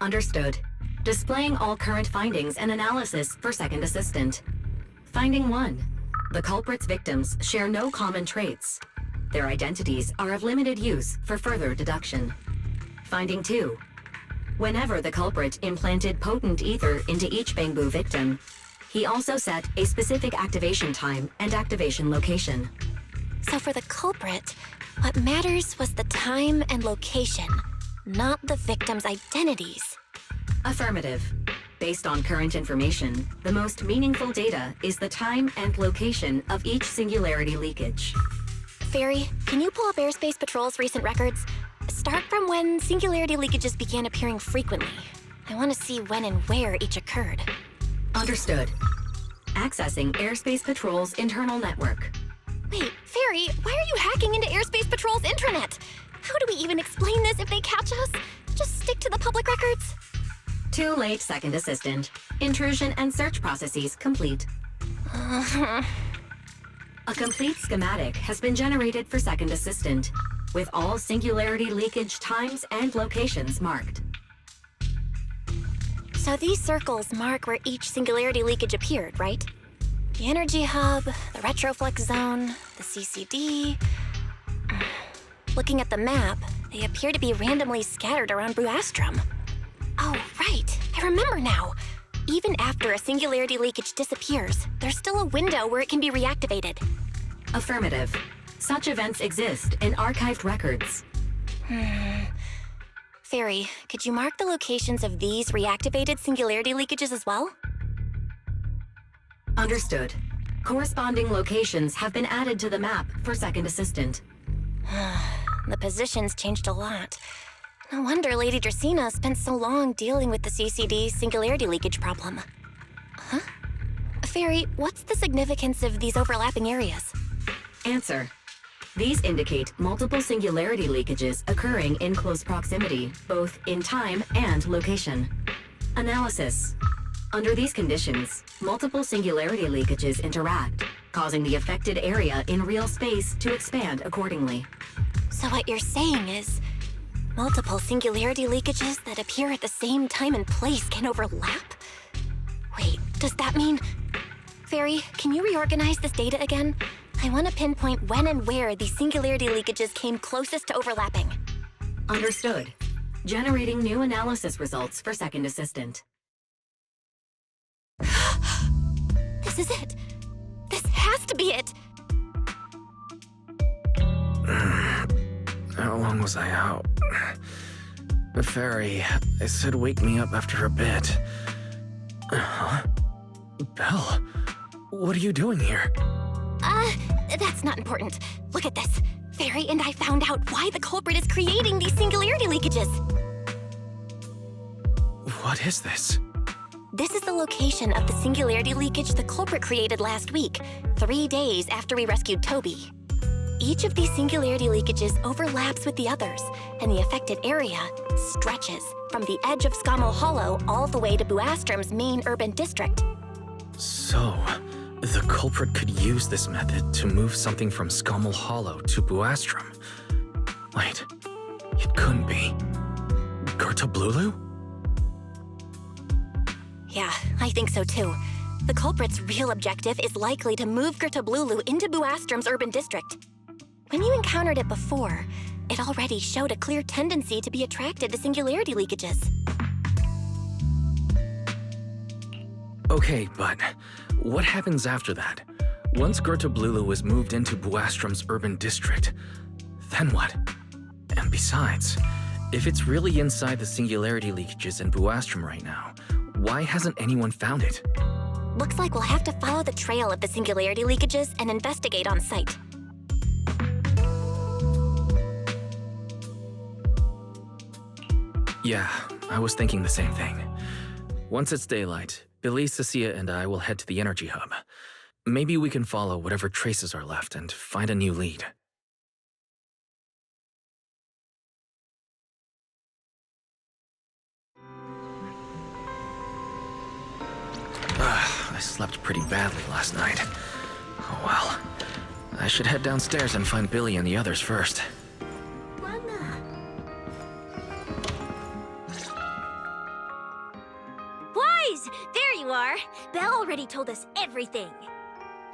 Understood. Displaying all current findings and analysis for Second Assistant. Finding 1. The culprit's victims share no common traits. Their identities are of limited use for further deduction. Finding 2. Whenever the culprit implanted potent ether into each Bangbu victim, he also set a specific activation time and activation location. So for the culprit, what matters was the time and location, not the victim's identities. Affirmative. Based on current information, the most meaningful data is the time and location of each singularity leakage. Fairy, can you pull up Airspace Patrol's recent records? Start from when singularity leakages began appearing frequently. I want to see when and where each occurred. Understood. Accessing Airspace Patrol's internal network. Wait, Fairy, why are you hacking into Airspace Patrol's intranet? How do we even explain this if they catch us? Just stick to the public records? Too late, Second Assistant. Intrusion and search processes complete. A complete schematic has been generated for Second Assistant, with all singularity leakage times and locations marked. So these circles mark where each singularity leakage appeared, right? The energy hub, the retroflex zone, the CCD... Looking at the map, they appear to be randomly scattered around Buastrum. Oh, right. I remember now. Even after a singularity leakage disappears, there's still a window where it can be reactivated. Affirmative. Such events exist in archived records. Fairy, could you mark the locations of these reactivated singularity leakages as well? Understood. Corresponding locations have been added to the map for Second Assistant. The positions changed a lot. No wonder Lady Dracaena spent so long dealing with the CCD singularity leakage problem. Huh? Fairy, what's the significance of these overlapping areas? Answer. These indicate multiple singularity leakages occurring in close proximity, both in time and location. Analysis. Under these conditions, multiple singularity leakages interact, causing the affected area in real space to expand accordingly. So what you're saying is, multiple singularity leakages that appear at the same time and place can overlap? Wait, does that mean... Fairy, can you reorganize this data again? I want to pinpoint when and where these singularity leakages came closest to overlapping. Understood. Generating new analysis results for Second Assistant. This is it. This has to be it. How long was I out? The Fairy, I said wake me up after a bit. Huh? Belle, what are you doing here? That's not important. Look at this. Fairy and I found out why the culprit is creating these singularity leakages. What is this? This is the location of the singularity leakage the culprit created last week, 3 days after we rescued Toby. Each of these singularity leakages overlaps with the others, and the affected area stretches from the edge of Scommel Hollow all the way to Buastrum's main urban district. So, the culprit could use this method to move something from Scommel Hollow to Buastrum. Wait, it couldn't be. Gertablulu? Yeah, I think so too. The culprit's real objective is likely to move Gertablulu into Buastrum's urban district. When you encountered it before, it already showed a clear tendency to be attracted to singularity leakages. Okay, but what happens after that? Once Gertablulu is moved into Buastrum's urban district, then what? And besides, If it's really inside the singularity leakages in Buastrom right now, why hasn't anyone found it? Looks like we'll have to follow the trail of the singularity leakages and investigate on site. Yeah, I was thinking the same thing. Once it's daylight, Billy, Cecilia, and I will head to the energy hub. Maybe we can follow whatever traces are left and find a new lead. I slept pretty badly last night. Oh well. I should head downstairs and find Billy and the others first. Wise! There you are! Belle already told us everything.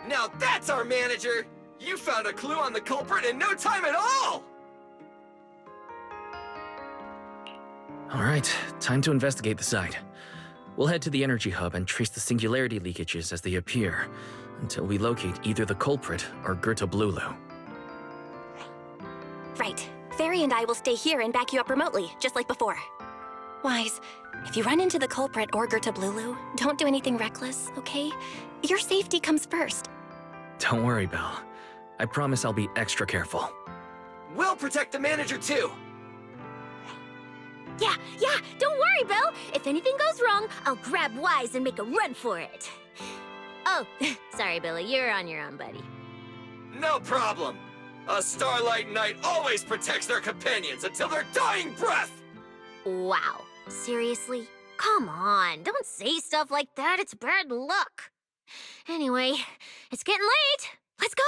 Now that's our manager! You found a clue on the culprit in no time at all! Alright, time to investigate the site. We'll head to the energy hub and trace the singularity leakages as they appear, until we locate either the culprit or Gerta Blulu. Right. Fairy and I will stay here and back you up remotely, just like before. Wise, if you run into the culprit or Gerta Blulu, don't do anything reckless, okay? Your safety comes first. Don't worry, Belle. I promise I'll be extra careful. We'll protect the manager too! Yeah, don't worry, Belle. If anything goes wrong, I'll grab Wise and make a run for it. Oh, sorry, Billy, you're on your own, buddy. No problem! A Starlight Knight always protects their companions until their dying breath! Wow, seriously? Come on, don't say stuff like that, it's bad luck. Anyway, it's getting late. Let's go!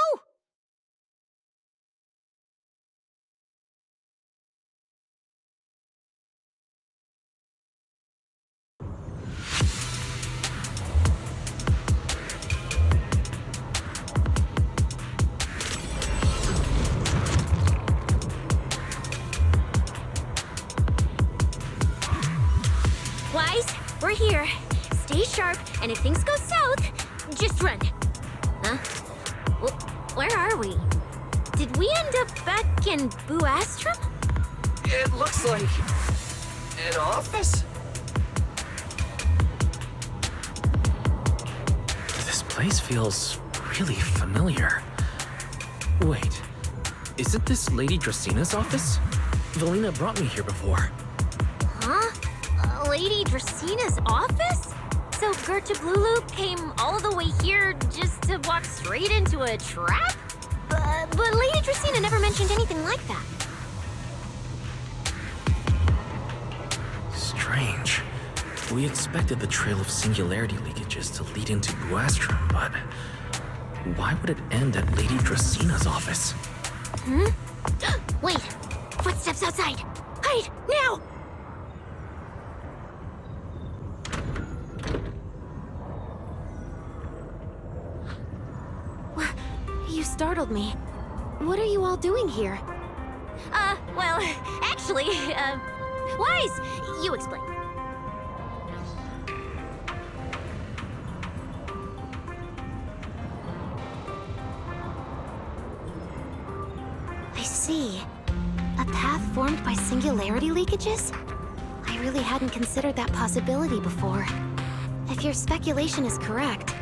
Wise, we're here. Stay sharp, and if things go south, just run. Huh? Where are we? Did we end up back in Buastrom? It looks like... an office? This place feels really familiar. Wait, isn't this Lady Dracina's office? Valina brought me here before. Huh? Lady Dracina's office? So Gerta Blulu came all the way here just to walk straight into a trap? But Lady Dracina never mentioned anything like that. Strange. We expected the trail of singularity leakages to lead into Buastrom, but why would it end at Lady Dracina's office? Hmm? Wait! Footsteps outside! Hide! Now! You startled me. What are you all doing here? Well, actually, Wise, you explain. I see. A path formed by singularity leakages? I really hadn't considered that possibility before. If your speculation is correct,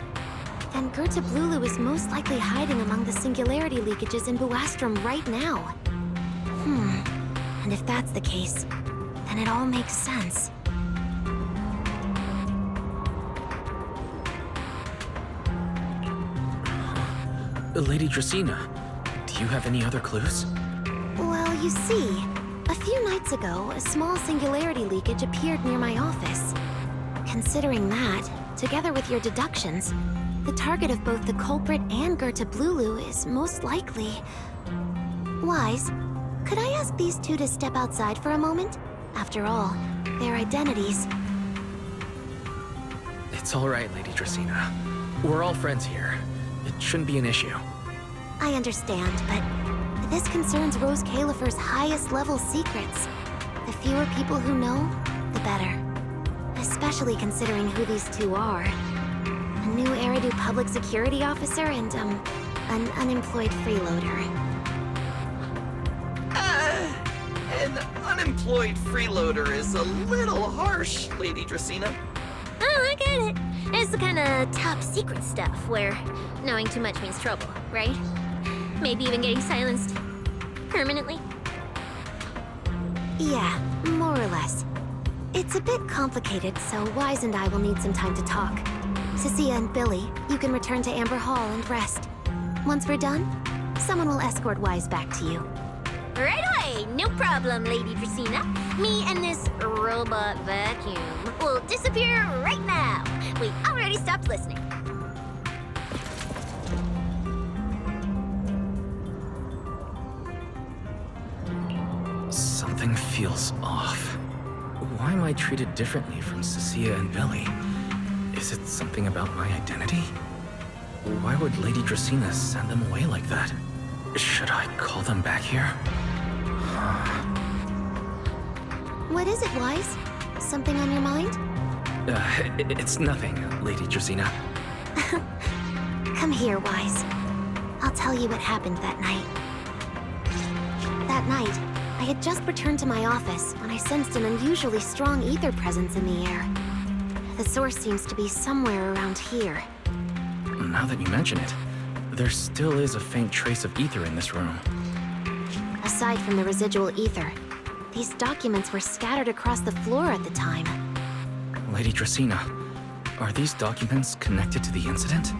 then Gerta Blulu is most likely hiding among the singularity leakages in Buastrom right now. And if that's the case, then it all makes sense. Lady Dracina, do you have any other clues? Well, you see, a few nights ago, a small singularity leakage appeared near my office. Considering that, together with your deductions, the target of both the culprit and Gerta Blulu is most likely... Wise, could I ask these two to step outside for a moment? After all, their identities... It's all right, Lady Dracina. We're all friends here. It shouldn't be an issue. I understand, but this concerns Rose Califer's highest level secrets. The fewer people who know, the better. Especially considering who these two are. A new Eridu public security officer and, an unemployed freeloader. An unemployed freeloader is a little harsh, Lady Dracaena. Oh, I get it. It's the kind of top secret stuff where knowing too much means trouble, right? Maybe even getting silenced permanently. Yeah, more or less. It's a bit complicated, so Wise and I will need some time to talk. Cecilia and Billy, you can return to Amber Hall and rest. Once we're done, someone will escort Wise back to you. Right away, no problem, Lady Dracaena. Me and this robot vacuum will disappear right now. We already stopped listening. Something feels off. Why am I treated differently from Cecilia and Billy? Is it something about my identity? Why would Lady Dracaena send them away like that? Should I call them back here? What is it, Wise? Something on your mind? It's nothing, Lady Dracaena. Come here, Wise. I'll tell you what happened that night. That night, I had just returned to my office when I sensed an unusually strong ether presence in the air. The source seems to be somewhere around here. Now that you mention it, there still is a faint trace of ether in this room. Aside from the residual ether, these documents were scattered across the floor at the time. Lady Dracaena, are these documents connected to the incident?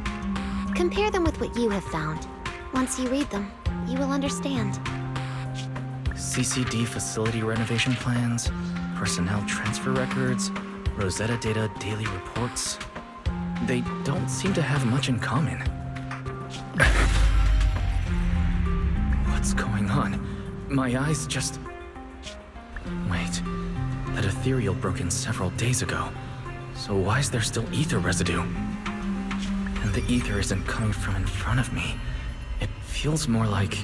Compare them with what you have found. Once you read them, you will understand. CCD facility renovation plans, personnel transfer records, Rosetta Data daily reports. They don't seem to have much in common. What's going on? My eyes just... Wait, that ethereal broke in several days ago. So why is there still ether residue? And the ether isn't coming from in front of me. It feels more like...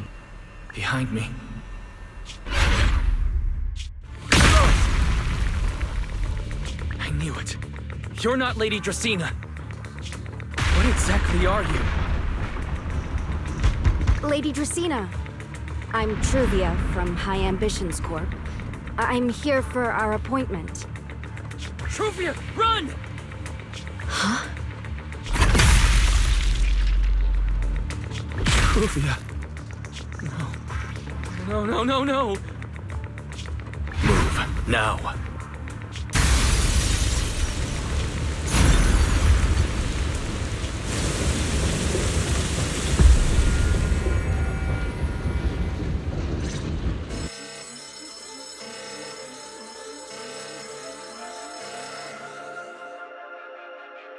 behind me. I knew it. You're not Lady Dracaena. What exactly are you? Lady Dracaena, I'm Truvia from High Ambitions Corp. I'm here for our appointment. Truvia, run! Huh? Truvia. No. No. Move, now.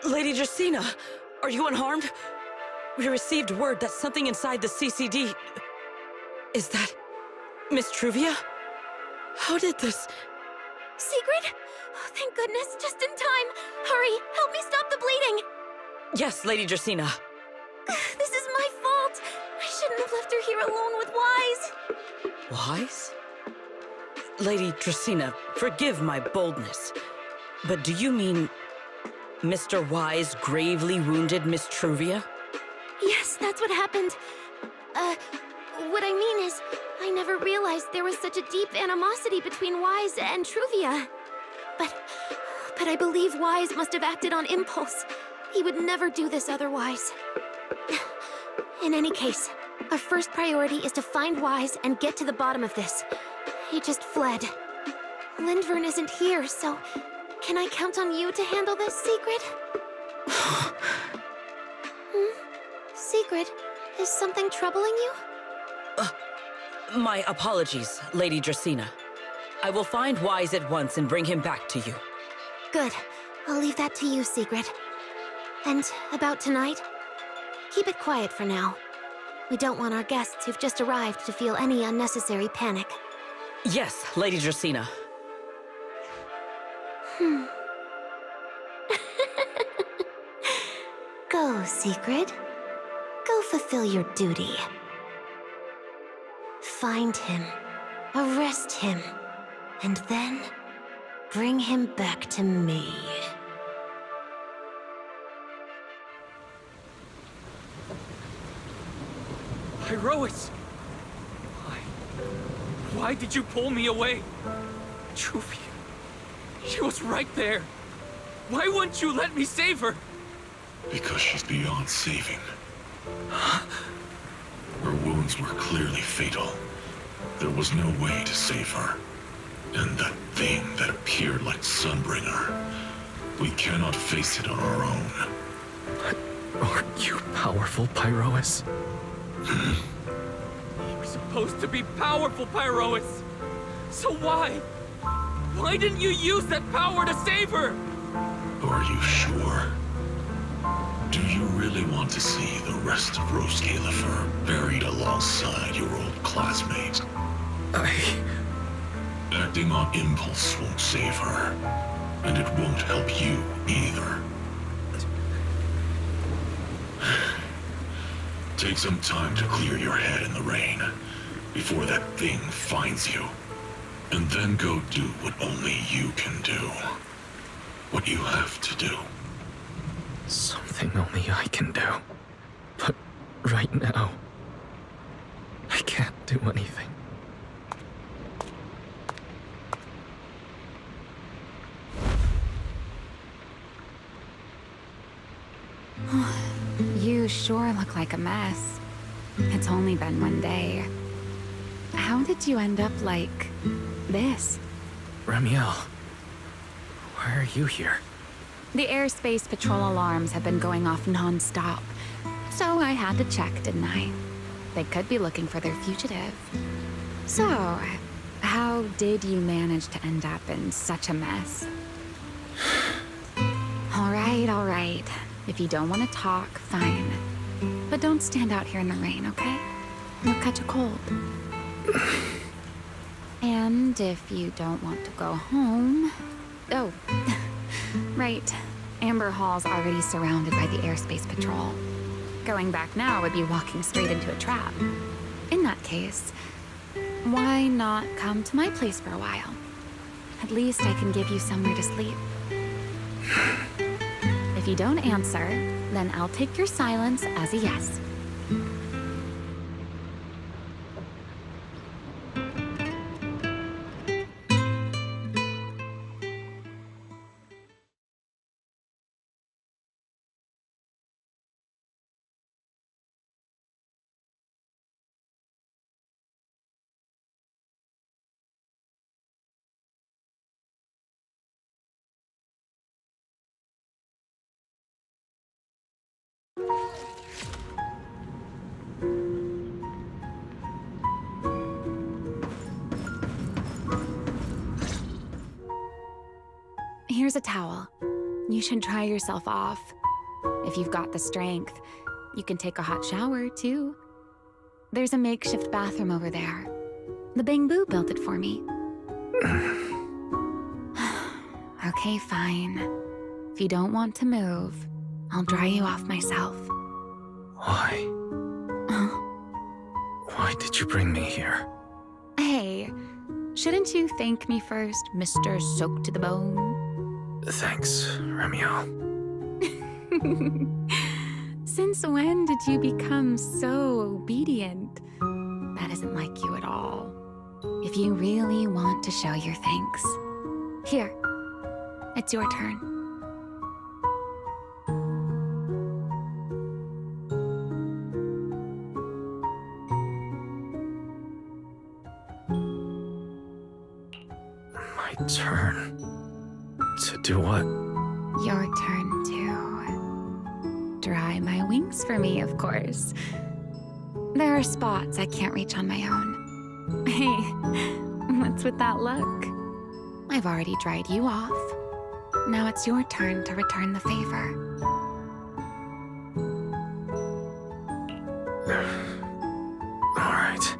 Lady Dracaena, are you unharmed? We received word that something inside the CCD... Is that... Miss Truvia? How did this... Sigrid? Oh, thank goodness, just in time. Hurry, help me stop the bleeding. Yes, Lady Dracaena. This is my fault. I shouldn't have left her here alone with Wise. Wise? Lady Dracaena, forgive my boldness, but do you mean... Mr. Wise gravely wounded Miss Truvia? Yes, that's what happened. What I mean is, I never realized there was such a deep animosity between Wise and Truvia. But I believe Wise must have acted on impulse. He would never do this otherwise. In any case, our first priority is to find Wise and get to the bottom of this. He just fled. Lindvern isn't here, so... Can I count on you to handle this, Sigrid? Sigrid, is something troubling you? My apologies, Lady Dracaena. I will find Wise at once and bring him back to you. Good. I'll leave that to you, Sigrid. And about tonight? Keep it quiet for now. We don't want our guests who've just arrived to feel any unnecessary panic. Yes, Lady Dracaena. Go, Sigrid. Go fulfill your duty. Find him, arrest him, and then bring him back to me. Heroes! Why did you pull me away? Juvie, she was right there. Why wouldn't you let me save her? Because she's beyond saving. Her wounds were clearly fatal. There was no way to save her. And that thing that appeared like Sunbringer, we cannot face it on our own. But aren't you powerful, Pyroas? You're supposed to be powerful, Pyroas. So why? Why didn't you use that power to save her? Are you sure? Do you really want to see the rest of Rose Califer buried alongside your old classmate? Acting on impulse won't save her, and it won't help you either. Take some time to clear your head in the rain before that thing finds you. And then go do what only you can do. What you have to do. Something only I can do. But right now, I can't do anything. You sure look like a mess. It's only been one day. How did you end up like this? Ramiel, why are you here? The airspace patrol alarms have been going off non-stop, so I had to check, didn't I? They could be looking for their fugitive. So, how did you manage to end up in such a mess? All right. If you don't want to talk, fine. But don't stand out here in the rain, okay? You'll catch a cold. And if you don't want to go home... Oh, right. Amber Hall's already surrounded by the airspace patrol. Going back now would be walking straight into a trap. In that case, why not come to my place for a while? At least I can give you somewhere to sleep. If you don't answer, then I'll take your silence as a yes. Here's a towel. You should dry yourself off. If you've got the strength, you can take a hot shower, too. There's a makeshift bathroom over there. The Bamboo built it for me. Okay, fine. If you don't want to move, I'll dry you off myself. Why? Why did you bring me here? Hey, shouldn't you thank me first, Mr. Soaked to the Bone? Thanks, Ramiel. Since when did you become so obedient? That isn't like you at all. If you really want to show your thanks, here, it's your turn. My turn? To do what? Your turn to dry my wings for me, of course. There are spots I can't reach on my own. Hey, what's with that look? I've already dried you off. Now it's your turn to return the favor. All right.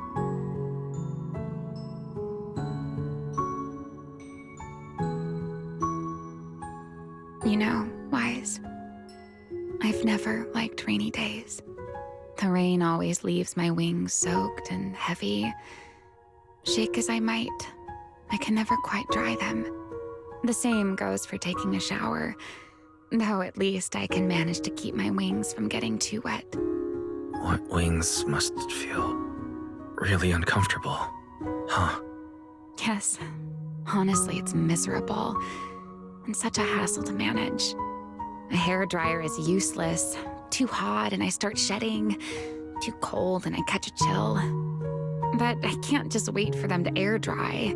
You know, Wise, I've never liked rainy days. The rain always leaves my wings soaked and heavy. Shake as I might, I can never quite dry them. The same goes for taking a shower, though at least I can manage to keep my wings from getting too wet. Wet wings must feel really uncomfortable, huh? Yes. Honestly, it's miserable. And such a hassle to manage. A hairdryer is useless. Too hot and I start shedding. Too cold and I catch a chill. But I can't just wait for them to air dry.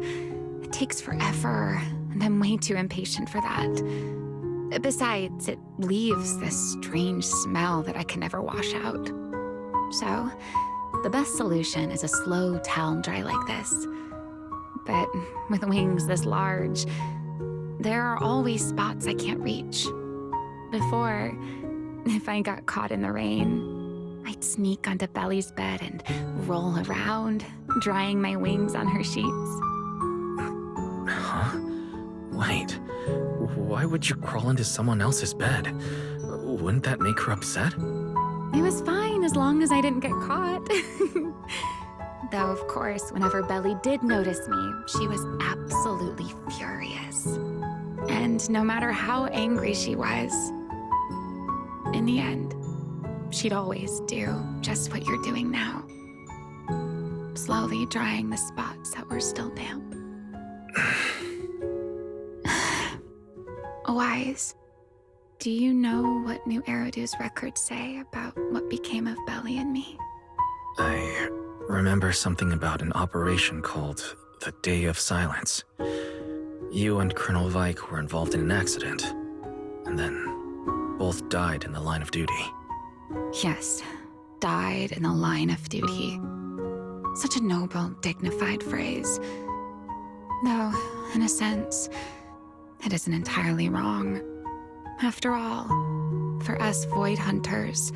It takes forever, and I'm way too impatient for that. Besides, it leaves this strange smell that I can never wash out. So, the best solution is a slow towel dry like this. But with wings this large, there are always spots I can't reach. Before, if I got caught in the rain, I'd sneak onto Belly's bed and roll around, drying my wings on her sheets. Huh? Wait, why would you crawl into someone else's bed? Wouldn't that make her upset? It was fine as long as I didn't get caught. Though, of course, whenever Belly did notice me, she was absolutely furious. And no matter how angry she was, in the end, she'd always do just what you're doing now. Slowly drying the spots that were still damp. Wise, do you know what New Eridu's records say about what became of Belly and me? I remember something about an operation called the Day of Silence. You and Colonel Vike were involved in an accident, and then both died in the line of duty. Yes, died in the line of duty. Such a noble, dignified phrase. Though, in a sense, it isn't entirely wrong. After all, for us Void Hunters,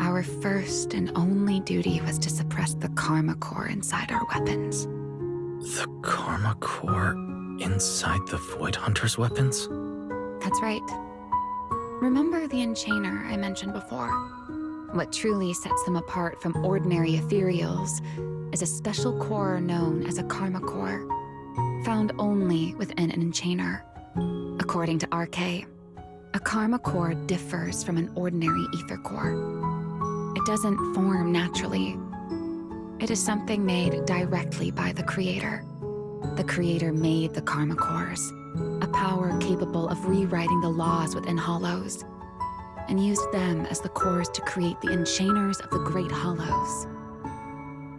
our first and only duty was to suppress the Karma Core inside our weapons. The Karma Core inside the Void Hunter's weapons? That's right. Remember the Enchainer I mentioned before? What truly sets them apart from ordinary Ethereals is a special core known as a Karma Core, found only within an Enchainer. According to RK, a Karma Core differs from an ordinary Ether Core. It doesn't form naturally. It is something made directly by the Creator. The Creator made the Karma Cores, a power capable of rewriting the laws within Hollows, and used them as the cores to create the Enchainers of the Great Hollows.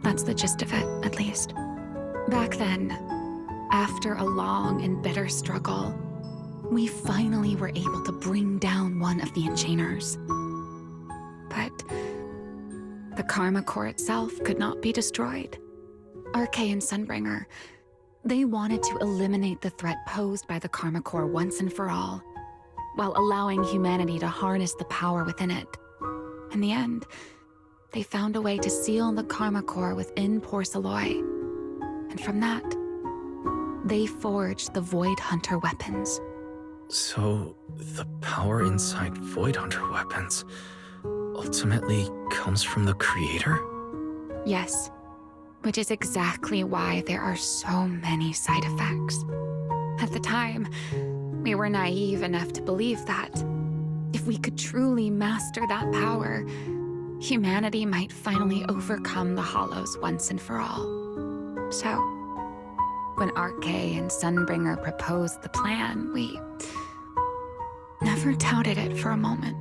That's the gist of it, at least. Back then, after a long and bitter struggle, we finally were able to bring down one of the Enchainers. But the Karma Core itself could not be destroyed. RK and Sunbringer, they wanted to eliminate the threat posed by the Karma Core once and for all, while allowing humanity to harness the power within it. In the end, they found a way to seal the Karma Core within Porceloy. And from that, they forged the Void Hunter weapons. So, the power inside Void Hunter weapons ultimately comes from the Creator? Yes, which is exactly why there are so many side effects. At the time, we were naive enough to believe that if we could truly master that power, humanity might finally overcome the Hollows once and for all. So, when RK and Sunbringer proposed the plan, we never doubted it for a moment.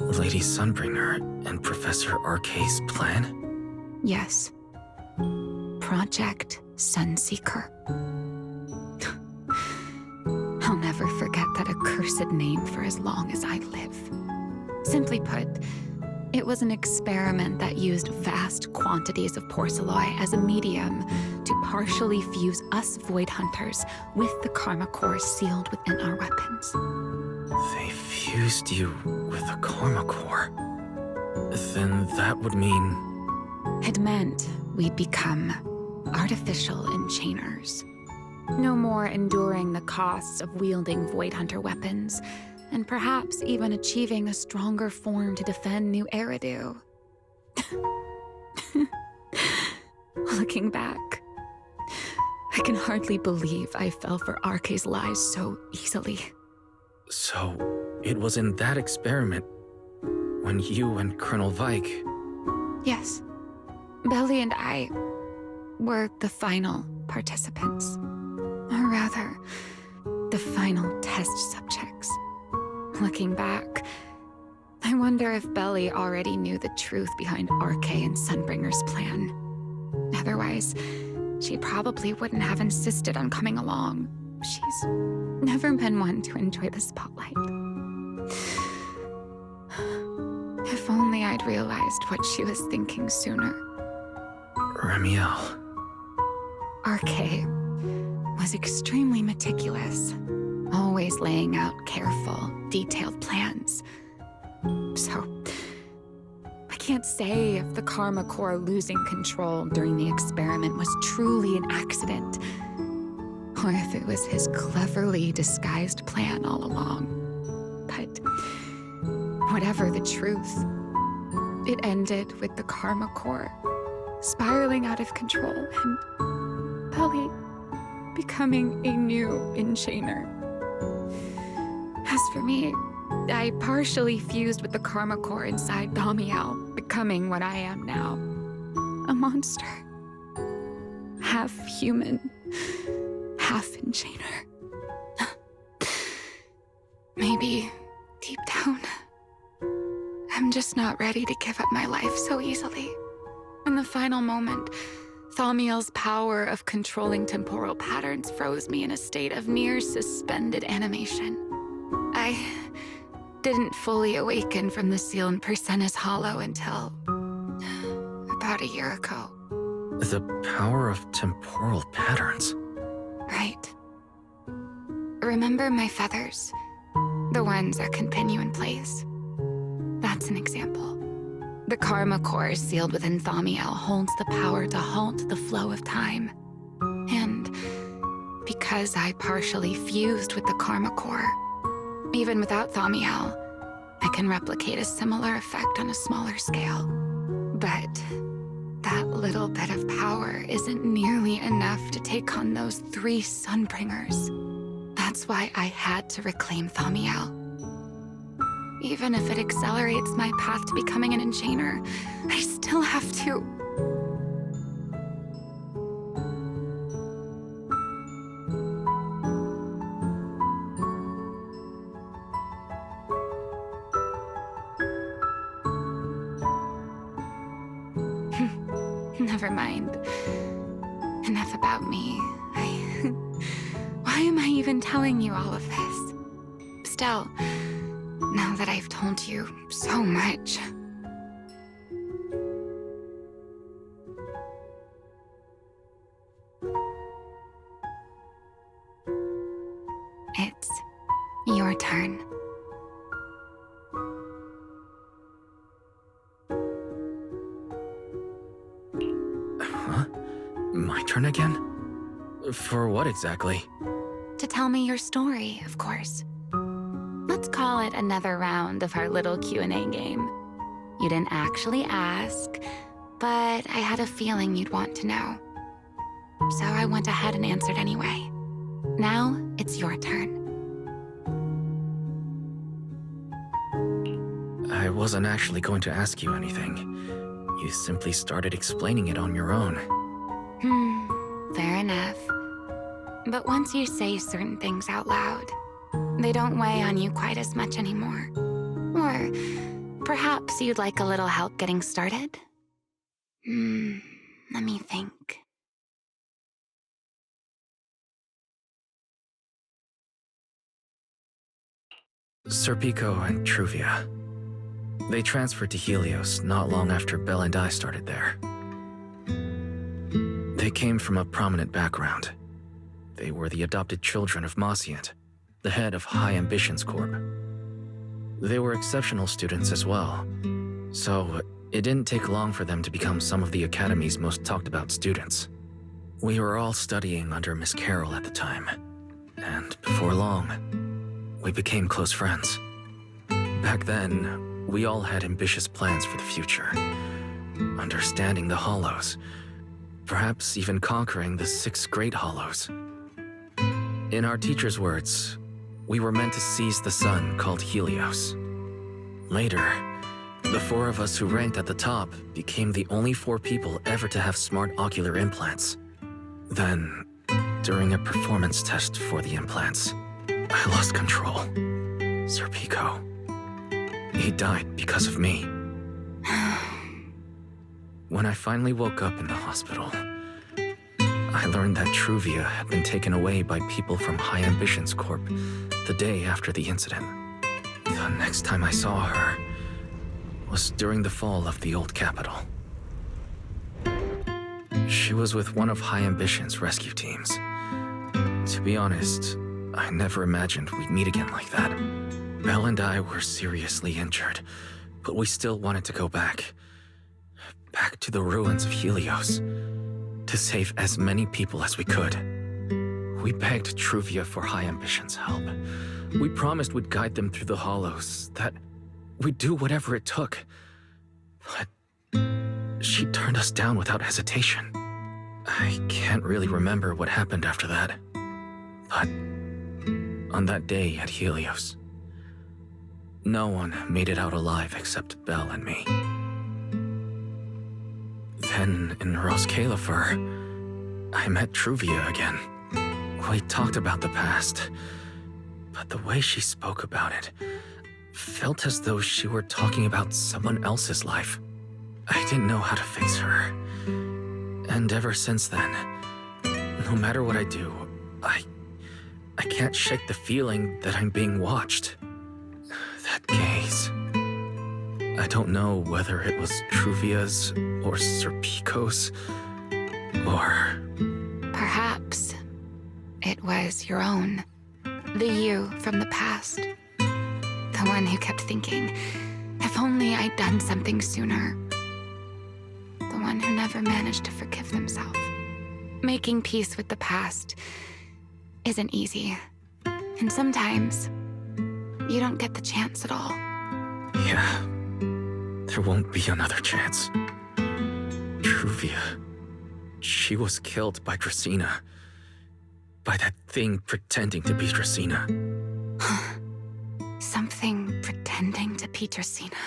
Lady Sunbringer and Professor RK's plan? Yes. Project Sunseeker. I'll never forget that accursed name for as long as I live. Simply put, it was an experiment that used vast quantities of Porceloy as a medium to partially fuse us Void Hunters with the Karma Core sealed within our weapons. They fused you with a Karma Core. Then that would mean... It meant we'd become artificial Enchainers. No more enduring the costs of wielding Void Hunter weapons, and perhaps even achieving a stronger form to defend New Eridu. Looking back, I can hardly believe I fell for RK's lies so easily. So, it was in that experiment when you and Colonel Vike... Yes. Belly and I were the final participants. Or rather, the final test subjects. Looking back, I wonder if Belly already knew the truth behind RK and Sunbringer's plan. Otherwise, she probably wouldn't have insisted on coming along. She's never been one to enjoy the spotlight. If only I'd realized what she was thinking sooner. Remiel. RK was extremely meticulous, always laying out careful, detailed plans. So, I can't say if the Karma Core losing control during the experiment was truly an accident, or if it was his cleverly disguised plan all along. But whatever the truth, it ended with the Karma Core spiraling out of control and Belly becoming a new enchainer. As for me, I partially fused with the Karma Core inside Thaumiel, becoming what I am now. A monster. Half human, half enchainer. Maybe, deep down, I'm just not ready to give up my life so easily. In the final moment, Thaumiel's power of controlling temporal patterns froze me in a state of near suspended animation. I didn't fully awaken from the seal in Persena's Hollow until about a year ago. The power of temporal patterns. Right. Remember my feathers? The ones that can pin you in place? That's an example. The Karma Core sealed within Thaumiel holds the power to halt the flow of time. And because I partially fused with the Karma Core, even without Thaumiel, I can replicate a similar effect on a smaller scale. But that little bit of power isn't nearly enough to take on those 3 Sunbringers. That's why I had to reclaim Thaumiel. Even if it accelerates my path to becoming an enchainer, I still have to. Never mind. Enough about me. Why am I even telling you all of this? Still, now that I've told you so much. It's your turn. Huh? My turn again? For what exactly? To tell me your story, of course. Let's call it another round of our little Q&A game. You didn't actually ask, but I had a feeling you'd want to know. So I went ahead and answered anyway. Now, it's your turn. I wasn't actually going to ask you anything. You simply started explaining it on your own. Fair enough. But once you say certain things out loud, they don't weigh on you quite as much anymore. Or perhaps you'd like a little help getting started? Let me think. Serpico and Truvia. They transferred to Helios not long after Belle and I started there. They came from a prominent background. They were the adopted children of Mosient, the head of High Ambitions Corp. They were exceptional students as well, so it didn't take long for them to become some of the Academy's most talked about students. We were all studying under Miss Carroll at the time, and before long, we became close friends. Back then, we all had ambitious plans for the future, understanding the Hollows, perhaps even conquering the 6 Great Hollows. In our teacher's words, we were meant to seize the sun called Helios. Later, the 4 of us who ranked at the top became the only 4 people ever to have smart ocular implants. Then, during a performance test for the implants, I lost control. Sir Pico. He died because of me. When I finally woke up in the hospital, I learned that Truvia had been taken away by people from High Ambitions Corp. the day after the incident. The next time I saw her was during the fall of the old capital. She was with one of High Ambition's rescue teams. To be honest, I never imagined we'd meet again like that. Belle and I were seriously injured, but we still wanted to go back. Back to the ruins of Helios, to save as many people as we could. We begged Truvia for High Ambition's help. We promised we'd guide them through the hollows, that we'd do whatever it took. But she turned us down without hesitation. I can't really remember what happened after that. But on that day at Helios, no one made it out alive except Belle and me. Then in Rose Califer, I met Truvia again. We talked about the past, but the way she spoke about it felt as though she were talking about someone else's life. I didn't know how to face her. And ever since then, no matter what I do, I can't shake the feeling that I'm being watched. That gaze. I don't know whether it was Truvia's or Sir Pico's, or... Perhaps it was your own. The you from the past. The one who kept thinking, if only I'd done something sooner. The one who never managed to forgive themselves. Making peace with the past isn't easy. And sometimes, you don't get the chance at all. Yeah. There won't be another chance. Truvia. She was killed by Dracena. By that thing pretending to be Dracena. Something pretending to be Dracena.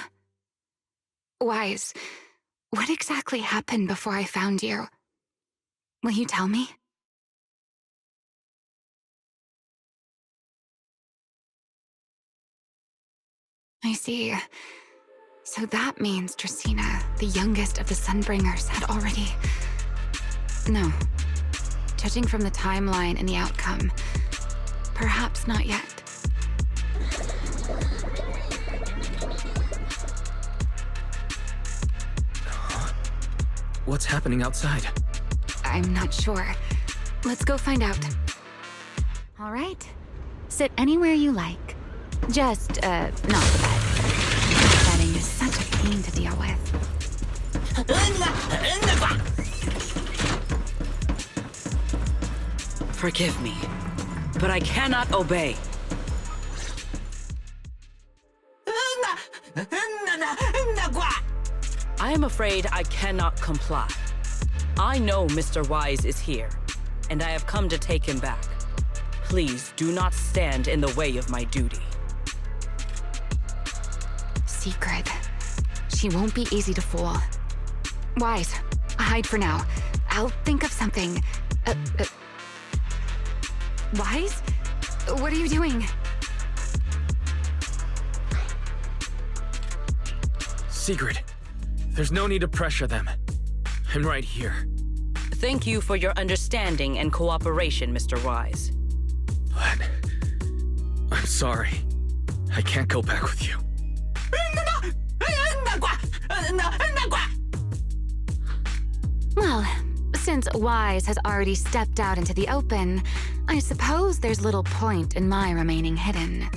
Wise, what exactly happened before I found you? Will you tell me? I see. So that means Dracena, the youngest of the Sunbringers, had already... No. Judging from the timeline and the outcome, perhaps not yet. What's happening outside? I'm not sure. Let's go find out. All right. Sit anywhere you like. Just, not the bed. Bedding is such a pain to deal with. Forgive me, but I cannot obey. I am afraid I cannot comply. I know Mr. Wise is here, and I have come to take him back. Please do not stand in the way of my duty. Secret. She won't be easy to fool. Wise, hide for now. I'll think of something. Wise? What are you doing? Sigrid, there's no need to pressure them. I'm right here. Thank you for your understanding and cooperation, Mr. Wise. But... I'm sorry. I can't go back with you. Well, since Wise has already stepped out into the open, I suppose there's little point in my remaining hidden.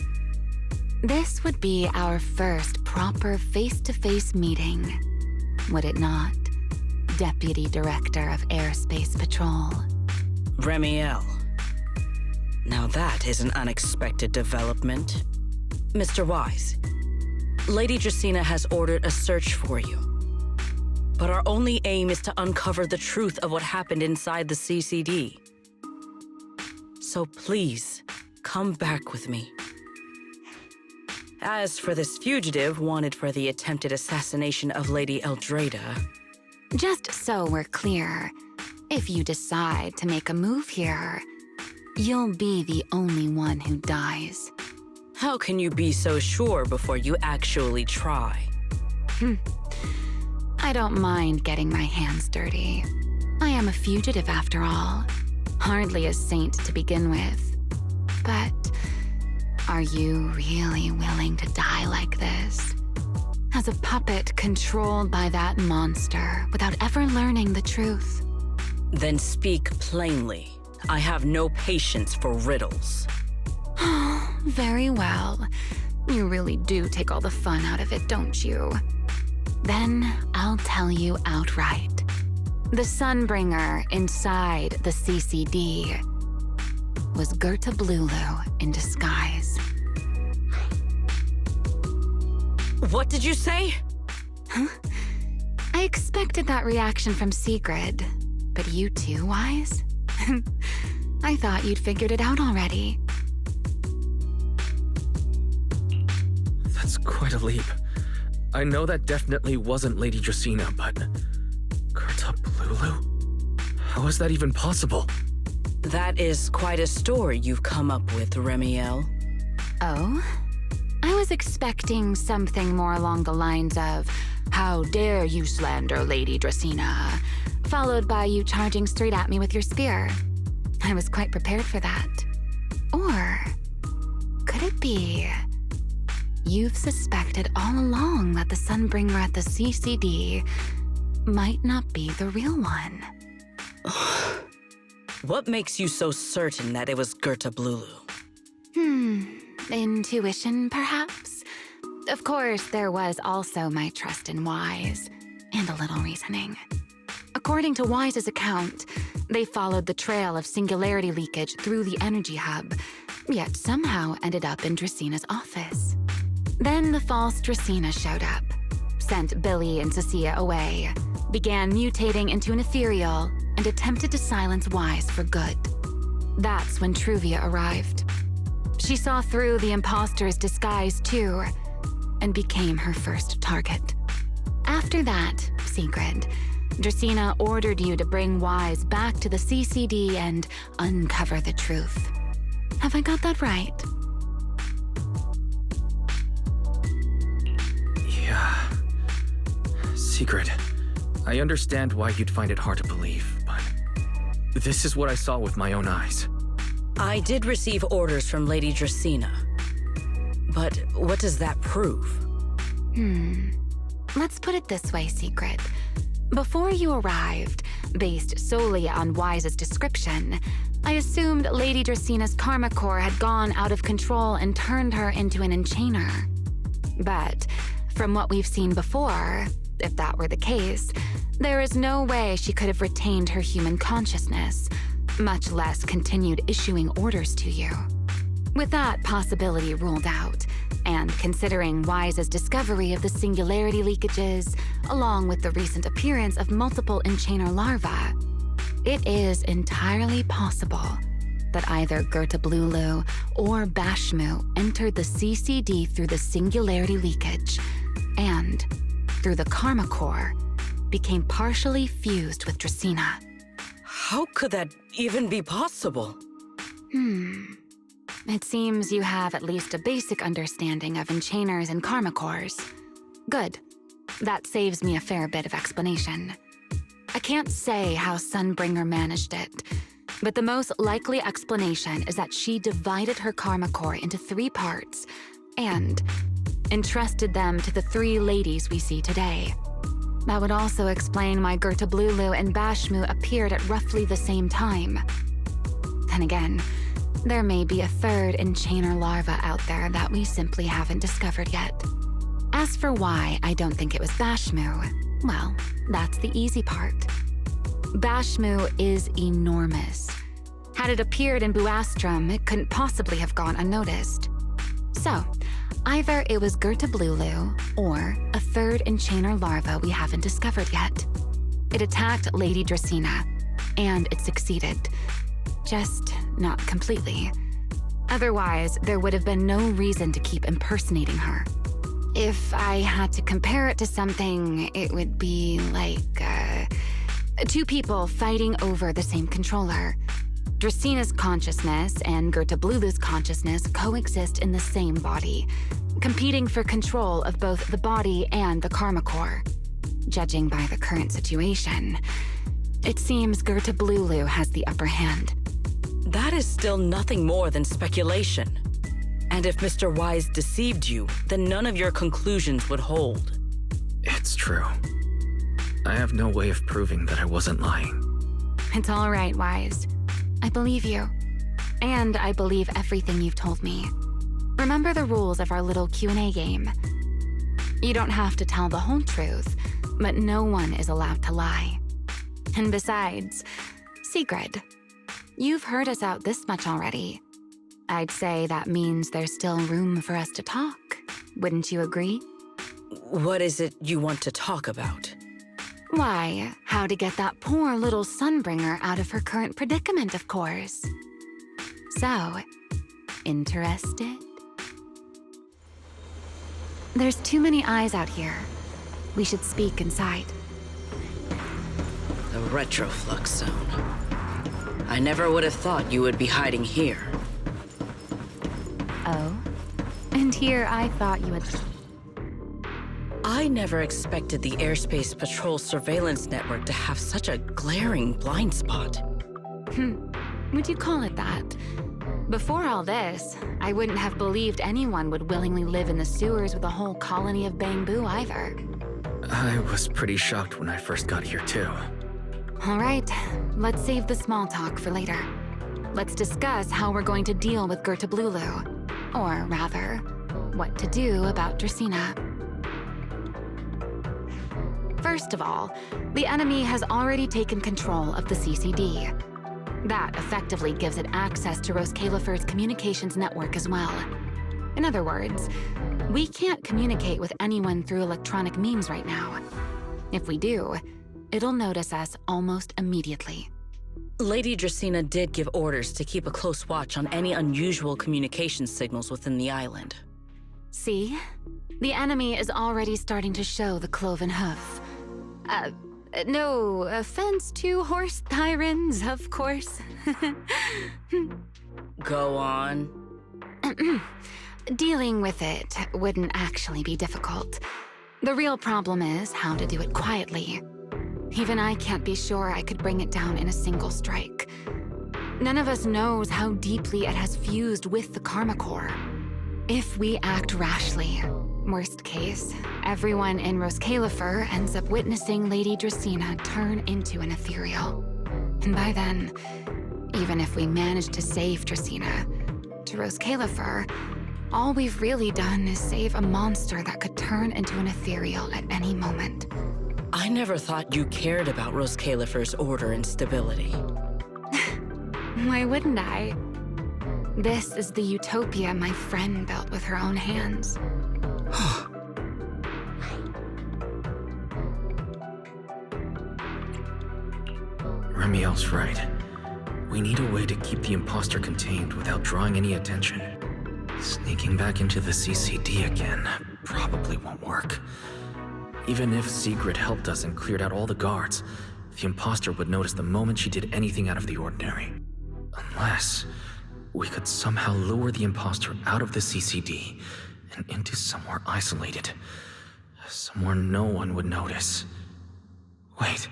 This would be our first proper face-to-face meeting, would it not, Deputy Director of Airspace Patrol? Remiel. Now that is an unexpected development. Mr. Wise, Lady Dracena has ordered a search for you. But our only aim is to uncover the truth of what happened inside the CCD. So please, come back with me. As for this fugitive wanted for the attempted assassination of Lady Eldrada... Just so we're clear, if you decide to make a move here, you'll be the only one who dies. How can you be so sure before you actually try? I don't mind getting my hands dirty. I am a fugitive after all. Hardly a saint to begin with. But are you really willing to die like this? As a puppet controlled by that monster without ever learning the truth? Then speak plainly. I have no patience for riddles. Very well. You really do take all the fun out of it, don't you? Then I'll tell you outright. The Sunbringer inside the CCD was Gerta Blulu in disguise. What did you say? Huh? I expected that reaction from Sigrid, but you too, Wise? I thought you'd figured it out already. That's quite a leap. I know that definitely wasn't Lady Dracaena, but... Gerta Blulu? How is that even possible? That is quite a story you've come up with, Remiel. Oh? I was expecting something more along the lines of, "How dare you slander Lady Dracaena?" followed by you charging straight at me with your spear. I was quite prepared for that. Or could it be you've suspected all along that the Sunbringer at the CCD might not be the real one? What makes you so certain that it was Gerta Blulu? Intuition, perhaps? Of course, there was also my trust in Wise, and a little reasoning. According to Wise's account, they followed the trail of singularity leakage through the energy hub, yet somehow ended up in Draceena's office. Then the false Dracaena showed up, sent Billy and Cecilia away, began mutating into an Ethereal, and attempted to silence Wise for good. That's when Truvia arrived. She saw through the imposter's disguise too, and became her first target. After that, Sigrid, Dracaena ordered you to bring Wise back to the CCD and uncover the truth. Have I got that right? Yeah. Sigrid, I understand why you'd find it hard to believe, but this is what I saw with my own eyes. I did receive orders from Lady Dracaena. But what does that prove? Let's put it this way, Sigrid. Before you arrived, based solely on Wise's description, I assumed Lady Draceena's karma core had gone out of control and turned her into an enchainer. But from what we've seen before, if that were the case, there is no way she could have retained her human consciousness, much less continued issuing orders to you. With that possibility ruled out, and considering Wise's discovery of the singularity leakages, along with the recent appearance of multiple enchainer larvae, it is entirely possible that either Gerta Blulu or Bashmu entered the CCD through the singularity leakage, and, through the karma core, became partially fused with Dracaena. How could that even be possible? It seems you have at least a basic understanding of enchainers and karma cores. Good. That saves me a fair bit of explanation. I can't say how Sunbringer managed it, but the most likely explanation is that she divided her karma core into 3 parts and entrusted them to the 3 ladies we see today. That would also explain why Gerta Blulu and Bashmu appeared at roughly the same time. Then again, there may be a 3rd enchainer larva out there that we simply haven't discovered yet. As for why I don't think it was Bashmu, well, that's the easy part. Bashmu is enormous. Had it appeared in Buastrum, it couldn't possibly have gone unnoticed. So, either it was Gerta Blulu, or a 3rd enchainer larva we haven't discovered yet. It attacked Lady Dracaena, and it succeeded. Just not completely. Otherwise, there would have been no reason to keep impersonating her. If I had to compare it to something, it would be like, Two people fighting over the same controller. Dracina's consciousness and Gertablulu's consciousness coexist in the same body, competing for control of both the body and the Karma Core. Judging by the current situation, it seems Gertablulu has the upper hand. That is still nothing more than speculation. And if Mr. Wise deceived you, then none of your conclusions would hold. It's true. I have no way of proving that I wasn't lying. It's all right, Wise. I believe you. And I believe everything you've told me. Remember the rules of our little Q&A game. You don't have to tell the whole truth, but no one is allowed to lie. And besides, Sigrid, you've heard us out this much already. I'd say that means there's still room for us to talk. Wouldn't you agree? What is it you want to talk about? Why, how to get that poor little Sunbringer out of her current predicament, of course. So, interested? There's too many eyes out here. We should speak inside. The Retroflux Zone. I never would have thought you would be hiding here. Oh? And here I thought you had... I never expected the Airspace Patrol surveillance network to have such a glaring blind spot. Would you call it that? Before all this, I wouldn't have believed anyone would willingly live in the sewers with a whole colony of bamboo either. I was pretty shocked when I first got here too. All right, let's save the small talk for later. Let's discuss how we're going to deal with Gertablulu. Or rather, what to do about Dracina. First of all, the enemy has already taken control of the CCD. That effectively gives it access to Roskalifer's communications network as well. In other words, we can't communicate with anyone through electronic means right now. If we do, it'll notice us almost immediately. Lady Dracina did give orders to keep a close watch on any unusual communication signals within the island. See? The enemy is already starting to show the cloven hoof. No offense to horse tyrants, of course. Go on. Dealing with it wouldn't actually be difficult. The real problem is how to do it quietly. Even I can't be sure I could bring it down in a single strike. None of us knows how deeply it has fused with the Karma Core. If we act rashly, worst case, everyone in Roskalifer ends up witnessing Lady Dracina turn into an Ethereal. And by then, even if we manage to save Dracina, to Roskalifer, all we've really done is save a monster that could turn into an Ethereal at any moment. I never thought you cared about Roskalifer's order and stability. Why wouldn't I? This is the utopia my friend built with her own hands. Remiel's right. We need a way to keep the imposter contained without drawing any attention. Sneaking back into the CCD again probably won't work. Even if Sigrid helped us and cleared out all the guards, the imposter would notice the moment she did anything out of the ordinary. Unless we could somehow lure the imposter out of the CCD and into somewhere isolated. Somewhere no one would notice. Wait.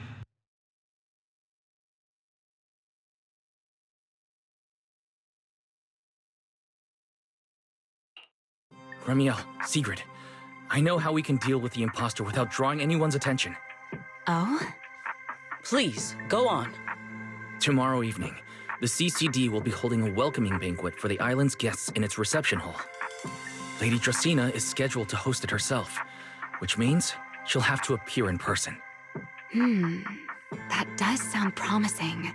Remiel, Sigrid, I know how we can deal with the imposter without drawing anyone's attention. Oh? Please, go on. Tomorrow evening, the CCD will be holding a welcoming banquet for the island's guests in its reception hall. Lady Dracina is scheduled to host it herself, which means she'll have to appear in person. That does sound promising.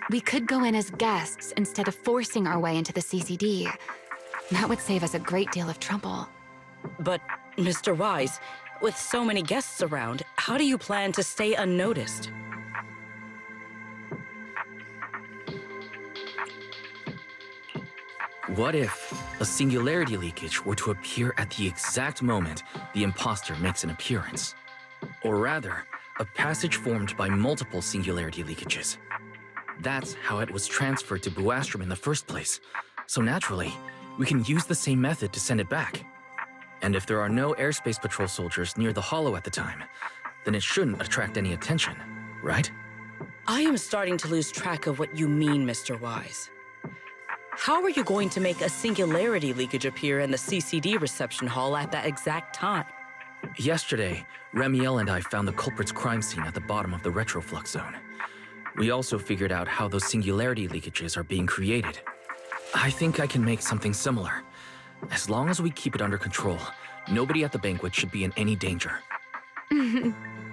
We could go in as guests instead of forcing our way into the CCD. That would save us a great deal of trouble. But, Mr. Wise, with so many guests around, how do you plan to stay unnoticed? What if a singularity leakage were to appear at the exact moment the imposter makes an appearance? Or rather, a passage formed by multiple singularity leakages. That's how it was transferred to Buastrom in the first place. So naturally, we can use the same method to send it back. And if there are no airspace patrol soldiers near the hollow at the time, then it shouldn't attract any attention, right? I am starting to lose track of what you mean, Mr. Wise. How are you going to make a singularity leakage appear in the CCD reception hall at that exact time? Yesterday, Remiel and I found the culprit's crime scene at the bottom of the retroflux zone. We also figured out how those singularity leakages are being created. I think I can make something similar. As long as we keep it under control, nobody at the banquet should be in any danger.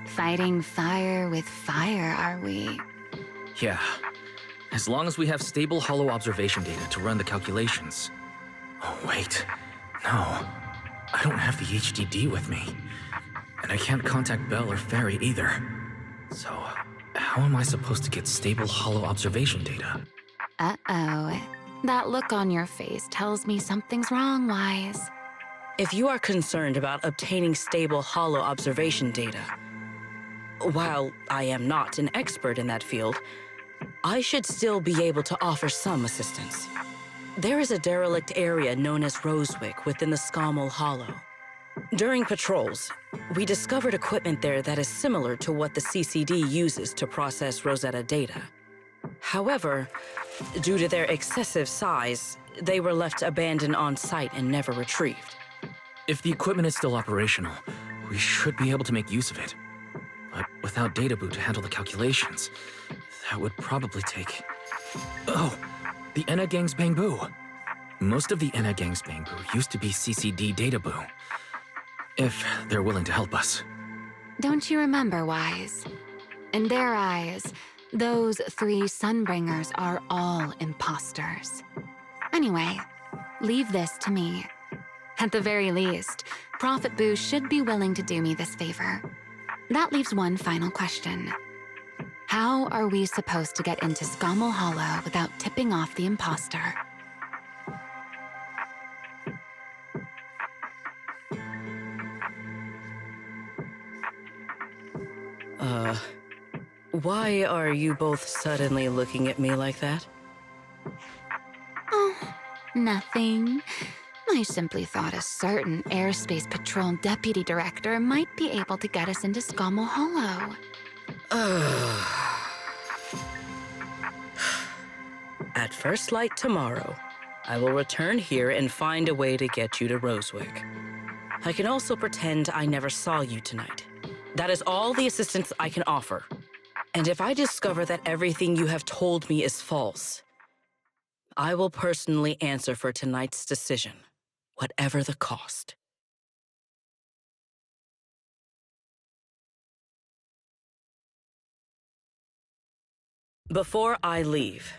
Fighting fire with fire, are we? Yeah. As long as we have stable hollow observation data to run the calculations. Oh, wait. No. I don't have the HDD with me. And I can't contact Bell or Ferry either. So, how am I supposed to get stable hollow observation data? Uh-oh. That look on your face tells me something's wrong, Wise. If you are concerned about obtaining stable hollow observation data, while I am not an expert in that field, I should still be able to offer some assistance. There is a derelict area known as Rosewick within the Scommel Hollow. During patrols, we discovered equipment there that is similar to what the CCD uses to process Rosetta data. However, due to their excessive size, they were left abandoned on site and never retrieved. If the equipment is still operational, we should be able to make use of it. But without data boot to handle the calculations, that would probably take... Oh, the Enna Gang's Bangbu. Most of the Enna Gang's Bangbu used to be CCD data boo. If they're willing to help us. Don't you remember, Wise? In their eyes, those 3 Sunbringers are all imposters. Anyway, leave this to me. At the very least, Prophet Boo should be willing to do me this favor. That leaves one final question. How are we supposed to get into Scommel Hollow without tipping off the imposter? Why are you both suddenly looking at me like that? Oh, nothing. I simply thought a certain Airspace Patrol Deputy Director might be able to get us into Scommel Hollow. At first light tomorrow, I will return here and find a way to get you to Rosewick. I can also pretend I never saw you tonight. That is all the assistance I can offer. And if I discover that everything you have told me is false, I will personally answer for tonight's decision, whatever the cost. Before I leave,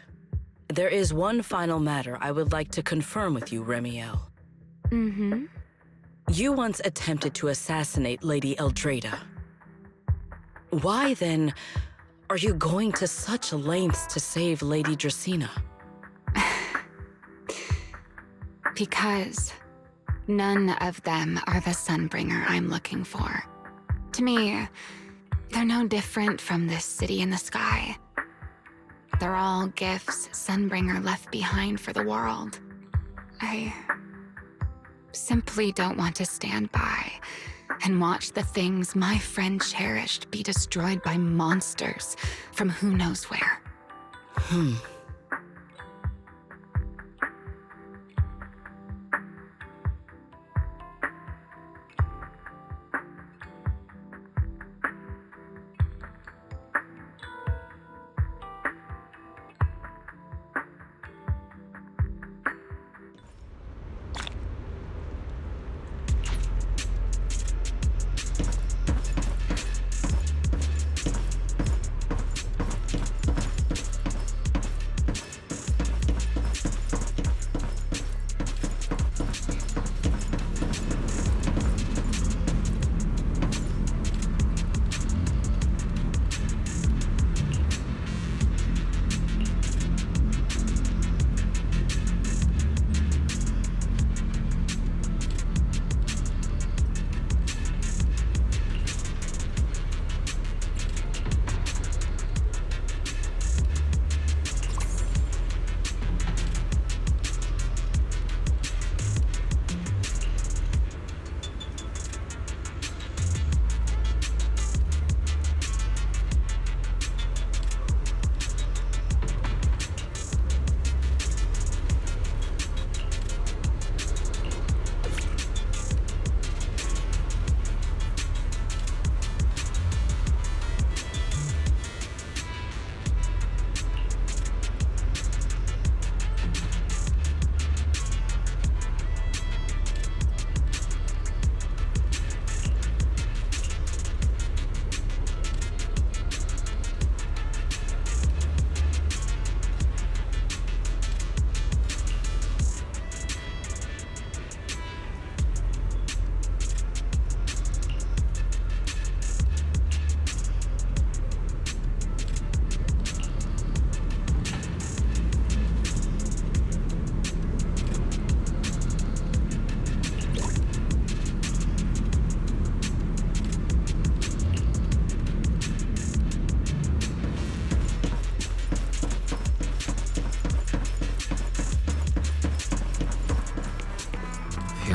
there is one final matter I would like to confirm with you, Remiel. Mm-hmm. You once attempted to assassinate Lady Eldrada. Why, then, are you going to such lengths to save Lady Dracena? Because none of them are the Sunbringer I'm looking for. To me, they're no different from this city in the sky. They're all gifts Sunbringer left behind for the world. I simply don't want to stand by and watch the things my friend cherished be destroyed by monsters from who knows where.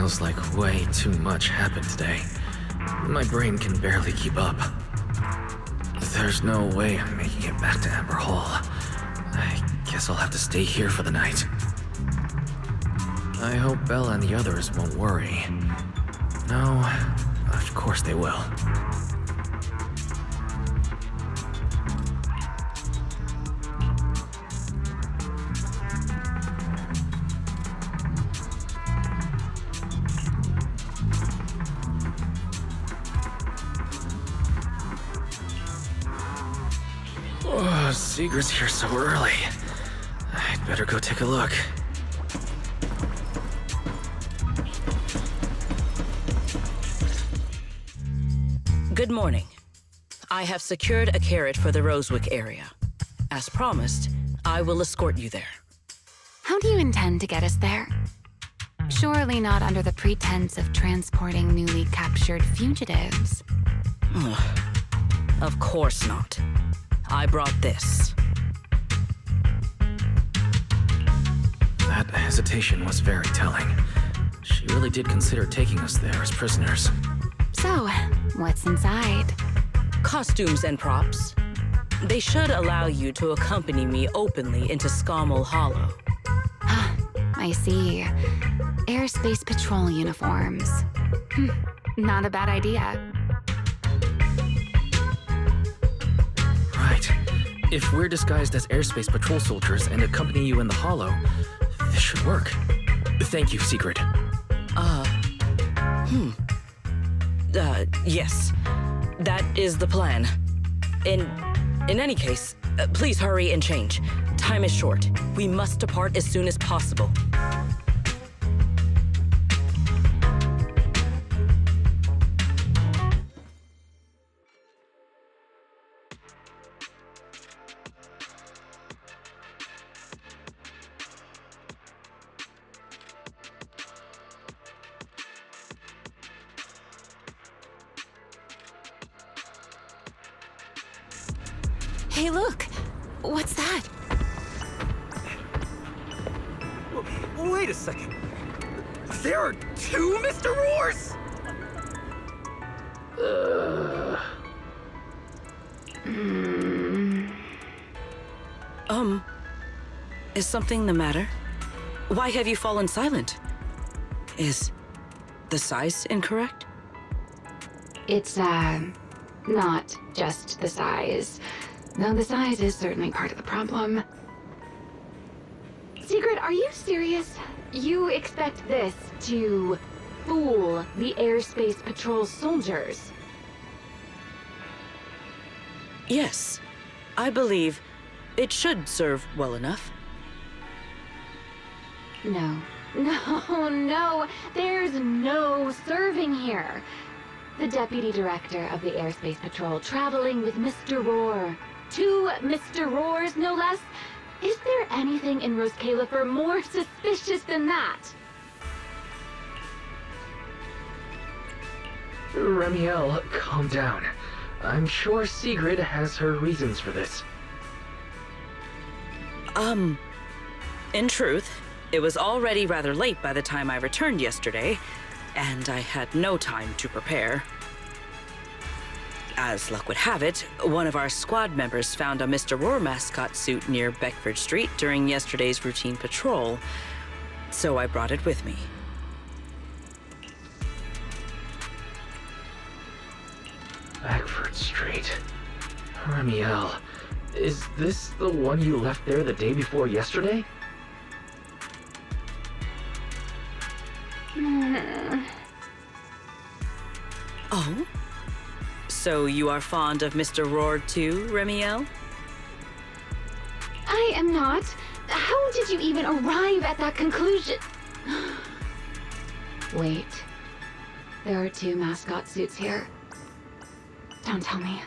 Feels like way too much happened today. My brain can barely keep up. There's no way I'm making it back to Amber Hall. I guess I'll have to stay here for the night. I hope Bella and the others won't worry. No, of course they will. Oh, Sigrid's here so early. I'd better go take a look. Good morning. I have secured a carrot for the Rosewick area. As promised, I will escort you there. How do you intend to get us there? Surely not under the pretense of transporting newly captured fugitives. Of course not. I brought this. That hesitation was very telling. She really did consider taking us there as prisoners. So, what's inside? Costumes and props. They should allow you to accompany me openly into Scommel Hollow. I see. Airspace patrol uniforms. Not a bad idea. Right. If we're disguised as airspace patrol soldiers and accompany you in the Hollow, this should work. Thank you, Sigrid. Yes. That is the plan. In any case, please hurry and change. Time is short. We must depart as soon as possible. Hey, look! What's that? Wait a second. There are two Mr. Roars? Is something the matter? Why have you fallen silent? Is the size incorrect? It's, not just the size. Though the size is certainly part of the problem. Sigrid, are you serious? You expect this to fool the airspace patrol soldiers? Yes. I believe it should serve well enough. No. There's no serving here. The deputy director of the airspace patrol traveling with Mr. Roar. 2 Mr. Roars, no less. Is there anything in Rose Califer more suspicious than that? Remiel, calm down. I'm sure Sigrid has her reasons for this. In truth, it was already rather late by the time I returned yesterday, and I had no time to prepare. As luck would have it, one of our squad members found a Mr. Roar mascot suit near Beckford Street during yesterday's routine patrol, so I brought it with me. Beckford Street. Remiel, is this the one you left there the day before yesterday? Oh? So you are fond of Mr. Roar too, Remiel? I am not. How did you even arrive at that conclusion? Wait. There are 2 mascot suits here. Don't tell me.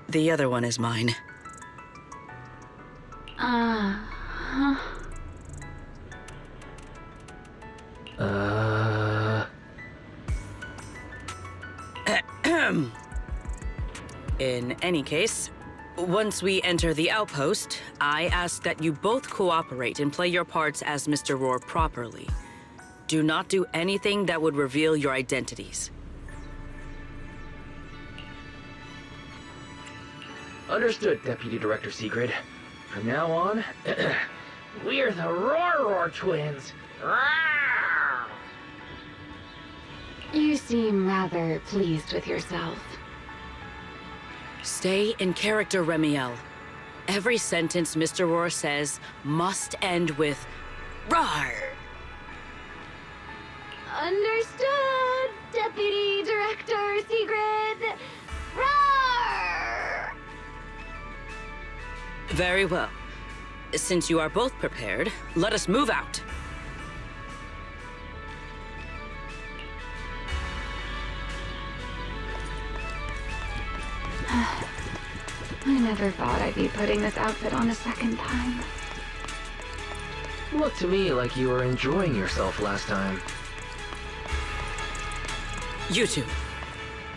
The other one is mine. In any case, Once we enter the outpost, I ask that you both cooperate and play your parts as Mr. Roar properly. Do not do anything that would reveal your identities. Understood, Deputy Director Sigrid. From now on, we're the Roar twins. You seem rather pleased with yourself. Stay in character, Remiel. Every sentence Mr. Roar says must end with "Rawr!" Understood, Deputy Director Sigrid. Roar! Very well. Since you are both prepared, let us move out. I never thought I'd be putting this outfit on a second time. Looked to me like you were enjoying yourself last time. You two,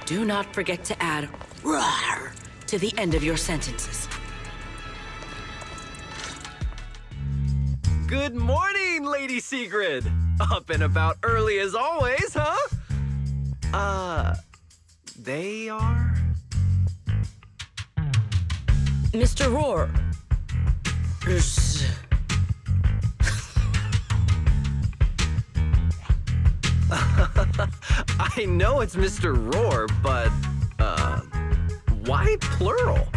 do not forget to add "rawr" to the end of your sentences. Good morning, Lady Sigrid! Up and about early as always, huh? They are? Mr. Roar. I know it's Mr. Roar, but, why plural?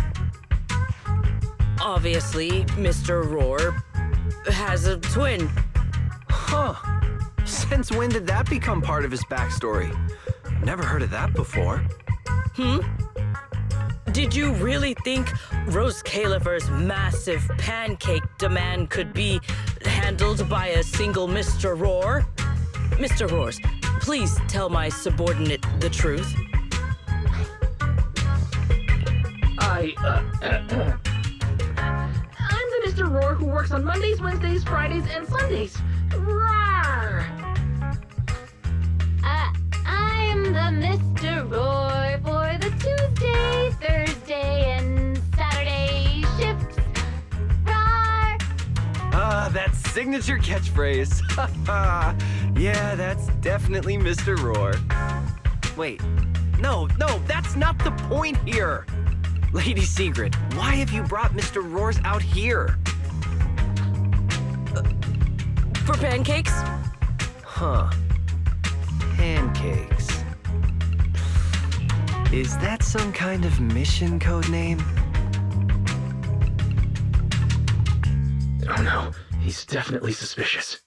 Obviously, Mr. Roar has a twin. Huh. Since when did that become part of his backstory? Never heard of that before. Did you really think Rose Califer's massive pancake demand could be handled by a single Mr. Roar? Mr. Roars, please tell my subordinate the truth. I'm the Mr. Roar who works on Mondays, Wednesdays, Fridays, and Sundays. Rawr! I'm the Mr. Roar for the Tuesday, Thursday, and Saturday shifts. Rawr! That signature catchphrase. Yeah, that's definitely Mr. Roar. Wait, no, that's not the point here. Lady Sigrid, why have you brought Mr. Roars out here? For pancakes? Huh. Pancakes. Is that some kind of mission code name? Oh no, he's definitely suspicious.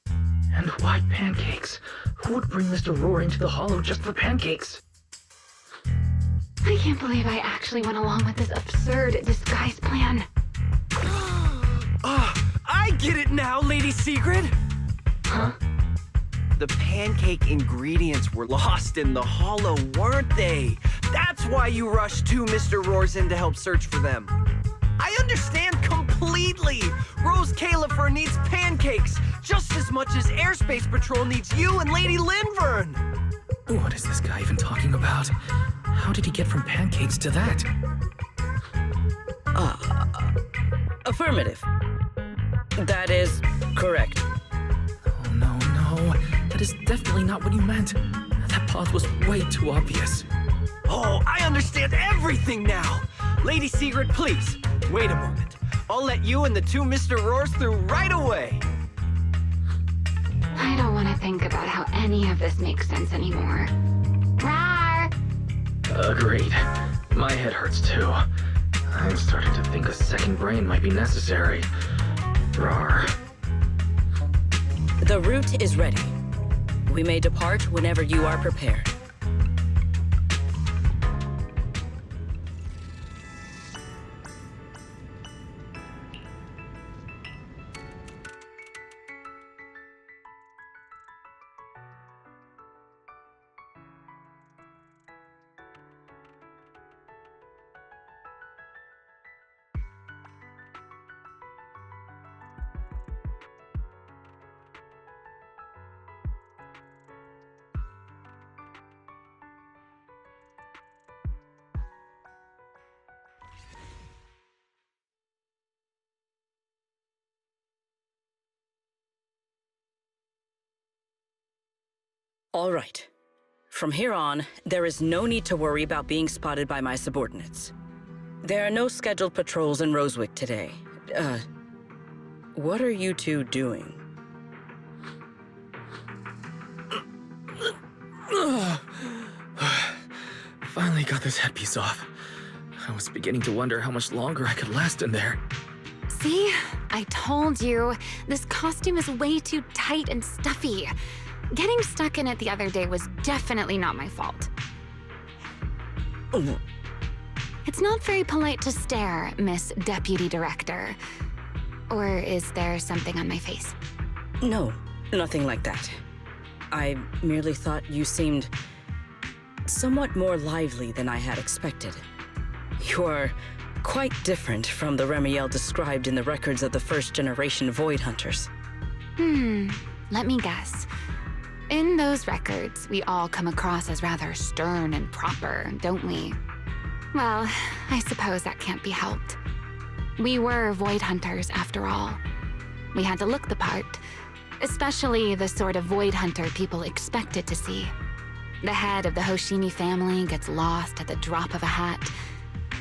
And why pancakes? Who would bring Mr. Roar into the Hollow just for pancakes? I can't believe I actually went along with this absurd disguise plan. I get it now, Lady Sigrid! Huh? The pancake ingredients were lost in the Hollow, weren't they? That's why you rushed two Mr. Roars in to help search for them. I understand completely! Rose Califer needs pancakes just as much as Airspace Patrol needs you and Lady Linvern! What is this guy even talking about? How did he get from pancakes to that? Affirmative. That is correct. Oh no, that is definitely not what you meant. That pause was way too obvious. Oh, I understand everything now! Lady Sigrid, please, wait a moment. I'll let you and the two Mr. Roars through right away. I don't want to think about how any of this makes sense anymore. Rawr! Agreed. My head hurts too. I'm starting to think a second brain might be necessary. Rawr. The route is ready. We may depart whenever you are prepared. All right. From here on, there is no need to worry about being spotted by my subordinates. There are no scheduled patrols in Rosewick today. What are you two doing? Finally got this headpiece off. I was beginning to wonder how much longer I could last in there. See? I told you. This costume is way too tight and stuffy. Getting stuck in it the other day was definitely not my fault. It's not very polite to stare, Miss Deputy Director. Or is there something on my face? No, nothing like that. I merely thought you seemed somewhat more lively than I had expected. You are quite different from the Remiel described in the records of the first-generation Void Hunters. Let me guess. In those records, we all come across as rather stern and proper, don't we? Well, I suppose that can't be helped. We were Void Hunters, after all. We had to look the part, especially the sort of Void Hunter people expected to see. The head of the Hoshimi family gets lost at the drop of a hat.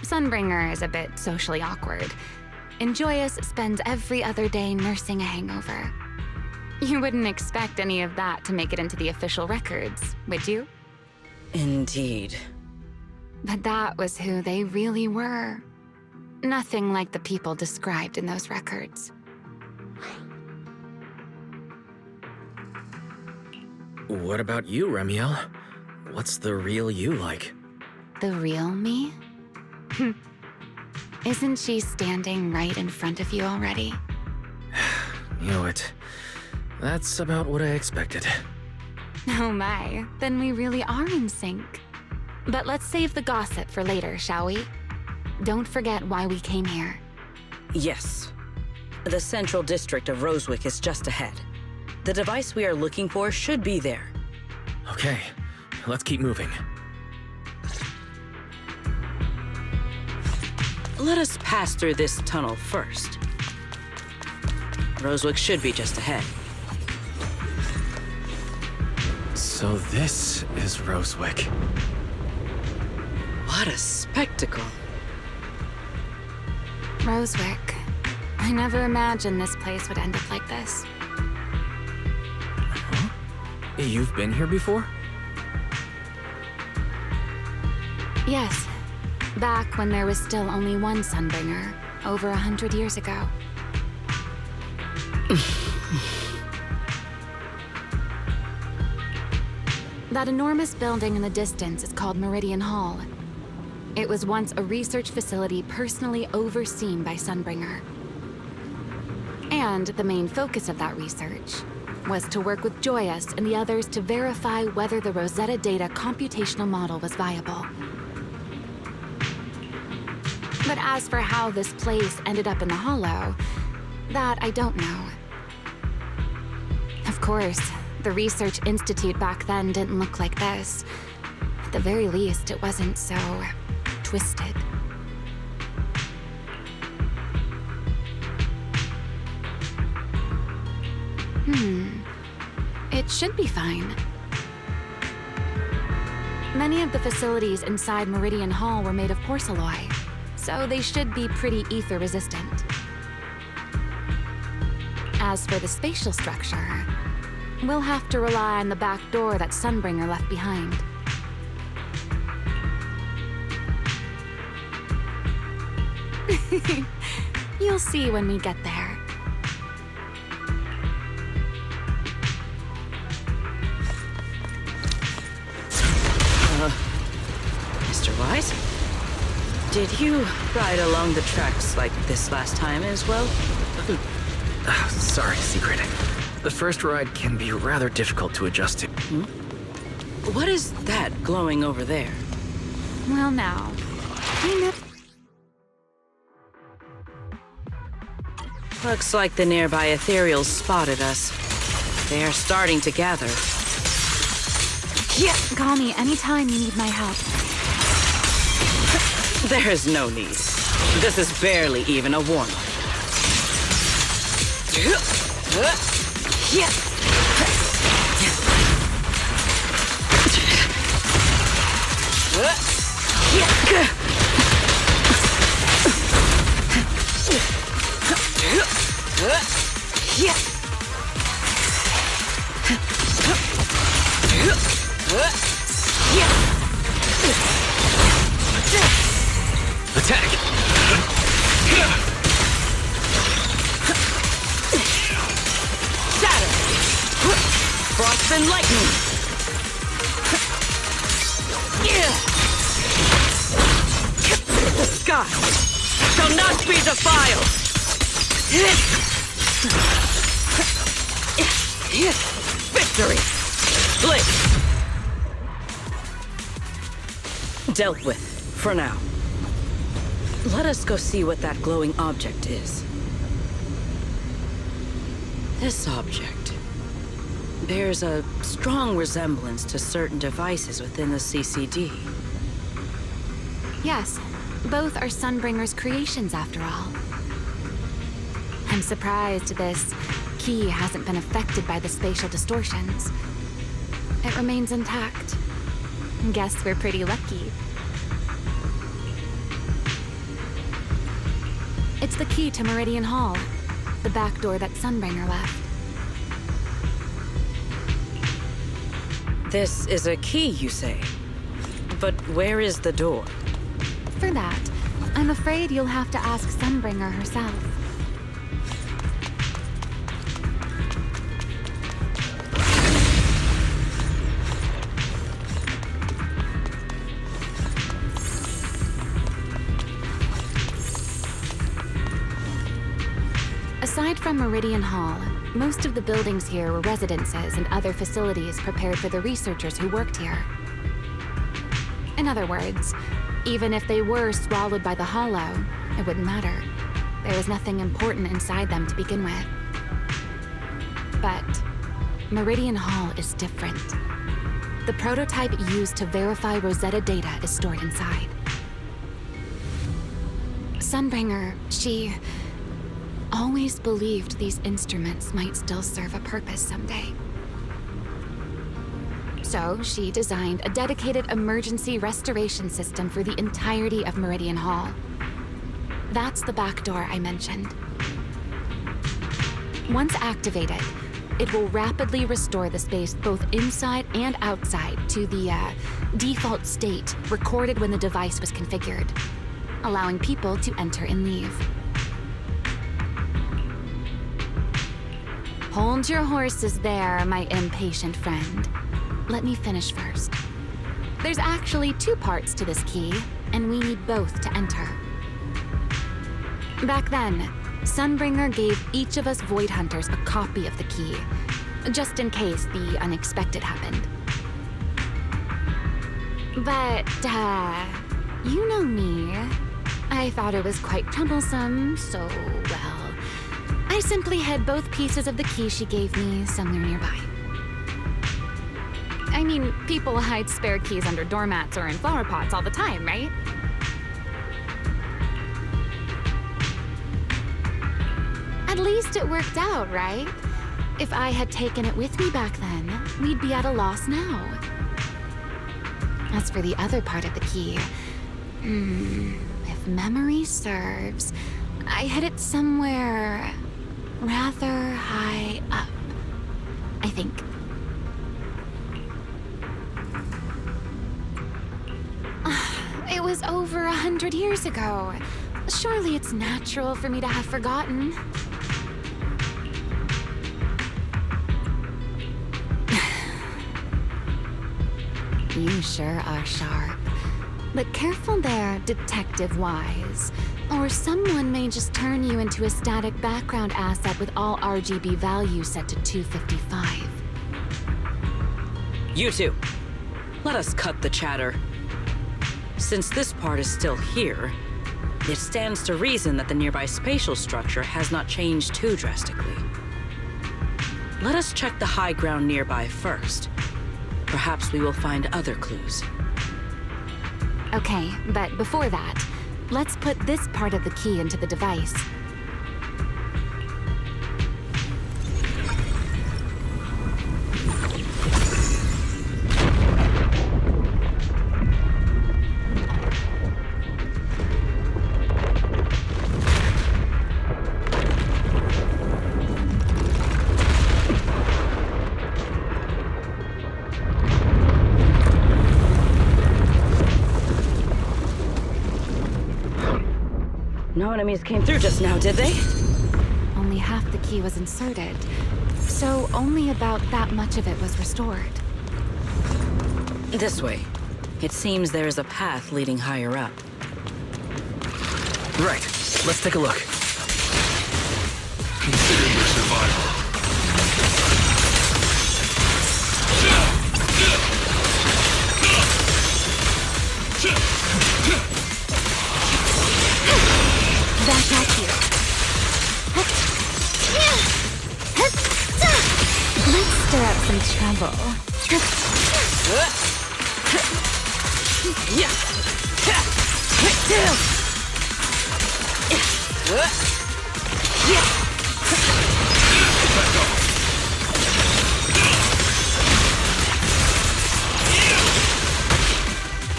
Sunbringer is a bit socially awkward, and Joyous spends every other day nursing a hangover. You wouldn't expect any of that to make it into the official records, would you? Indeed. But that was who they really were. Nothing like the people described in those records. What about you, Remiel? What's the real you like? The real me? Isn't she standing right in front of you already? Knew it. That's about what I expected. Oh my, then we really are in sync. But let's save the gossip for later, shall we? Don't forget why we came here. Yes. The central district of Rosewick is just ahead. The device we are looking for should be there. Okay, let's keep moving. Let us pass through this tunnel first. Rosewick should be just ahead. So this is Rosewick. What a spectacle. Rosewick. I never imagined this place would end up like this. Huh? You've been here before? Yes. Back when there was still only one Sunbringer, over 100 years ago. That enormous building in the distance is called Meridian Hall. It was once a research facility personally overseen by Sunbringer. And the main focus of that research was to work with Joyous and the others to verify whether the Rosetta Data computational model was viable. But as for how this place ended up in the Hollow, that I don't know. Of course, the Research Institute back then didn't look like this. At the very least, it wasn't so twisted. It should be fine. Many of the facilities inside Meridian Hall were made of porcelain, so they should be pretty ether resistant. As for the spatial structure, we'll have to rely on the back door that Sunbringer left behind. You'll see when we get there. Mr. Wise? Did you ride along the tracks like this last time as well? Sorry, Secret. The first ride can be rather difficult to adjust to. What is that glowing over there? Well now, Looks like the nearby Ethereals spotted us. They are starting to gather. Yeah, call me anytime you need my help. There is no need. This is barely even a warm-up. Attack! Shatter! Frost and lightning! The sky shall not be defiled! Victory! Blitz! Dealt with, for now. Let us go see what that glowing object is. This object bears a strong resemblance to certain devices within the CCD. Yes, both are Sunbringer's creations after all. I'm surprised this key hasn't been affected by the spatial distortions. It remains intact. Guess we're pretty lucky. It's the key to Meridian Hall, the back door that Sunbringer left. This is a key, you say? But where is the door? For that, I'm afraid you'll have to ask Sunbringer herself. Aside from Meridian Hall, most of the buildings here were residences and other facilities prepared for the researchers who worked here. In other words, even if they were swallowed by the Hollow, it wouldn't matter. There was nothing important inside them to begin with. But Meridian Hall is different. The prototype used to verify Rosetta data is stored inside. Sunbringer, she always believed these instruments might still serve a purpose someday. So she designed a dedicated emergency restoration system for the entirety of Meridian Hall. That's the back door I mentioned. Once activated, it will rapidly restore the space both inside and outside to the default state recorded when the device was configured, allowing people to enter and leave. Hold your horses there, my impatient friend. Let me finish first. There's actually two parts to this key, and we need both to enter. Back then, Sunbringer gave each of us Void Hunters a copy of the key, just in case the unexpected happened. But, you know me. I thought it was quite troublesome, so, well, I simply hid both pieces of the key she gave me somewhere nearby. I mean, people hide spare keys under doormats or in flower pots all the time, right? At least it worked out, right? If I had taken it with me back then, we'd be at a loss now. As for the other part of the key, if memory serves, I hid it somewhere rather high up, I think. It was over 100 years ago. Surely it's natural for me to have forgotten. You sure are sharp. But careful there, Detective Wise. Or someone may just turn you into a static background asset with all RGB values set to 255. You two, let us cut the chatter. Since this part is still here, it stands to reason that the nearby spatial structure has not changed too drastically. Let us check the high ground nearby first. Perhaps we will find other clues. Okay, but before that, let's put this part of the key into the device. No enemies came through just now, did they? Only half the key was inserted, so only about that much of it was restored. This way. It seems there is a path leading higher up. Right. Let's take a look. Consider your survival. Back at you. Let's stir up some trouble.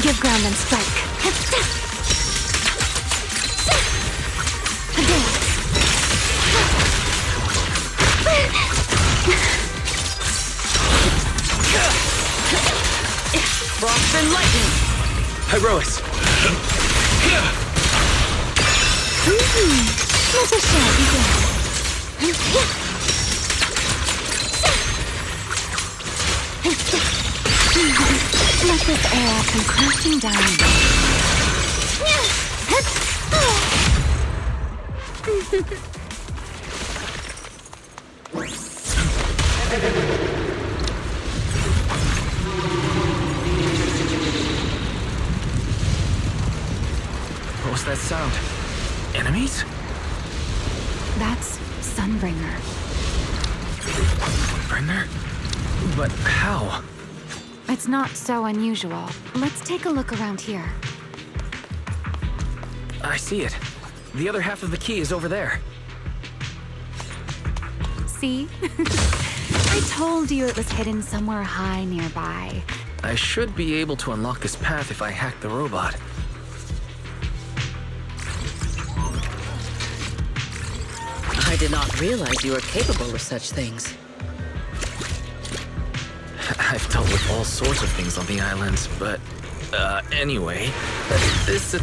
Give ground and strike. Frost and lightning! Heroes! Let the show begin. Let this era come crashing down. What was that sound? Enemies? That's Sunbringer. Bringer? But how? It's not so unusual. Let's take a look around here. I see it. The other half of the key is over there. See? I told you it was hidden somewhere high nearby. I should be able to unlock this path if I hack the robot. I did not realize you were capable of such things. I've dealt with all sorts of things on the islands, but, anyway, this...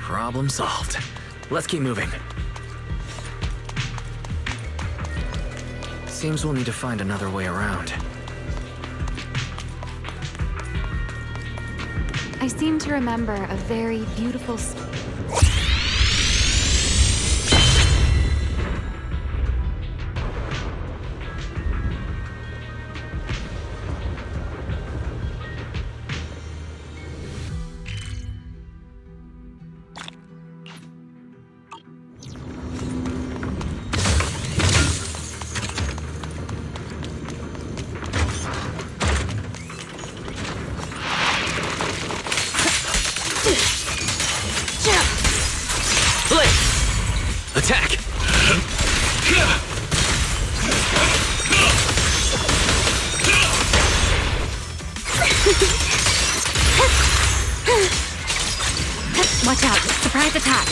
Problem solved. Let's keep moving. Seems we'll need to find another way around. I seem to remember a very beautiful... Attack! Watch out! Surprise attack!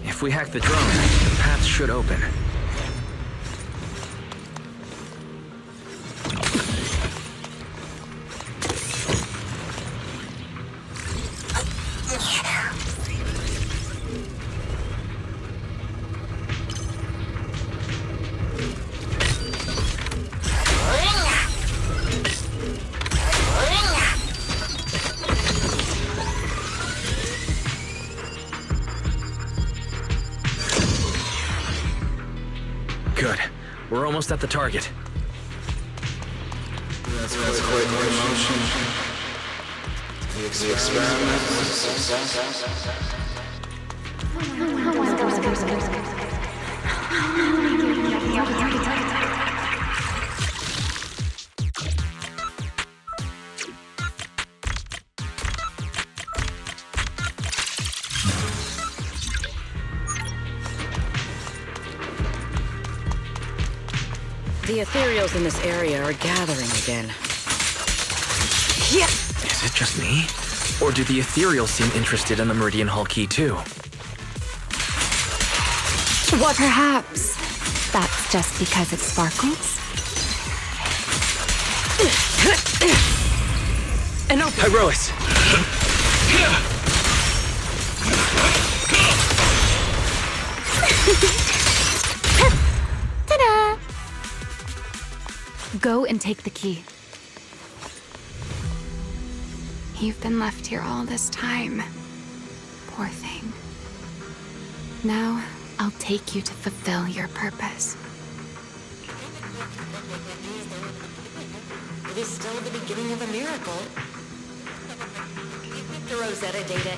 If we hack the drone, the path should open. Good. We're almost at the target. That's quite the emotion. The experiment was a success. The Ethereals in this area are gathering again. Is it just me? Or do the Ethereals seem interested in the Meridian Hall key too? What? Perhaps that's just because it sparkles? And open! Pyrois! Ta-da! Go and take the key. You've been left here all this time. Poor thing. Now, I'll take you to fulfill your purpose. It is still the beginning of a miracle. The Rosetta data.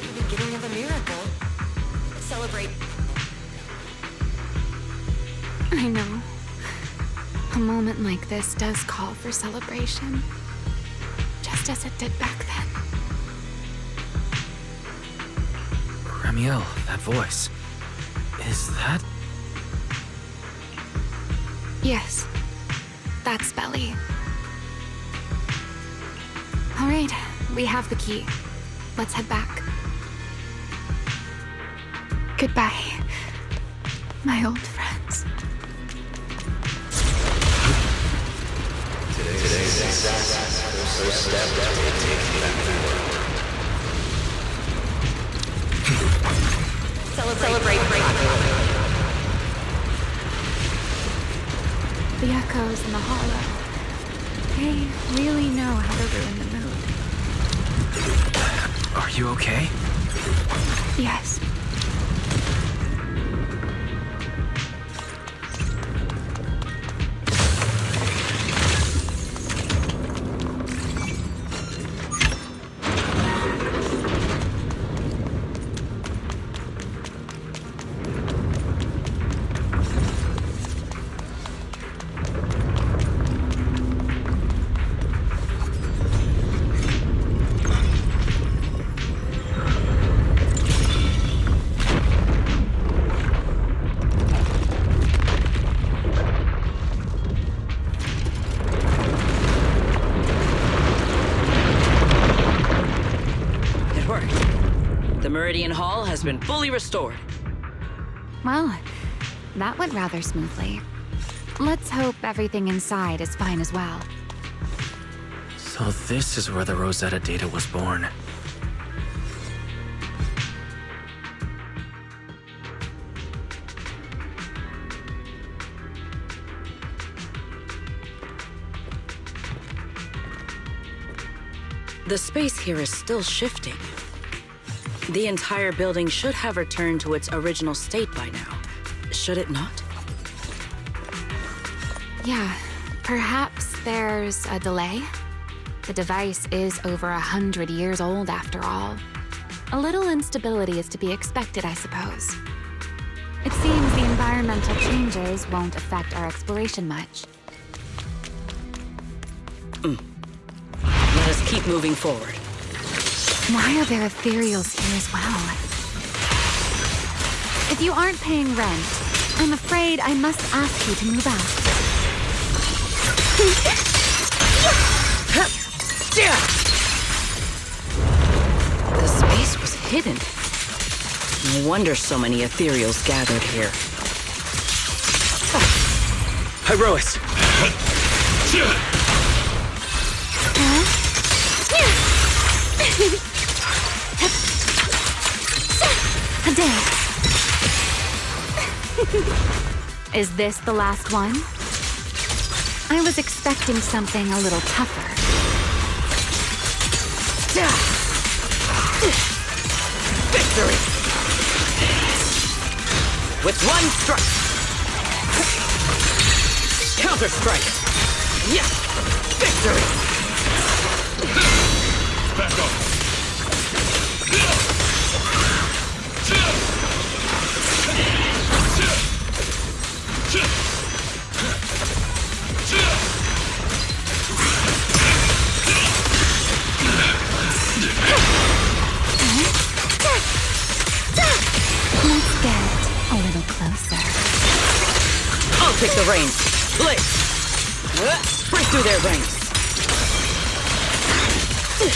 The beginning of a miracle. Celebrate. I know. A moment like this does call for celebration. Just as it did back then. Ramiel, that voice. Is that... Yes. That's Belly. All right, we have the key. Let's head back. Goodbye, my old friends. Today's success, first step that will take you back to work. Celebrate. The echoes in the hollow. They really know how to ruin the mood. Are you okay? Yes. The Meridian Hall has been fully restored. Well, that went rather smoothly. Let's hope everything inside is fine as well. So this is where the Rosetta data was born. The space here is still shifting. The entire building should have returned to its original state by now, should it not? Yeah, perhaps there's a delay. The device is over 100 years old after all. A little instability is to be expected, I suppose. It seems the environmental changes won't affect our exploration much. Let us keep moving forward. Why are there Ethereals here as well? If you aren't paying rent, I'm afraid I must ask you to move out. The space was hidden. No wonder so many Ethereals gathered here. Pyrois! A day. Is this the last one? I was expecting something a little tougher. Victory! With one strike! Counter-strike! Yes! Victory! Back up! Let's get a little closer. I'll take the reins. Blitz! Break through their ranks. Rotate.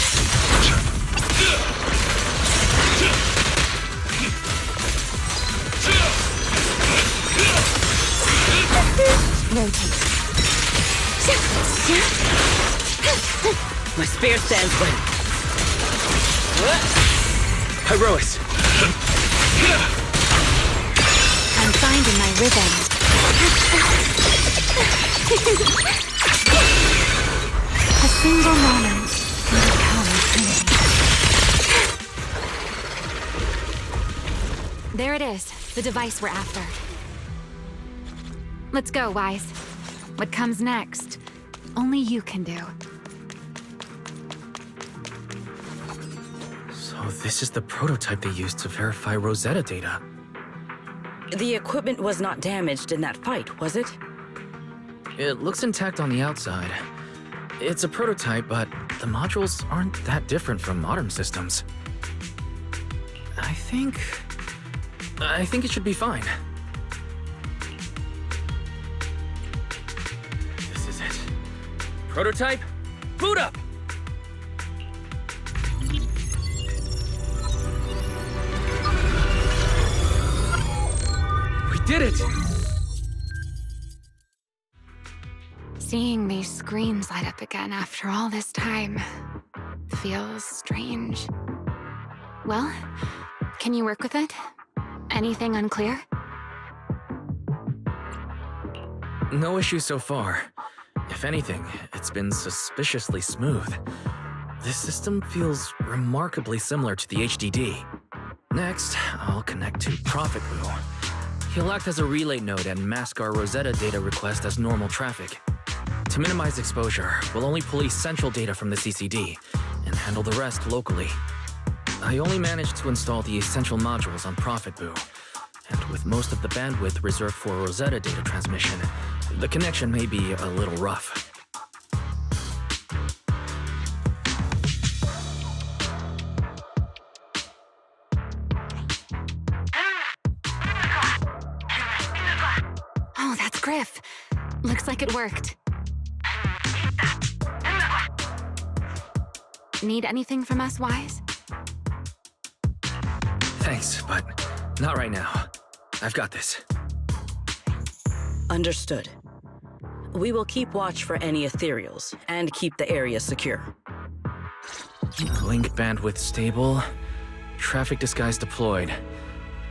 My spear stands ready. Heroes! I'm finding my rhythm. A single moment can become eternity. There it is, the device we're after. Let's go, Wise. What comes next, only you can do. So this is the prototype they used to verify Rosetta data. The equipment was not damaged in that fight, was it? It looks intact on the outside. It's a prototype, but the modules aren't that different from modern systems. I think it should be fine. This is it. Prototype, boot up! We did it! Seeing these screens light up again after all this time feels strange. Well, can you work with it? Anything unclear? No issue so far. If anything, it's been suspiciously smooth. This system feels remarkably similar to the HDD. Next, I'll connect to Profitable. He'll act as a relay node and mask our Rosetta data request as normal traffic. To minimize exposure, we'll only police central data from the CCD and handle the rest locally. I only managed to install the essential modules on ProfitBoo, and with most of the bandwidth reserved for Rosetta data transmission, the connection may be a little rough. Oh, that's Griff. Looks like it worked. Need anything from us, Wise? Thanks, but not right now. I've got this. Understood. We will keep watch for any Ethereals and keep the area secure. Link bandwidth stable. Traffic disguise deployed.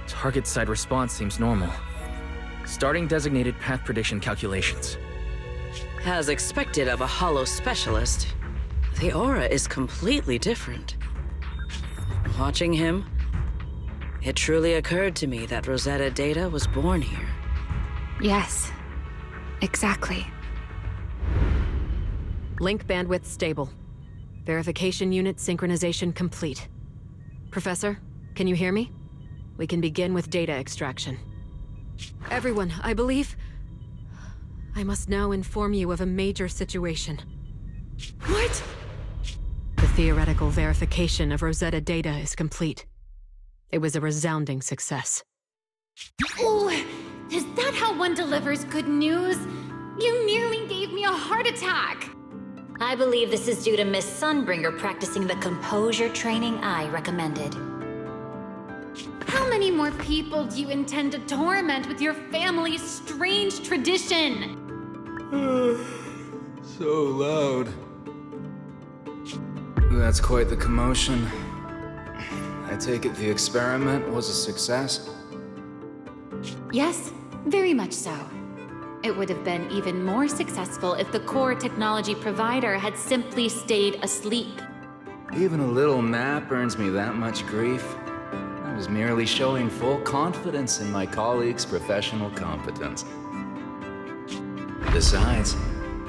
Target side response seems normal. Starting designated path prediction calculations. As expected of a Holo specialist, the aura is completely different. Watching him, it truly occurred to me that Rosetta data was born here. Yes, exactly. Link bandwidth stable. Verification unit synchronization complete. Professor, can you hear me? We can begin with data extraction. Everyone, I believe... I must now inform you of a major situation. What? The theoretical verification of Rosetta data is complete. It was a resounding success. Oh, is that how one delivers good news? You nearly gave me a heart attack! I believe this is due to Miss Sunbringer practicing the composure training I recommended. How many more people do you intend to torment with your family's strange tradition? So loud. That's quite the commotion. I take it the experiment was a success? Yes, very much so. It would have been even more successful if the core technology provider had simply stayed asleep. Even a little nap earns me that much grief. I was merely showing full confidence in my colleagues' professional competence. Besides,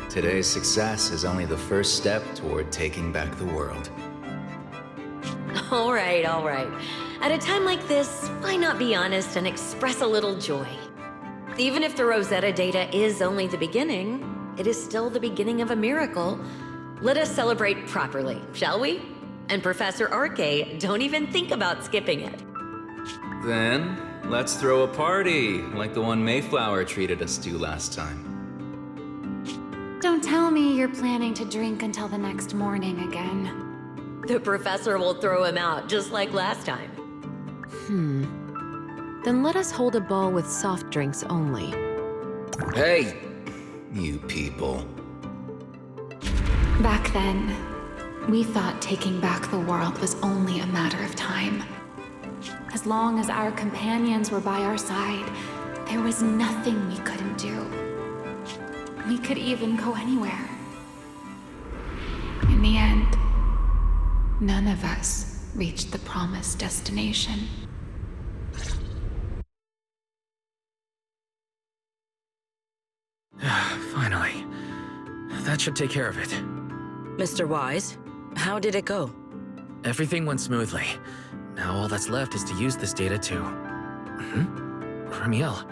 today's success is only the first step toward taking back the world. All right, all right. At a time like this, why not be honest and express a little joy? Even if the Rosetta data is only the beginning, it is still the beginning of a miracle. Let us celebrate properly, shall we? And Professor Arke, don't even think about skipping it. Then, let's throw a party, like the one Mayflower treated us to last time. Don't tell me you're planning to drink until the next morning again. The professor will throw him out, just like last time. Then let us hold a ball with soft drinks only. Hey, you people. Back then, we thought taking back the world was only a matter of time. As long as our companions were by our side, there was nothing we couldn't do. We could even go anywhere. In the end, none of us reached the promised destination. Finally. That should take care of it. Mr. Wise, how did it go? Everything went smoothly. Now all that's left is to use this data to... Ramiel,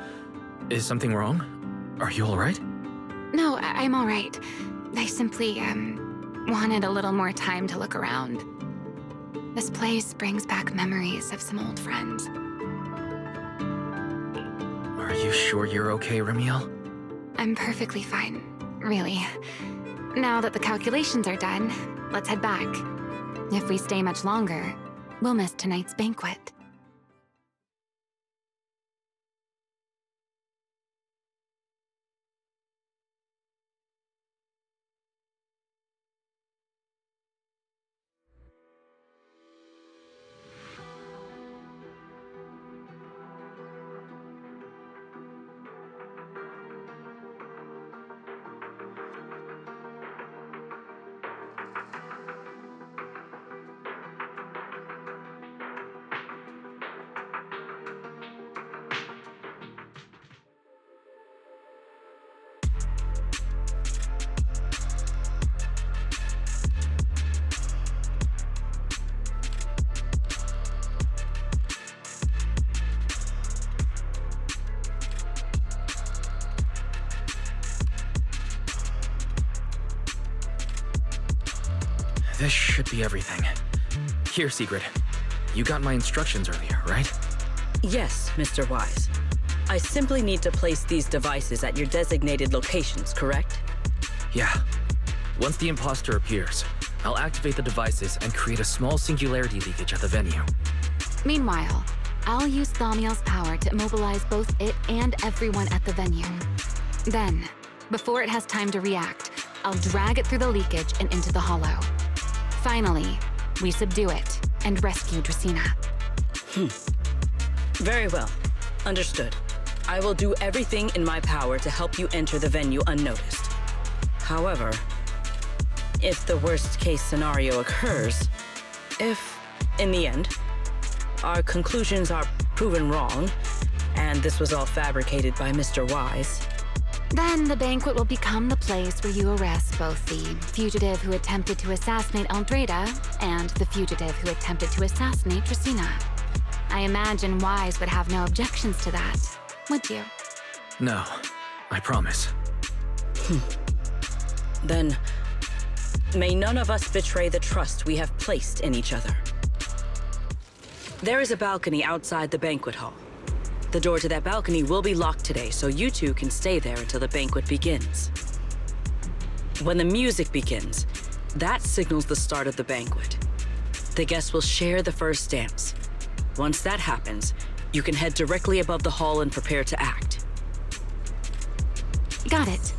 is something wrong? Are you alright? No, I'm all right. I simply, wanted a little more time to look around. This place brings back memories of some old friends. Are you sure you're okay, Ramiel? I'm perfectly fine, really. Now that the calculations are done, let's head back. If we stay much longer, we'll miss tonight's banquet. This should be everything. Here, Sigrid. You got my instructions earlier, right? Yes, Mr. Wise. I simply need to place these devices at your designated locations, correct? Yeah. Once the imposter appears, I'll activate the devices and create a small singularity leakage at the venue. Meanwhile, I'll use Thaumiel's power to immobilize both it and everyone at the venue. Then, before it has time to react, I'll drag it through the leakage and into the hollow. Finally, we subdue it and rescue Dracaena. Very well. Understood. I will do everything in my power to help you enter the venue unnoticed. However, if the worst-case scenario occurs, if, in the end, our conclusions are proven wrong, and this was all fabricated by Mr. Wise, then the banquet will become the place where you arrest both the fugitive who attempted to assassinate Aldrada and the fugitive who attempted to assassinate Dracaena. I imagine Wise would have no objections to that, would you? No, I promise. Then, may none of us betray the trust we have placed in each other. There is a balcony outside the banquet hall. The door to that balcony will be locked today, so you two can stay there until the banquet begins. When the music begins, that signals the start of the banquet. The guests will share the first dance. Once that happens, you can head directly above the hall and prepare to act. Got it.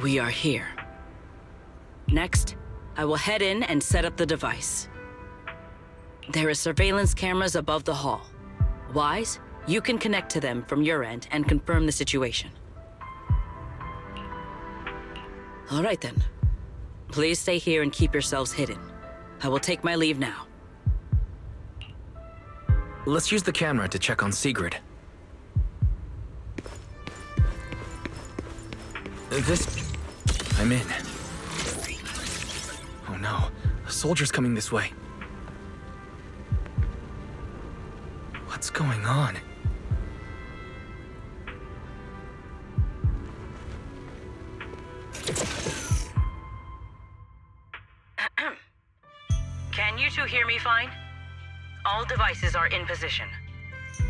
We are here. Next, I will head in and set up the device. There are surveillance cameras above the hall. Wise, you can connect to them from your end and confirm the situation. All right then. Please stay here and keep yourselves hidden. I will take my leave now. Let's use the camera to check on Sigrid. I'm in. Oh no, a soldier's coming this way. What's going on? Can you two hear me fine? All devices are in position.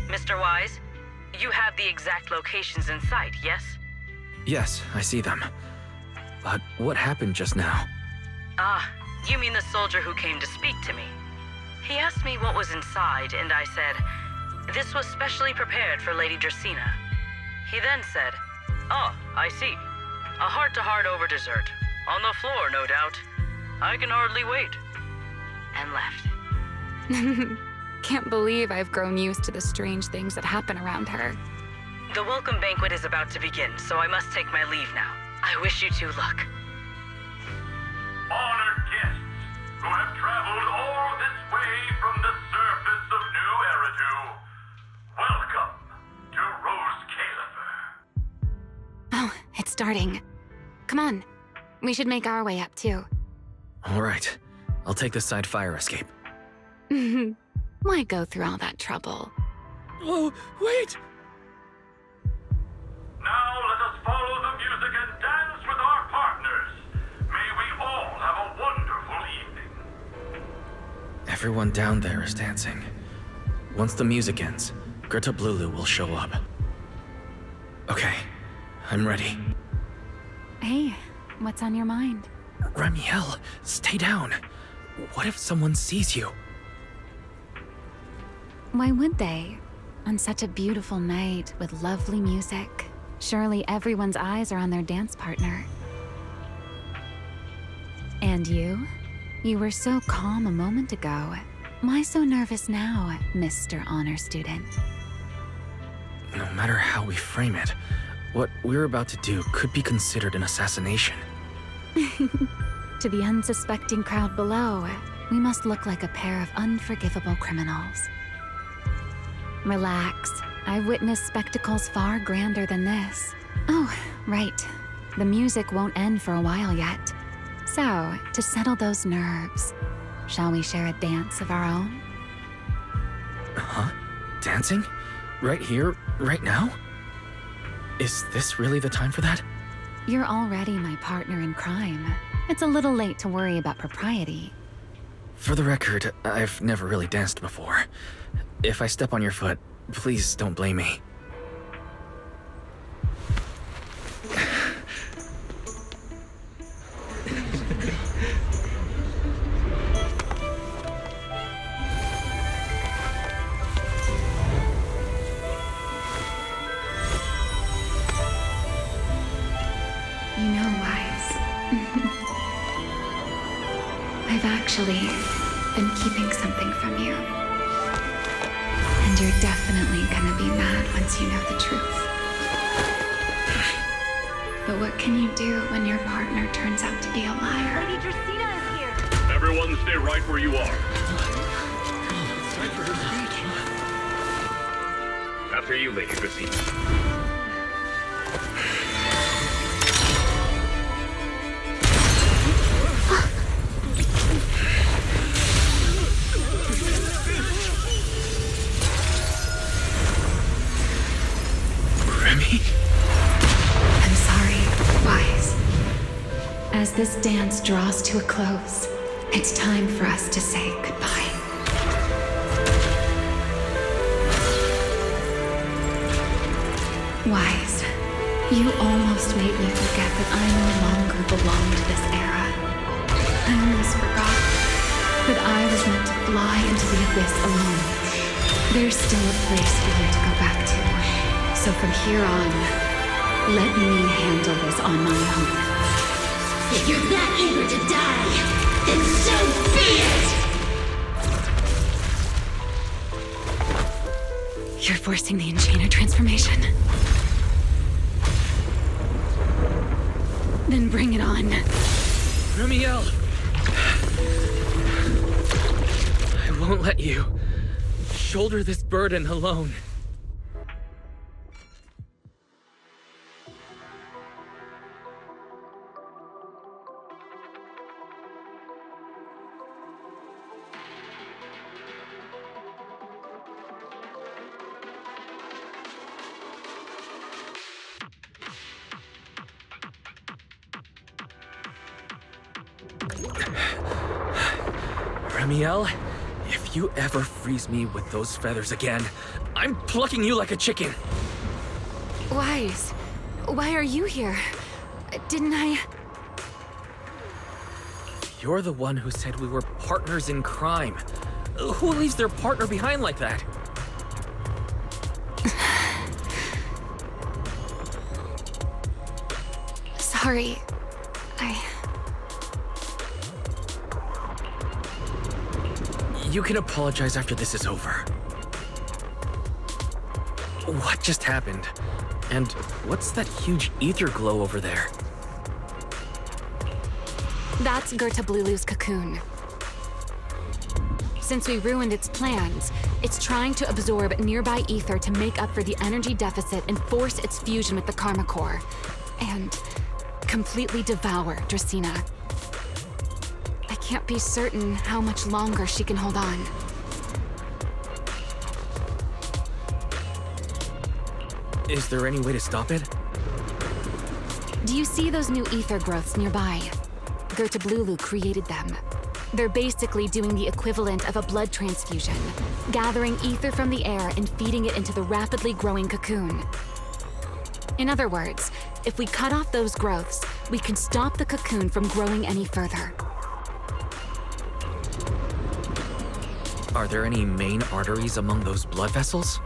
Mr. Wise, you have the exact locations in sight, yes? Yes, I see them. But what happened just now? Ah, you mean the soldier who came to speak to me. He asked me what was inside, and I said, this was specially prepared for Lady Dracaena. He then said, oh, I see. A heart-to-heart over dessert. On the floor, no doubt. I can hardly wait. And left. Can't believe I've grown used to the strange things that happen around her. The welcome banquet is about to begin, so I must take my leave now. I wish you two luck. Honored guests who have traveled all this way from the surface of New Eridu, welcome to Rose Califer. Oh, it's starting. Come on. We should make our way up, too. All right. I'll take the side fire escape. Why go through all that trouble? Whoa, wait! Now let us follow the music and dance with our partners. May we all have a wonderful evening. Everyone down there is dancing. Once the music ends, Greta Blulu will show up. Okay, I'm ready. Hey, what's on your mind? Ramiel, stay down. What if someone sees you? Why would they? On such a beautiful night with lovely music, surely everyone's eyes are on their dance partner. And you? You were so calm a moment ago. Why so nervous now, Mr. Honor Student? No matter how we frame it, what we're about to do could be considered an assassination. To the unsuspecting crowd below, we must look like a pair of unforgivable criminals. Relax. I've witnessed spectacles far grander than this. Oh, right. The music won't end for a while yet. So, to settle those nerves, shall we share a dance of our own? Huh? Dancing? Right here, right now? Is this really the time for that? You're already my partner in crime. It's a little late to worry about propriety. For the record, I've never really danced before. If I step on your foot, please don't blame me. You know, Wise. I've actually been keeping something from you. And you're definitely gonna be mad once you know the truth. But what can you do when your partner turns out to be a liar? Lady Dracaena is here. Everyone stay right where you are. It's time for her speech. After you, Lady Dracaena. I'm sorry, Wise. As this dance draws to a close, it's time for us to say goodbye. Wise, you almost made me forget that I no longer belong to this era. I almost forgot that I was meant to fly into the abyss alone. There's still a place for you to go back to. So from here on, let me handle this on my own. If you're that eager to die, then so be it! You're forcing the Enchainer transformation. Then bring it on. Ramiel! I won't let you. shoulder this burden alone. Ramiel, if you ever freeze me with those feathers again, I'm plucking you like a chicken. Wise, why are you here? Didn't I... You're the one who said we were partners in crime. Who leaves their partner behind like that? Sorry. You can apologize after this is over. What just happened? And what's that huge ether glow over there? That's Gerta Blulu's cocoon. Since we ruined its plans, it's trying to absorb nearby ether to make up for the energy deficit and force its fusion with the Karma Core. And completely devour Dracaena. I can't be certain how much longer she can hold on. Is there any way to stop it? Do you see those new ether growths nearby? Gerta Blulu created them. They're basically doing the equivalent of a blood transfusion, gathering ether from the air and feeding it into the rapidly growing cocoon. In other words, if we cut off those growths, we can stop the cocoon from growing any further. Are there any main arteries among those blood vessels?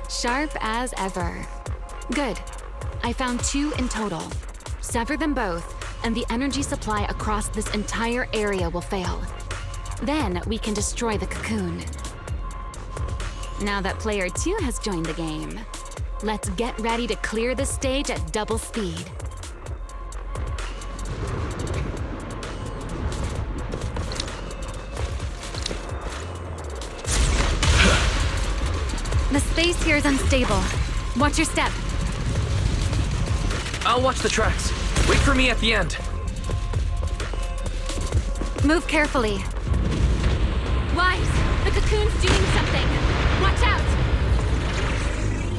Sharp as ever. Good. I found 2 in total. Sever them both, and the energy supply across this entire area will fail. Then we can destroy the cocoon. Now that player 2 has joined the game, let's get ready to clear the stage at double speed. The space here is unstable. Watch your step. I'll watch the tracks. Wait for me at the end. Move carefully. Wise, the cocoon's doing something. Watch out!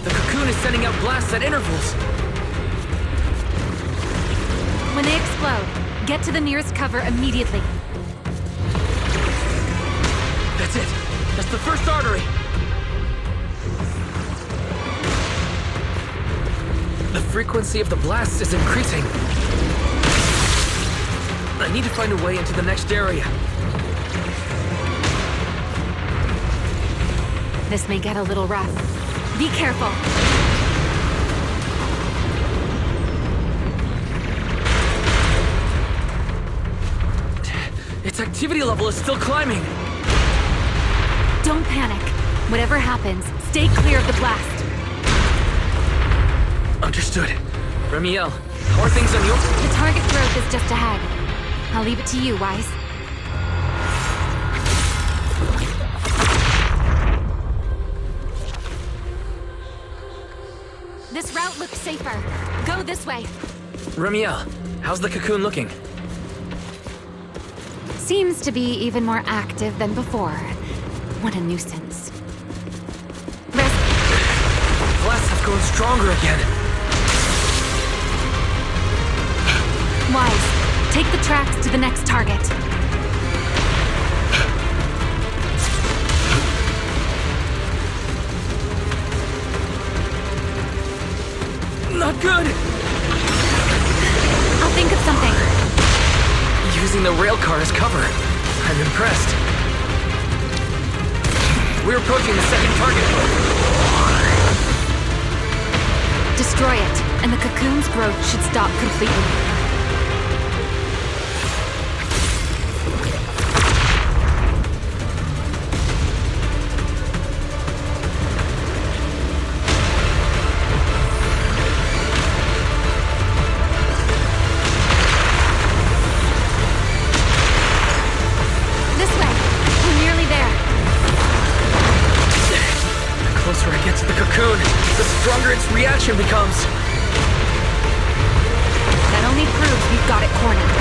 The cocoon is sending out blasts at intervals. When they explode, get to the nearest cover immediately. That's it. That's the first artery. The frequency of the blasts is increasing. I need to find a way into the next area. This may get a little rough. Be careful. Its activity level is still climbing. Don't panic. Whatever happens, stay clear of the blast. Understood. Ramiel, how are things on your... The target growth is just ahead. I'll leave it to you, Wise. This route looks safer. Go this way. Ramiel, how's the cocoon looking? Seems to be even more active than before. What a nuisance. Blasts have grown stronger again. Wise, take the tracks to the next target. Not good! I'll think of something. Using the rail car as cover. I'm impressed. We're approaching the second target. Destroy it, and the cocoon's growth should stop completely. question becomes... That only proves we've got it cornered.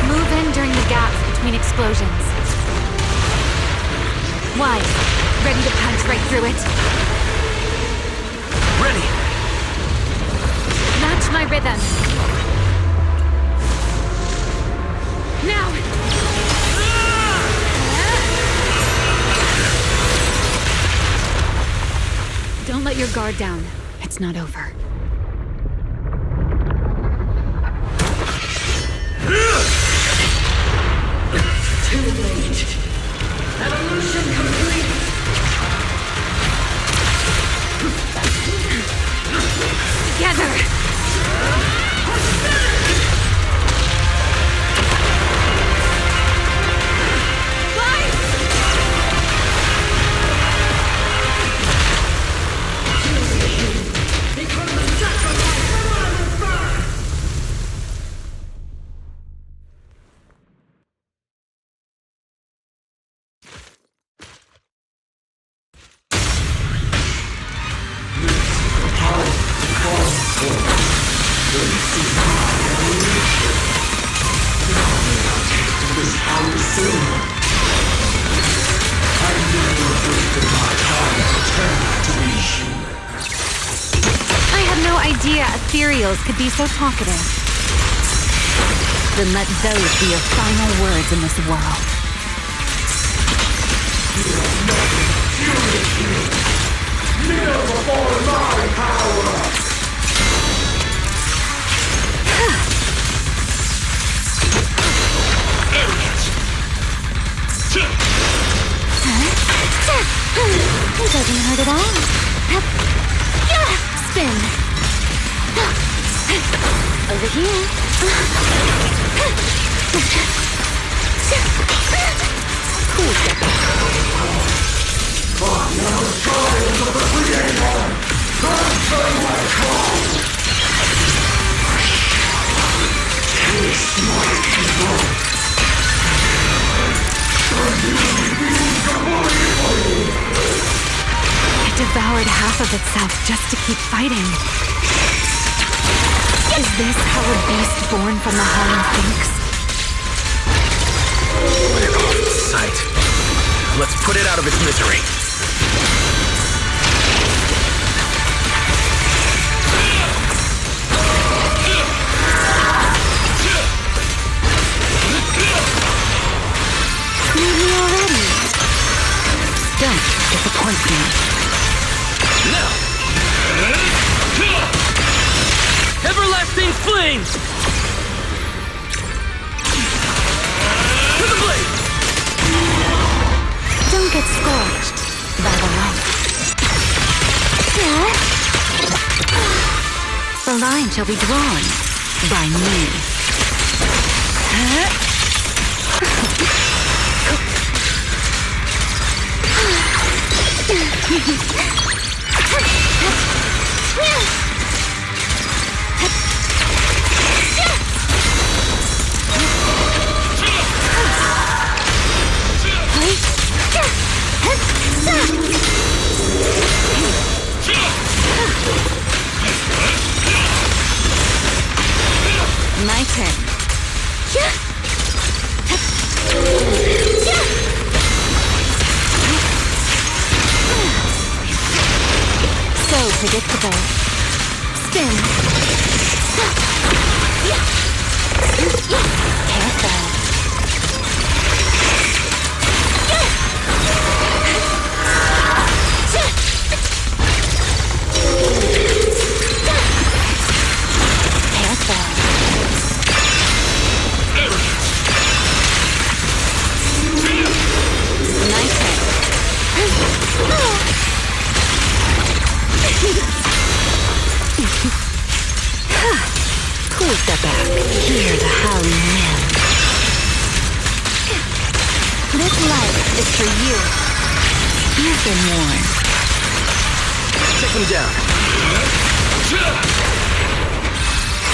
Move in during the gaps between explosions. Wise, ready to punch right through it? Ready! Match my rhythm. Now! Don't let your guard down. It's not over. Too late. Evolution complete. Together! I had no idea Ethereals could be so talkative. Then let those be your final words in this world. Kneel before my power! It doesn't hurt at all. Spin. Over here. Cool step. Trials of the Creator! Transfer my call! Taste my evil! It devoured half of itself just to keep fighting. Is this how a beast born from the Hollow thinks? Put it off its sight. Let's put it out of its misery. Need me already? Don't disappoint me. Now! Everlasting flames! To the blade! Don't get scorched by the light. The line shall be drawn by me. My turn. So predictable. Spin. Careful. Cool step back. Hear the howling wind. This light is for you. You've been warned. Take him down.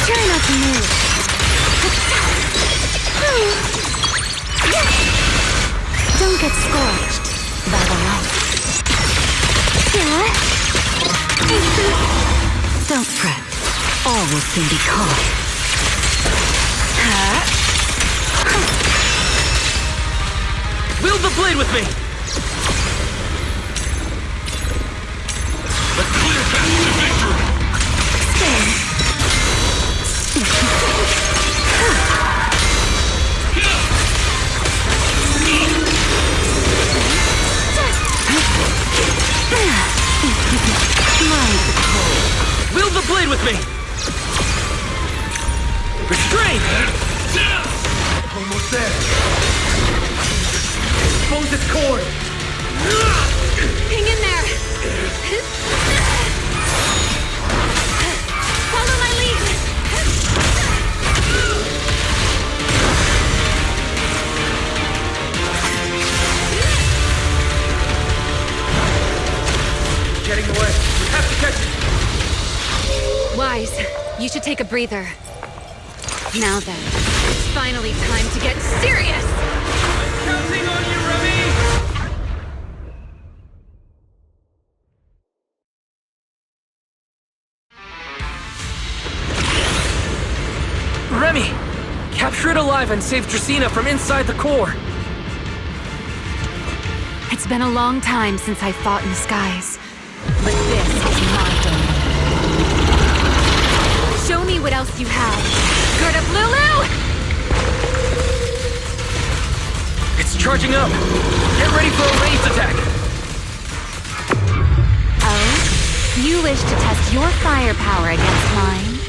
Try not to move. Don't get scorched by the light. Don't fret. All will soon be caught. Wield the blade with me! The clear path to victory! Wield the blade with me! Restrain! Almost there. Expose its cord. Hang in there! Follow my lead! Getting away. We have to catch it. Wise, you should take a breather. Now then, it's finally time to get serious! Counting on you, Remy! Remy! Capture it alive and save Dracaena from inside the core! It's been a long time since I fought in the skies, but this is my domain. Show me what else you have. Gird up, Lulu! It's charging up! Get ready for a ranged attack! Oh? You wish to test your firepower against mine?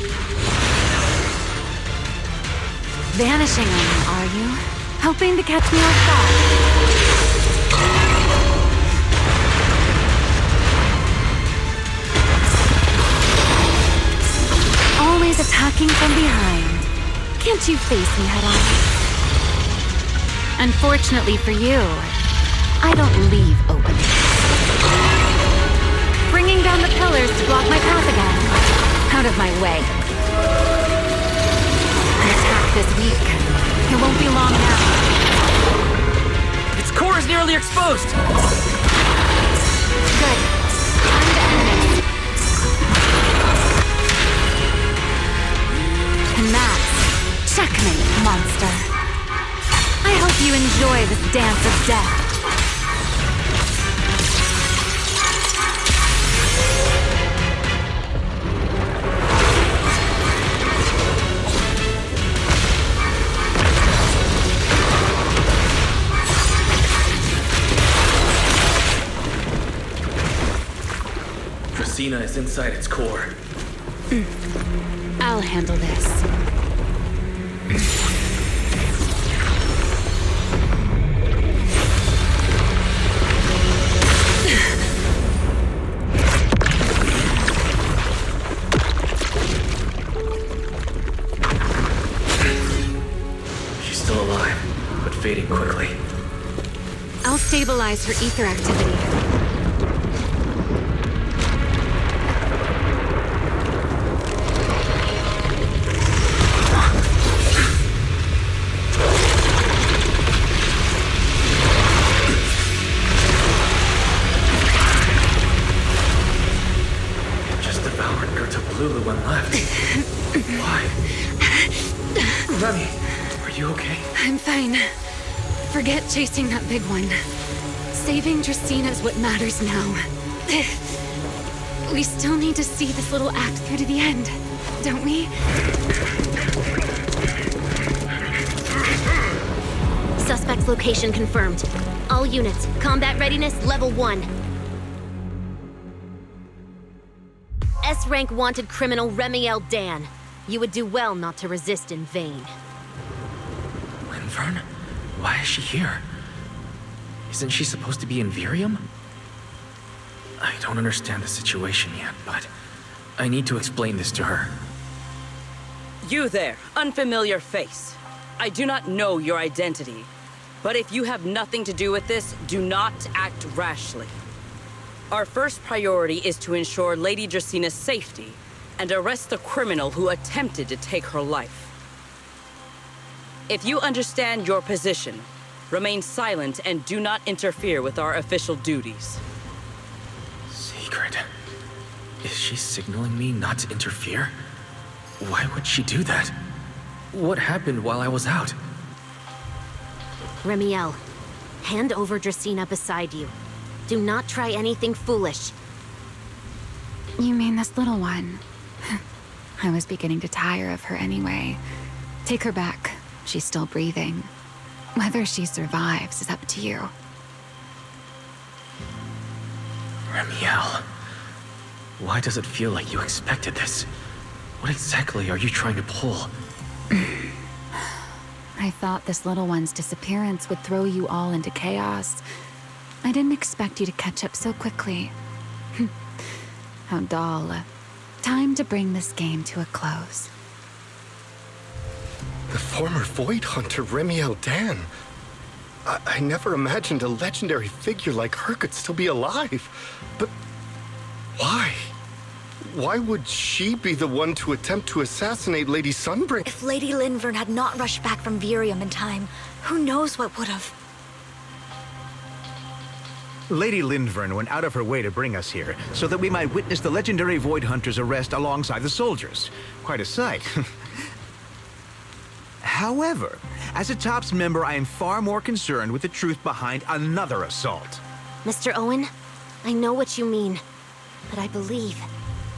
Vanishing on me, are you? Hoping to catch me off guard? Always attacking from behind. Can't you face me head on? Unfortunately for you, I don't leave openings. Bringing down the pillars to block my path again. Out of my way. An attack this week. It won't be long now. Its core is nearly exposed! Good. Time to end it. And that's checkmate, monster. I hope you enjoy this dance of death. Dracaena is inside its core. I'll handle this. She's still alive, but fading quickly. I'll stabilize her ether activity. Just devoured Gerta-Balulu and left. Why? Remy, are you okay? I'm fine. Forget chasing that big one. Saving Dracaena is what matters now. We still need to see this little act through to the end, don't we? Suspect's location confirmed. All units, combat readiness level 1. S-rank wanted criminal Remiel Dan. You would do well not to resist in vain. Linvern? Why is she here? Isn't she supposed to be in Virium? I don't understand the situation yet, but I need to explain this to her. You there, unfamiliar face. I do not know your identity, but if you have nothing to do with this, do not act rashly. Our first priority is to ensure Lady Draceena's safety, and arrest the criminal who attempted to take her life. If you understand your position, remain silent and do not interfere with our official duties. Secret. Is she signaling me not to interfere? Why would she do that? What happened while I was out? Remiel, hand over Dracena beside you. Do not try anything foolish. You mean this little one? I was beginning to tire of her anyway. Take her back. She's still breathing. Whether she survives is up to you. Remiel, why does it feel like you expected this? What exactly are you trying to pull? I thought this little one's disappearance would throw you all into chaos. I didn't expect you to catch up so quickly. How dull. Time to bring this game to a close. The former Void Hunter Remiel Dan. I never imagined a legendary figure like her could still be alive. But why? Why would she be the one to attempt to assassinate Lady Sunbreak? If Lady Linvern had not rushed back from Virium in time, who knows what would have. Lady Linvern went out of her way to bring us here, so that we might witness the legendary Void Hunter's arrest alongside the soldiers. Quite a sight. However, as a TOPS member, I am far more concerned with the truth behind another assault. Mr. Owen, I know what you mean, but I believe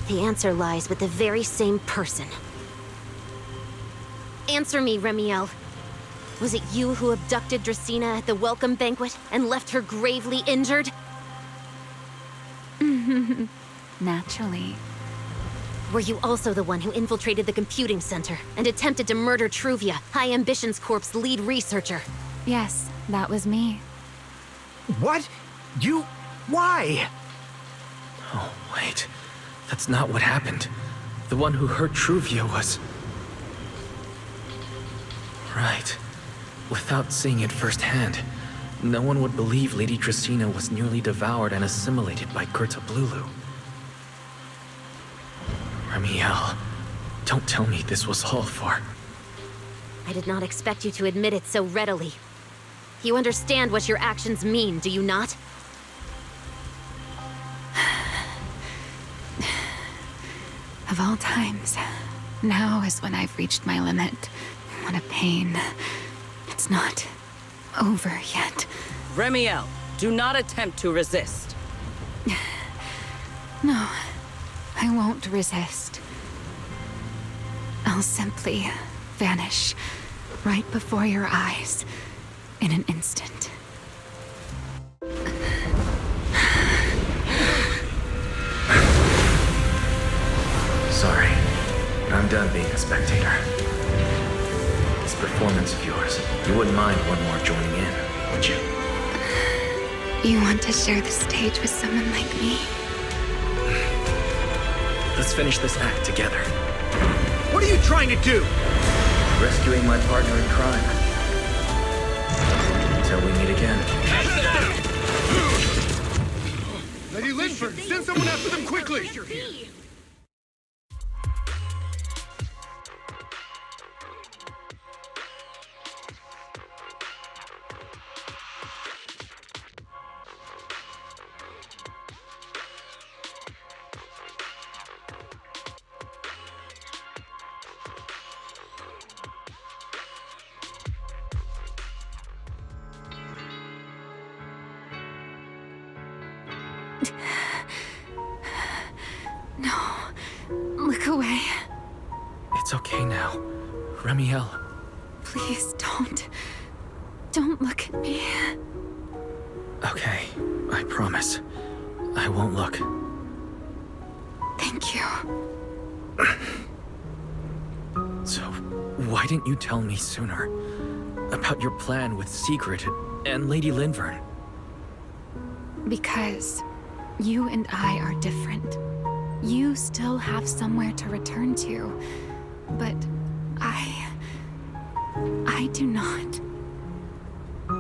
the answer lies with the very same person. Answer me, Remiel. Was it you who abducted Dracena at the welcome banquet and left her gravely injured? Naturally. Were you also the one who infiltrated the computing center and attempted to murder Truvia, High Ambitions Corp's lead researcher? Yes, that was me. What? You... why? Oh, wait. That's not what happened. The one who hurt Truvia was... Right. Without seeing it firsthand, no one would believe Lady Dracena was nearly devoured and assimilated by Gerta Blulu. Remiel, don't tell me this was all for... I did not expect you to admit it so readily. You understand what your actions mean, do you not? Of all times, now is when I've reached my limit. What a pain. It's not over yet. Remiel, do not attempt to resist. No, I won't resist. I'll simply vanish right before your eyes in an instant. Sorry, but I'm done being a spectator. This performance of yours, you wouldn't mind one more joining in, would you? You want to share the stage with someone like me? Let's finish this act together. What are you trying to do? Rescuing my partner in crime. Until we meet again. Lady Linford, send someone after them quickly! No. Look away. It's okay now. Remiel. Please don't. Don't look at me. Okay, I promise. I won't look. Thank you. So, why didn't you tell me sooner? About your plan with Secret and Lady Linvern? Because you and I are different. You still have somewhere to return to, but I do not.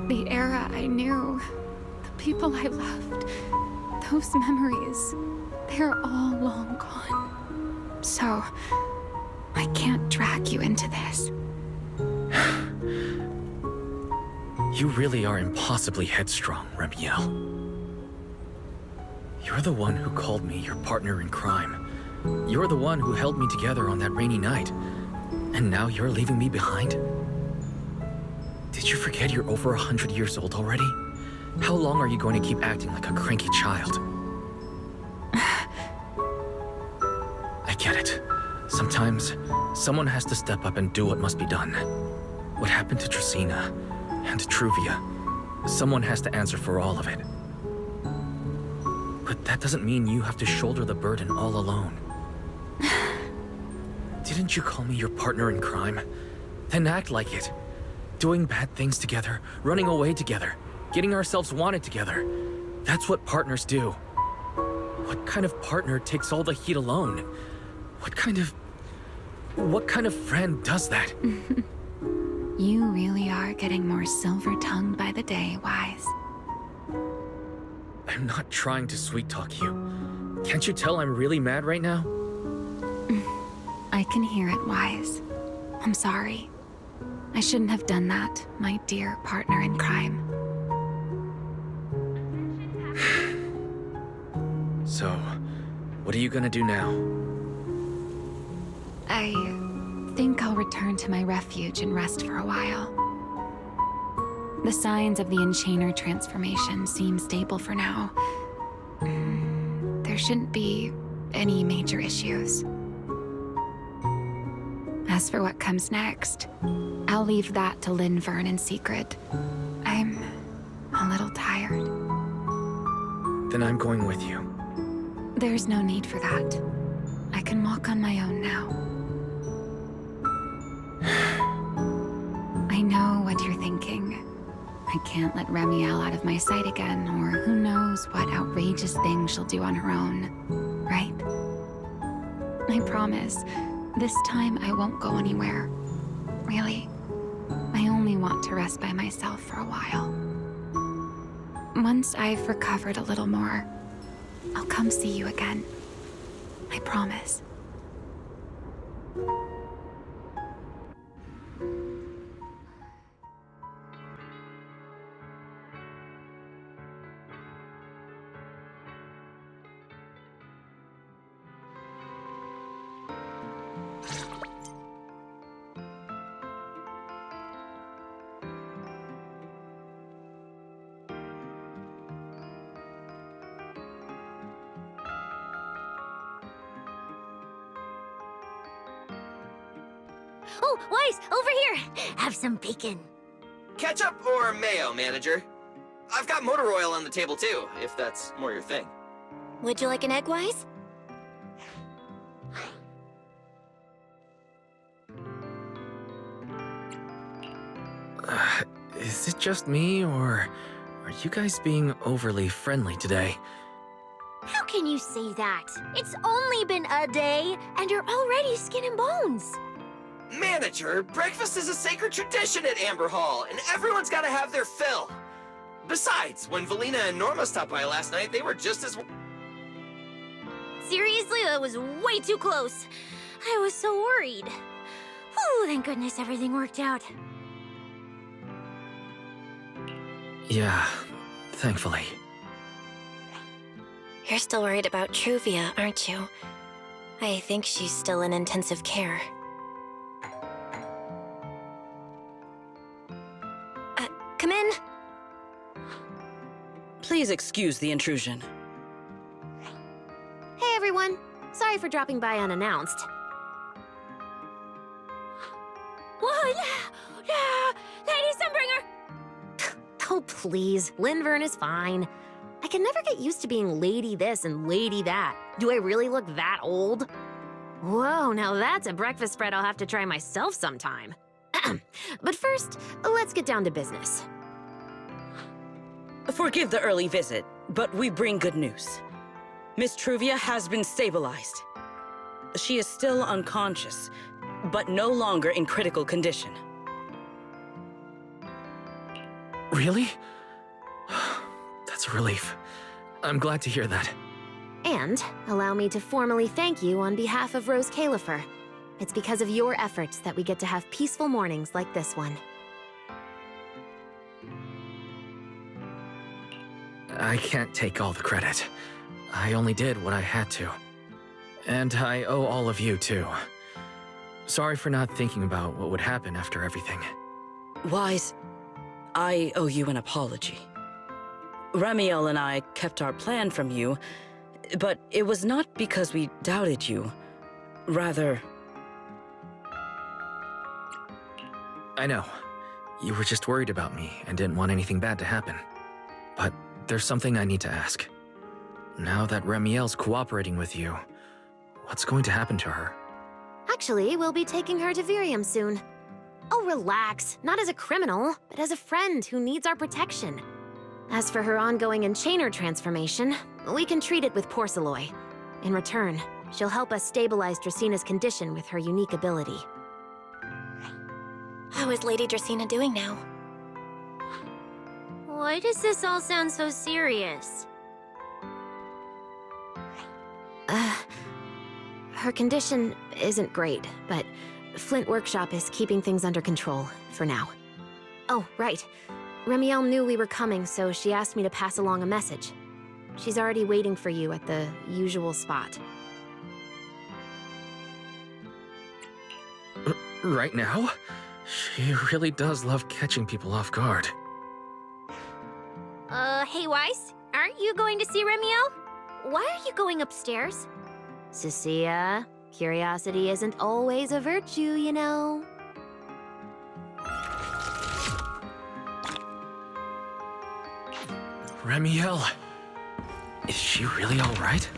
The era I knew, the people I loved, those memories, they're all long gone. So, I can't drag you into this. You really are impossibly headstrong, Remiel. You're the one who called me your partner in crime. You're the one who held me together on that rainy night. And now you're leaving me behind? Did you forget you're over 100 years old already? How long are you going to keep acting like a cranky child? I get it. Sometimes, someone has to step up and do what must be done. What happened to Tresina and to Truvia? Someone has to answer for all of it. But that doesn't mean you have to shoulder the burden all alone. Didn't you call me your partner in crime? Then act like it. Doing bad things together, running away together, getting ourselves wanted together. That's what partners do. What kind of partner takes all the heat alone? What kind of friend does that? You really are getting more silver-tongued by the day, Wise. I'm not trying to sweet-talk you. Can't you tell I'm really mad right now? I can hear it, Wise. I'm sorry. I shouldn't have done that, my dear partner in crime. So, what are you gonna do now? I think I'll return to my refuge and rest for a while. The signs of the Enchainer transformation seem stable for now. There shouldn't be any major issues. As for what comes next, I'll leave that to Linvern and Secret. I'm a little tired. Then I'm going with you. There's no need for that. I can walk on my own now. I know what you're thinking. I can't let Remiel out of my sight again, or who knows what outrageous thing she'll do on her own, right? I promise, this time I won't go anywhere. Really. I only want to rest by myself for a while. Once I've recovered a little more, I'll come see you again. I promise. Oh, Wise, over here! Have some bacon. Ketchup or mayo, manager? I've got motor oil on the table too, if that's more your thing. Would you like an egg, Wise? Is it just me, or are you guys being overly friendly today? How can you say that? It's only been a day, and you're already skin and bones. Manager, breakfast is a sacred tradition at Amber Hall, and everyone's gotta have their fill. Besides, when Valina and Norma stopped by last night, they were just as... Seriously, that was way too close. I was so worried. Whew, thank goodness everything worked out. Yeah, thankfully. You're still worried about Truvia, aren't you? I think she's still in intensive care. Come in. Please excuse the intrusion. Hey everyone, sorry for dropping by unannounced. Whoa, Lady Sunbringer! Oh please, Linvern is fine. I can never get used to being lady this and lady that. Do I really look that old? Whoa, now that's a breakfast spread I'll have to try myself sometime. But first, let's get down to business. Forgive the early visit, but we bring good news. Miss Truvia has been stabilized. She is still unconscious, but no longer in critical condition. Really? That's a relief. I'm glad to hear that. And And allow me to formally thank you on behalf of Rose Califer. It's because of your efforts that we get to have peaceful mornings like this one. I can't take all the credit. I only did what I had to. And I owe all of you, too. Sorry for not thinking about what would happen after everything. Wise, I owe you an apology. Ramiel and I kept our plan from you, but it was not because we doubted you. Rather... I know. You were just worried about me and didn't want anything bad to happen. But there's something I need to ask. Now that Ramiel's cooperating with you, what's going to happen to her? Actually, we'll be taking her to Virium soon. Oh, relax. Not as a criminal, but as a friend who needs our protection. As for her ongoing Enchainer transformation, we can treat it with Porceloy. In return, she'll help us stabilize Dracina's condition with her unique ability. How is Lady Dracina doing now? Why does this all sound so serious? Her condition isn't great, but Flint Workshop is keeping things under control, for now. Oh, right. Ramiel knew we were coming, so she asked me to pass along a message. She's already waiting for you at the usual spot. Right now? She really does love catching people off guard. Hey Weiss, aren't you going to see Ramiel? Why are you going upstairs? Cecilia, curiosity isn't always a virtue, you know. Ramiel, is she really all right?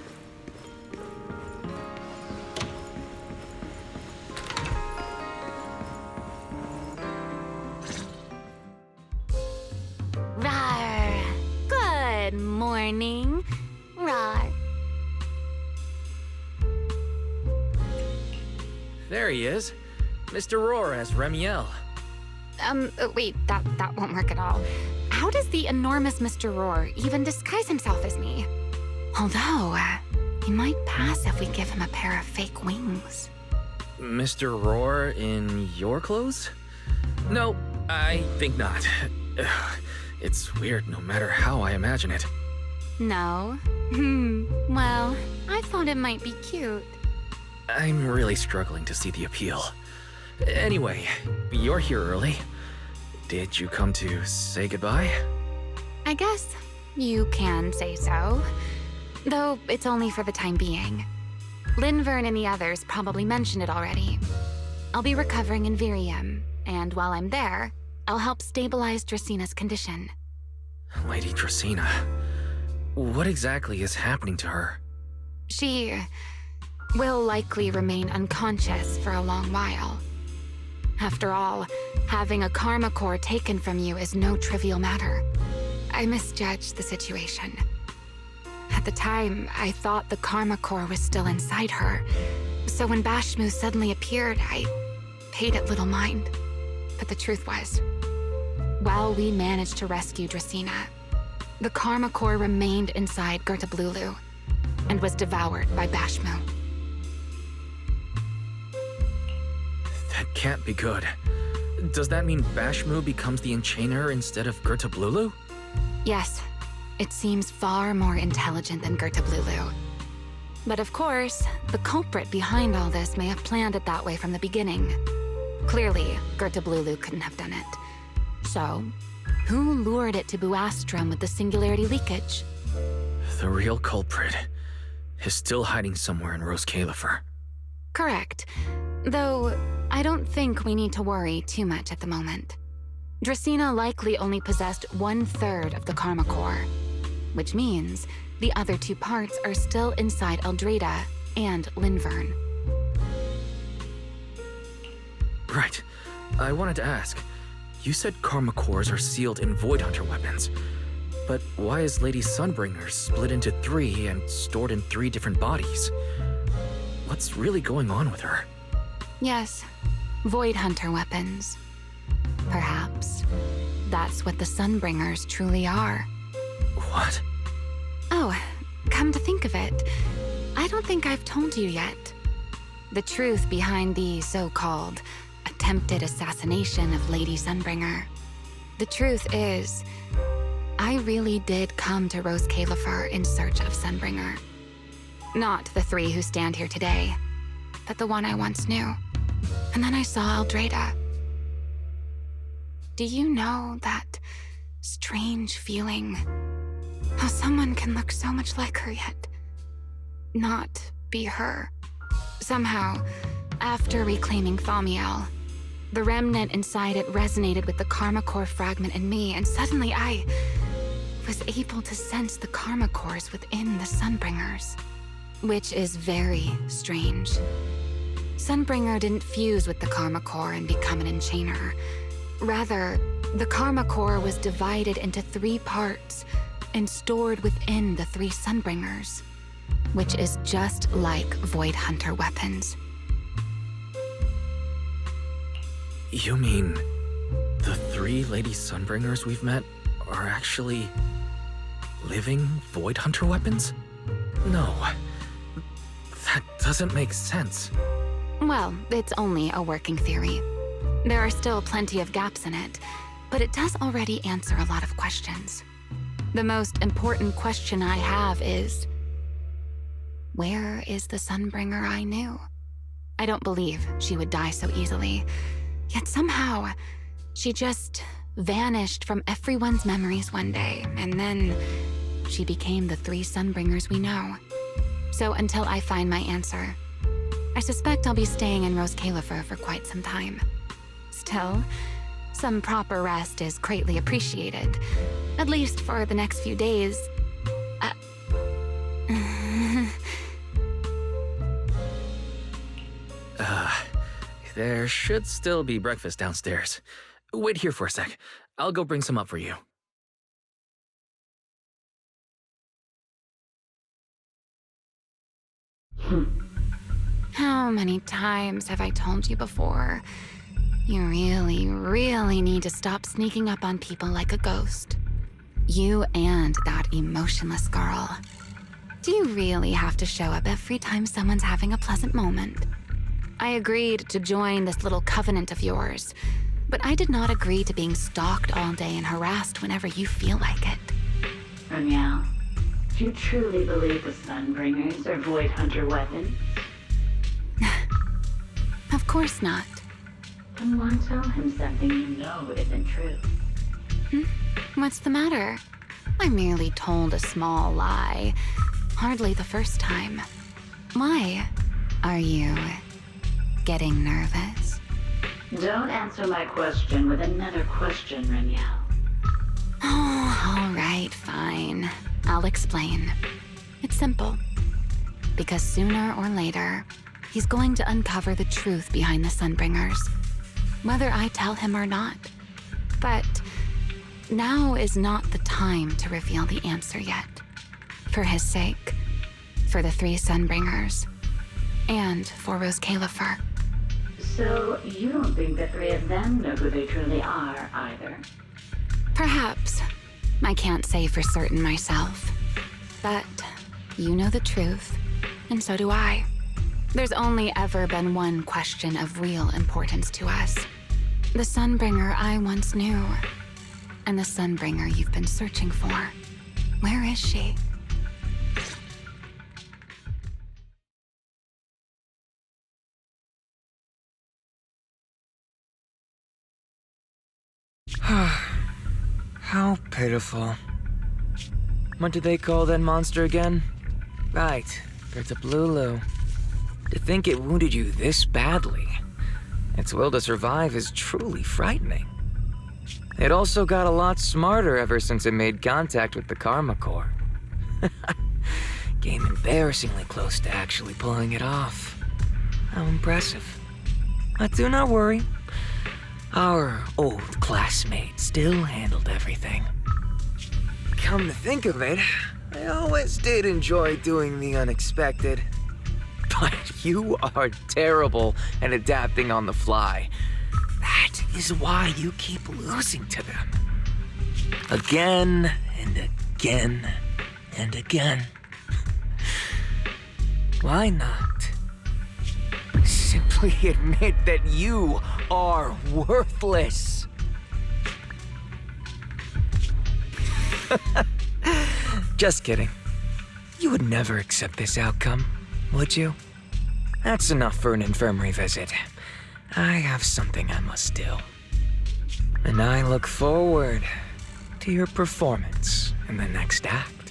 Rawr. Good morning. Rawr. There he is. Mr. Roar as Ramiel. Wait, that won't work at all. How does the enormous Mr. Roar even disguise himself as me? Although, he might pass if we give him a pair of fake wings. Mr. Roar in your clothes? No, I think not. It's weird no matter how I imagine it. No? Well, I thought it might be cute. I'm really struggling to see the appeal. Anyway, you're here early. Did you come to say goodbye? I guess you can say so. Though it's only for the time being. Linvern and the others probably mentioned it already. I'll be recovering in Virium, and while I'm there, I'll help stabilize Dracina's condition. Lady Dracina, what exactly is happening to her? She will likely remain unconscious for a long while. After all, having a karma core taken from you is no trivial matter. I misjudged the situation. At the time, I thought the karma core was still inside her. So when Bashmu suddenly appeared, I paid it little mind. But the truth was, while we managed to rescue Dracina, the karma core remained inside Gertablulu and was devoured by Bashmu. That can't be good. Does that mean Bashmu becomes the Enchainer instead of Gertablulu? Yes, it seems far more intelligent than Gertablulu. But of course, the culprit behind all this may have planned it that way from the beginning. Clearly, Gertablulu couldn't have done it. So, who lured it to Buastrum with the singularity leakage? The real culprit is still hiding somewhere in Rose Califer. Correct. Though, I don't think we need to worry too much at the moment. Dracina likely only possessed 1/3 of the karma core, which means the other 2 parts are still inside Eldrada and Linvern. Right. I wanted to ask. You said karma cores are sealed in Void Hunter weapons. But why is Lady Sunbringer split into 3 and stored in 3 different bodies? What's really going on with her? Yes, Void Hunter weapons. Perhaps that's what the Sunbringers truly are. What? Oh, come to think of it, I don't think I've told you yet. The truth behind the so-called attempted assassination of Lady Sunbringer. The truth is, I really did come to Rose Califer in search of Sunbringer. Not the three who stand here today, but the one I once knew. And then I saw Eldrada. Do you know that strange feeling? How someone can look so much like her yet not be her. Somehow, after reclaiming Thaumiel, the remnant inside it resonated with the Karma Core fragment in me, and suddenly I was able to sense the Karma Cores within the Sunbringers, which is very strange. Sunbringer didn't fuse with the Karma Core and become an enchainer. Rather, the Karma Core was divided into 3 parts and stored within the 3 Sunbringers, which is just like Void Hunter weapons. You mean the 3 Lady Sunbringers we've met are actually living Void Hunter weapons? No, that doesn't make sense. Well, it's only a working theory. There are still plenty of gaps in it, but it does already answer a lot of questions. The most important question I have is, where is the Sunbringer I knew? I don't believe she would die so easily, yet somehow she just vanished from everyone's memories one day, and then she became the 3 Sunbringers we know. So until I find my answer, I suspect I'll be staying in Rose Califer for quite some time. Still, some proper rest is greatly appreciated, at least for the next few days. There should still be breakfast downstairs. Wait here for a sec. I'll go bring some up for you. How many times have I told you before? You really, really need to stop sneaking up on people like a ghost. You and that emotionless girl. Do you really have to show up every time someone's having a pleasant moment? I agreed to join this little covenant of yours, but I did not agree to being stalked all day and harassed whenever you feel like it. Ramiel, do you truly believe the Sunbringers are Void Hunter weapons? Of course not. Then why tell him something you know isn't true? What's the matter? I merely told a small lie. Hardly the first time. Why? Are you getting nervous? Don't answer my question with another question, Ramiel. Oh, all right, fine. I'll explain. It's simple. Because sooner or later, he's going to uncover the truth behind the Sunbringers, whether I tell him or not. But now is not the time to reveal the answer yet. For his sake, for the 3 Sunbringers, and for Rose Califer. So you don't think the 3 of them know who they truly are, either? Perhaps. I can't say for certain myself. But you know the truth, and so do I. There's only ever been one question of real importance to us. The Sunbringer I once knew, and the Sunbringer you've been searching for. Where is she? How pitiful. What do they call that monster again? Right, it's a Blulu. To think it wounded you this badly. Its will to survive is truly frightening. It also got a lot smarter ever since it made contact with the Karma Core. Came embarrassingly close to actually pulling it off. How impressive. But do not worry. Our old classmate still handled everything. Come to think of it, I always did enjoy doing the unexpected. But you are terrible at adapting on the fly. That is why you keep losing to them. Again and again and again. Why not? Simply admit that you are worthless. Just kidding. You would never accept this outcome, would you? That's enough for an infirmary visit. I have something I must do. And I look forward to your performance in the next act.